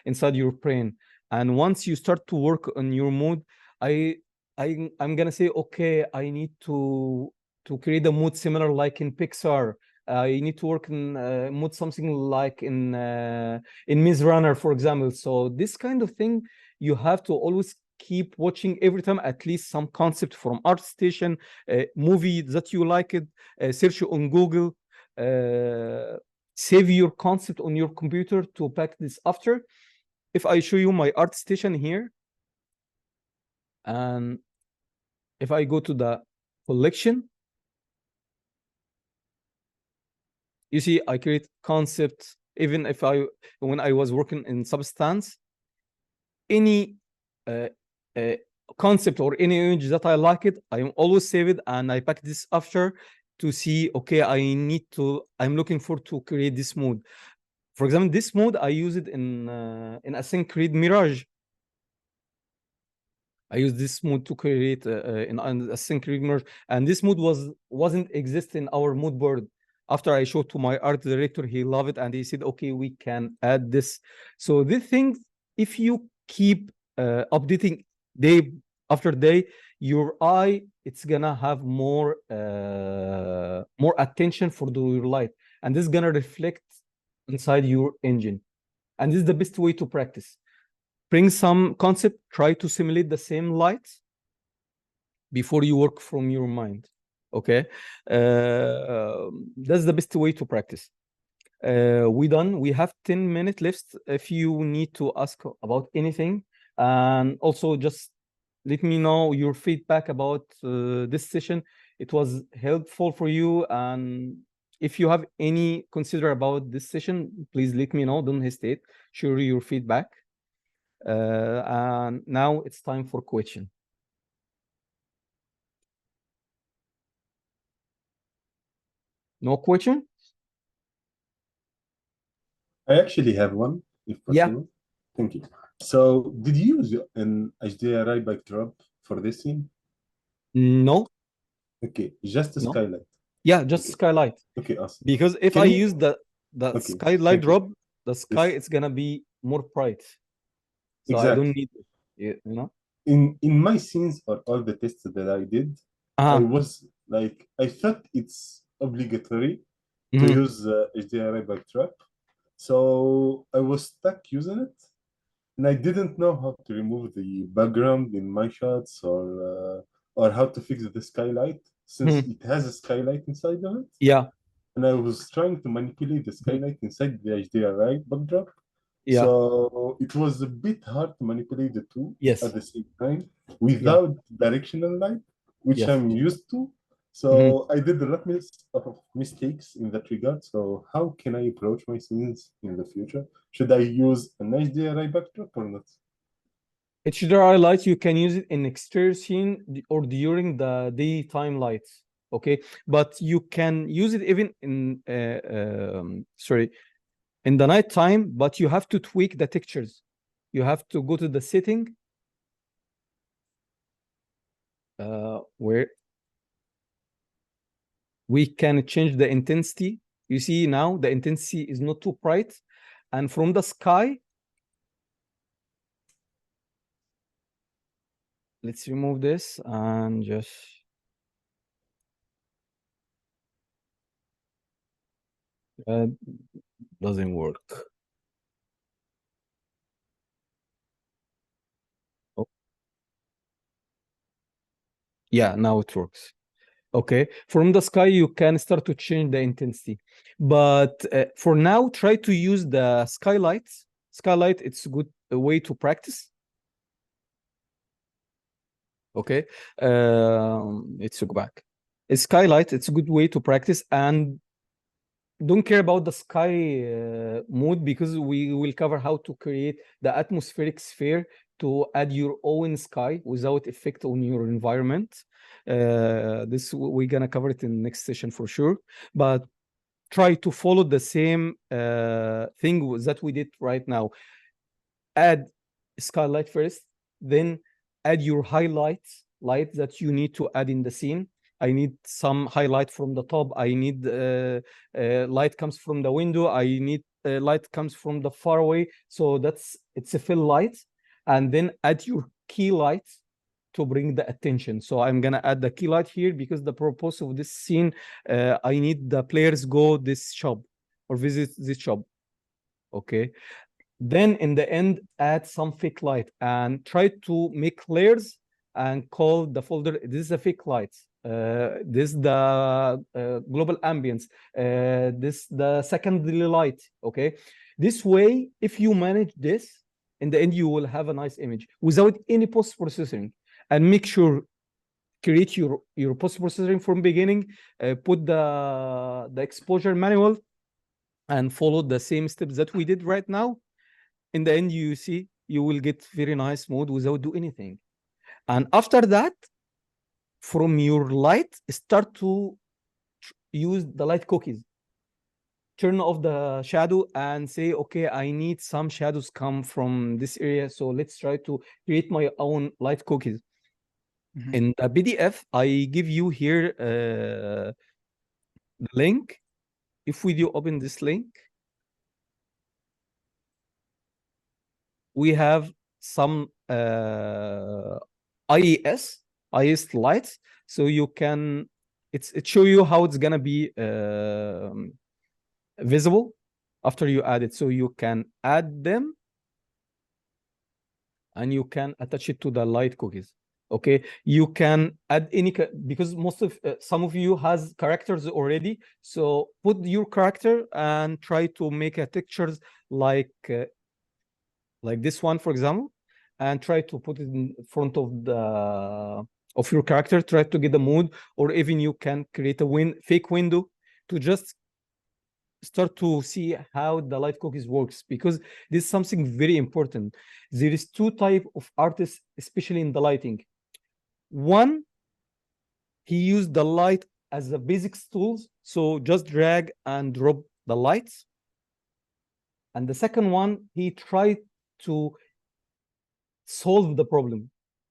inside your brain. And once you start to work on your mood, I'm gonna say, okay, I need to create a mood similar like in Pixar. I need to work in mood something like in Maze Runner, for example. So this kind of thing you have to always keep watching every time, at least some concept from ArtStation, movie that you like it, search on Google, save your concept on your computer to pack this after. If I show you my ArtStation here, and if I go to the collection, you see I create concept. Even if when I was working in Substance, any concept or any image that I like it, I always save it, and I pack this after to see, okay, I'm looking for to create this mood. For example, this mood I use it in Assassin's Creed Mirage. I use this mood to create in Assassin's Creed Mirage, and this mood wasn't exist in our mood board. After I showed to my art director, he loved it, and he said, okay, we can add this. So these things, if you keep updating day after day, your eye, it's gonna have more attention for your light, and this is gonna reflect inside your engine. And this is the best way to practice. Bring some concept, try to simulate the same light before you work from your mind. Okay, that's the best way to practice. We done. We have 10 minutes left. If you need to ask about anything, and also just let me know your feedback about this session. It was helpful for you, and if you have any consider about this session, please let me know. Don't hesitate. Share your feedback. And now it's time for question. No question? I actually have one, if possible. Thank you. So, did you use an HDRI backdrop for this scene? No. Okay, just a skylight. Yeah, just skylight. Okay, awesome. Because if I use the skylight drop, the sky it's gonna be more bright. So I don't need it, you know. In my scenes or all the tests that I did, I was like, I thought it's obligatory to use HDRI backdrop. So I was stuck using it, and I didn't know how to remove the background in my shots or how to fix the skylight since it has a skylight inside of it. Yeah. And I was trying to manipulate the skylight inside the HDRI backdrop. Yeah. So it was a bit hard to manipulate the two at the same time without directional light, which I'm used to. So I did a lot of mistakes in that regard. So how can I approach my scenes in the future? Should I use an HDRI backdrop or not? HDRI light, you can use it in exterior scene or during the daytime lights. Okay, but you can use it even in in the night time, but you have to tweak the textures. You have to go to the setting where we can change the intensity. You see now the intensity is not too bright, and from the sky, let's remove this and just doesn't work. Oh. Yeah, now it works. Okay, from the sky you can start to change the intensity, but for now try to use the skylights. Skylight, it's a good way to practice. Okay, let's go back. A skylight, it's a good way to practice, and don't care about the sky mode because we will cover how to create the atmospheric sphere to add your own sky without effect on your environment. This we're gonna cover it in the next session for sure, but try to follow the same thing that we did right now. Add skylight first, then add your highlights, light that you need to add in the scene. I need some highlight from the top. I need light comes from the window. I need light comes from the far away. So it's a fill light, and then add your key light to bring the attention. So I'm gonna add the key light here because the purpose of this scene, I need the players go this shop or visit this shop. Okay. Then in the end, add some fake light and try to make layers and call the folder. This is a fake light. This is the global ambience. This the secondary light. Okay. This way, if you manage this, in the end, you will have a nice image without any post-processing. And make sure create your post-processing from beginning. Put the exposure manual and follow the same steps that we did right now. In the end, you see, you will get very nice mode without do anything. And after that, from your light, start to use the light cookies. Turn off the shadow and say, okay, I need some shadows come from this area. So let's try to create my own light cookies. In the PDF, I give you here the link. If we do open this link, we have some IES lights, so you can it show you how it's gonna be visible after you add it. So you can add them and you can attach it to the light cookies. Okay, you can add any because most of some of you has characters already. So put your character and try to make a textures like this one, for example, and try to put it in front of your character. Try to get the mood, or even you can create a fake window to just start to see how the light cookies works, because this is something very important. There is two types of artists, especially in the lighting. One, he used the light as the basic tools, so just drag and drop the lights And the second one, he tried to solve the problem.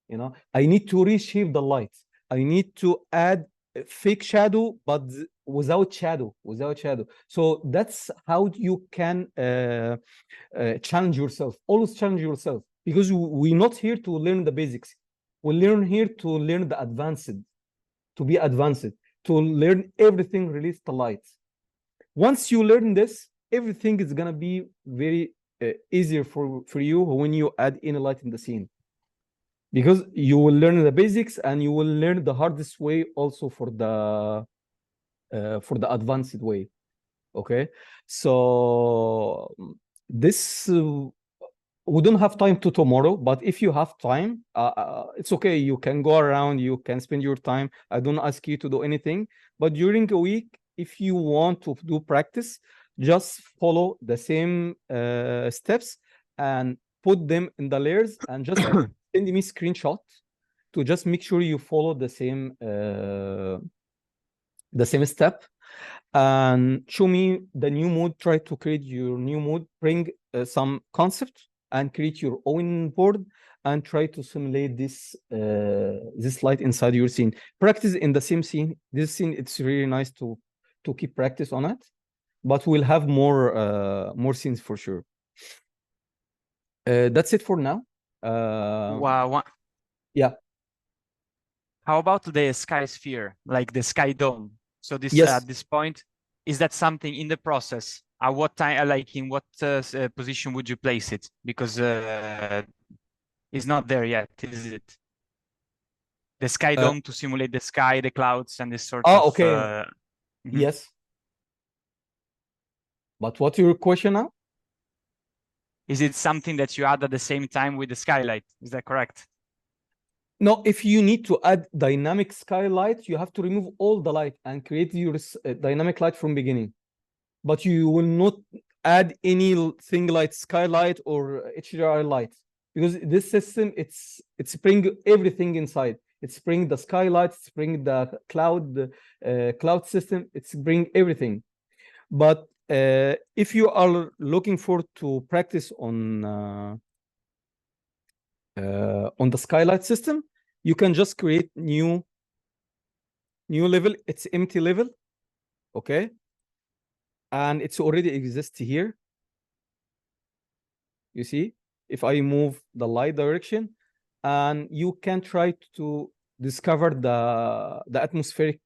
You know, I need to reshape the light. I need to add fake shadow, but without shadow. So that's how you can challenge yourself. Always challenge yourself, because we're not here to learn the basics. We learn here to learn the advanced, to be advanced, to learn everything related to light. Once you learn this, everything is gonna be very easier for you when you add any light in the scene, because you will learn the basics and you will learn the hardest way also for the advanced way. Okay, so this we don't have time to tomorrow, but if you have time, it's okay. You can go around, you can spend your time. I don't ask you to do anything, but during a week, if you want to do practice, just follow the same steps and put them in the layers, and just send me screenshot to just make sure you follow the same step, and show me the new mood. Try to create your new mood, bring some concept and create your own board, and try to simulate this light inside your scene. Practice in the same scene. This scene, it's really nice to keep practice on it, but we'll have more scenes for sure. That's it for now. Wow. Yeah. How about the sky sphere, like the sky dome? So this Yes. At this point, is that something in the process? At what time, like in what position would you place it? Because it's not there yet, is it? The sky dome to simulate the sky, the clouds, and this sort of. Okay. Yes. But what's your question now? Is it something that you add at the same time with the skylight? Is that correct? No, if you need to add dynamic skylight, you have to remove all the light and create your dynamic light from beginning. But you will not add anything like skylight or HDR light, because this system, it's bring everything inside. It's bring the skylight, it's bring the cloud system, it's bring everything. But if you are looking for to practice on the skylight system, you can just create new level. It's empty level, okay, and it's already exists here. You see, if I move the light direction, and you can try to discover the atmospheric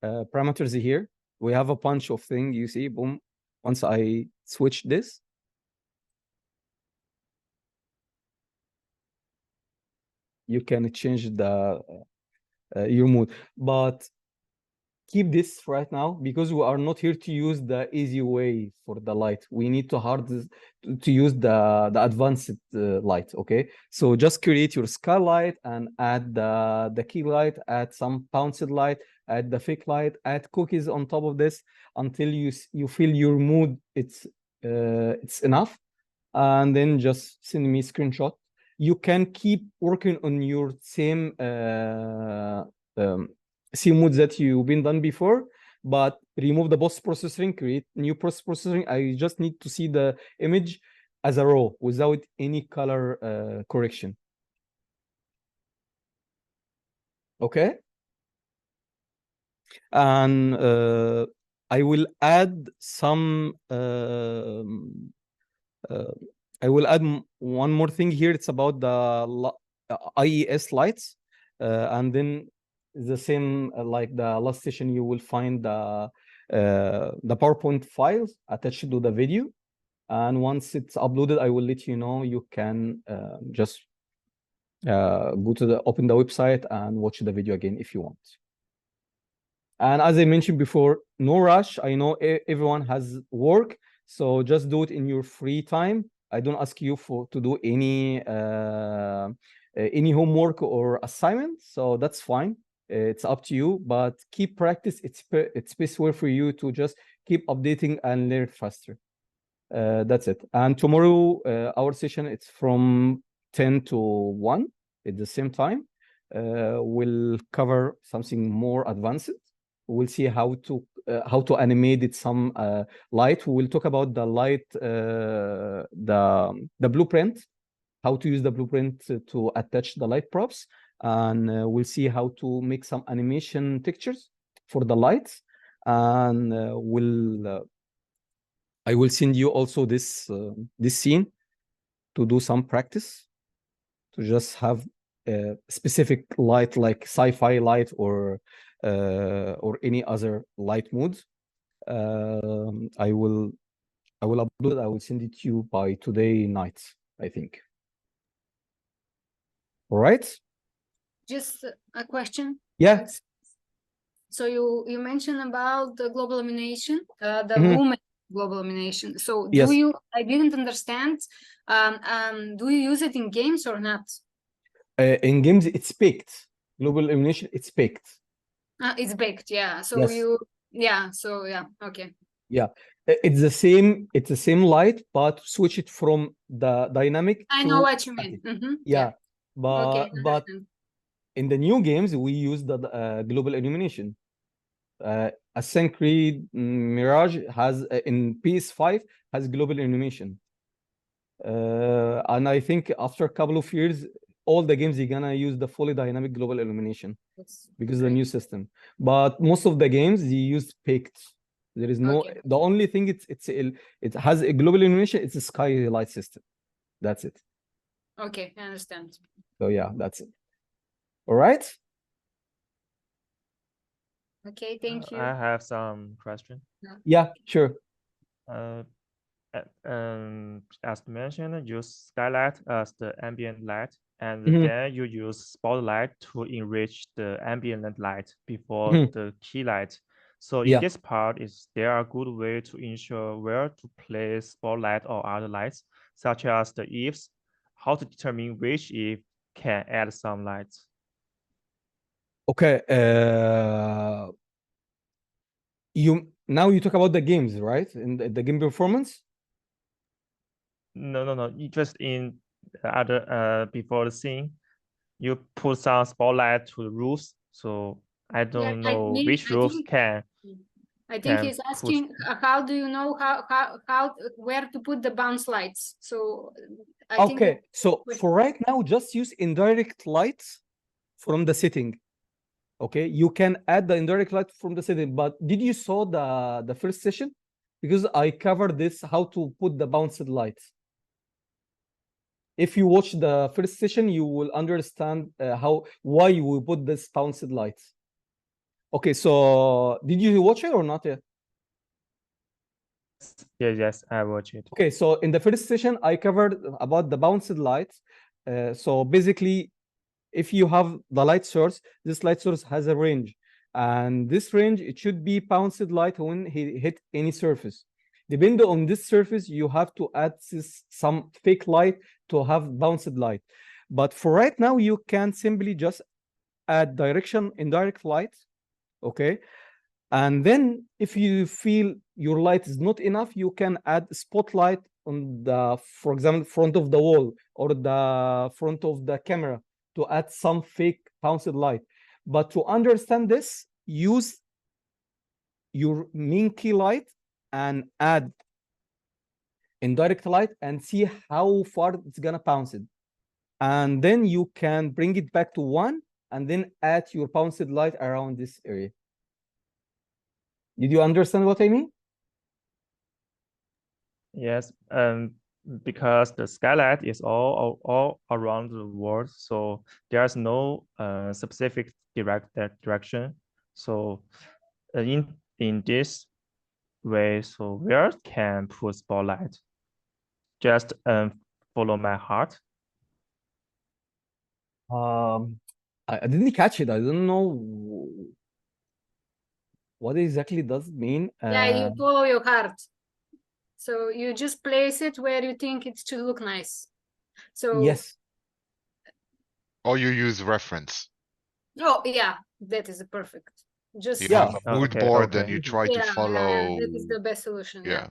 parameters here. We have a bunch of things, you see, boom. Once I switch this, you can change the your mood, but keep this right now, because we are not here to use the easy way for the light. We need to use the advanced light. Okay, so just create your skylight and add the key light, add some bounced light, add the fake light, add cookies on top of this until you feel your mood it's enough, and then just send me a screenshot. You can keep working on your same moods that you've been done before, but remove the post processing, create new post processing. I just need to see the image as a raw without any color correction. Okay, and I will add some I will add one more thing here. It's about the IES lights, and then the same like the last session, you will find the PowerPoint files attached to the video, and once it's uploaded, I will let you know. You can just go to open the website and watch the video again if you want. And as I mentioned before, no rush. I know everyone has work, so just do it in your free time. I don't ask you to do any homework or assignment, so that's fine. It's up to you, but keep practice. It's best way for you to just keep updating and learn faster. That's it. And tomorrow, our session, it's from 10 to 1 at the same time. We'll cover something more advanced. We'll see how to animate it some light. We will talk about the light, the blueprint, how to use the blueprint to attach the light props, and we'll see how to make some animation textures for the lights. And I will send you also this scene to do some practice, to just have a specific light like sci-fi light or any other light mood. I will upload it. I will send it to you by today night, I think. All right. Just a question. Yeah. So you mentioned about the global illumination, the movement global illumination. So do you? I didn't understand. Do you use it in games or not? In games, it's baked. Global illumination, it's baked. It's baked, yeah. So okay. Yeah, it's the same. It's the same light, but switch it from the dynamic. I know what you mean. Yeah, but in the new games we use the global illumination. Assassin's Creed Mirage has in PS5 has global illumination, and I think after a couple of years, all the games you're gonna use the fully dynamic global illumination because of the new system. But most of the games you use baked. There is no the only thing it has a global illumination. It's a skylight system. That's it. Okay, I understand. So yeah, that's it. All right. Okay, thank you. I have some question. Yeah, sure. As mentioned, use skylight as the ambient light, and then you use spotlight to enrich the ambient light before the key light. So in this part, is there a good way to ensure where to place spotlight or other lights, such as the eaves? How to determine which eave can add some lights? Okay. Now you talk about the games, right? In the game performance? No. Just in the other before the scene, you put some spotlight to the roofs. So I don't know which roofs can. I think he's asking how do you know how where to put the bounce lights? So I think so for right now, just use indirect lights from the setting. Okay, you can add the indirect light from the setting, but did you saw the first session? Because I covered this how to put the bounced lights. If you watch the first session, you will understand why we put this bounced lights. Okay, so did you watch it or not yet? Yes, I watched it. Okay, so in the first session, I covered about the bounced lights. So basically, if you have the light source, this light source has a range, and this range, it should be bounced light when he hit any surface. Depending on this surface, you have to add some fake light to have bounced light. But for right now, you can simply just add indirect light, okay? And then if you feel your light is not enough, you can add spotlight on the, for example, front of the wall or the front of the camera to add some fake bounced light. But to understand this, use your main key light and add indirect light and see how far it's gonna bounce it. And then you can bring it back to 1 and then add your bounced light around this area. Did you understand what I mean? Yes, because the skylight is all around the world, so there's no specific direction. So in this way, so where can put spotlight? Just follow my heart. I didn't catch it. I don't know what exactly does it mean. Yeah, you follow your heart. So you just place it where you think it should look nice. So yes. Or you use reference. Oh yeah, that is perfect. Just you have a mood board and you try to follow. That is the best solution. Yeah.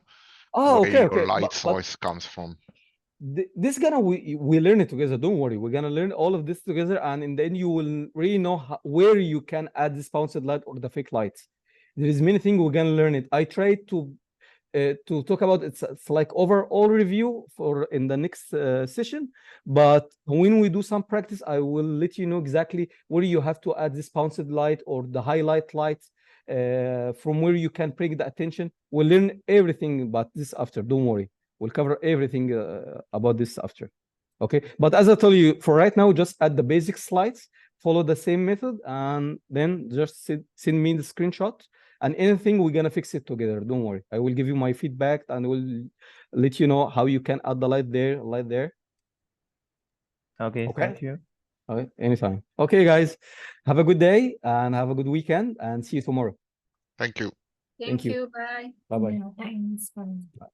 Oh, where your light source comes from. This we learn it together. Don't worry, we're gonna learn all of this together, and in the end you will really know where you can add this bounced light or the fake lights. There is many things we're gonna learn it. I tried to talk about it's like overall review for in the next session, but when we do some practice, I will let you know exactly where you have to add this bounced light or the highlight lights, from where you can bring the attention. We'll learn everything about this after. Don't worry, we'll cover everything about this after. Okay, but as I told you, for right now, just add the basic slides, follow the same method, and then just send me the screenshot. And anything, we're gonna fix it together. Don't worry. I will give you my feedback and will let you know how you can add the light there, Okay, thank you. Okay, anytime. Okay, guys, have a good day and have a good weekend, and see you tomorrow. Thank you. Thank you. Bye. Bye-bye. Thanks. Bye.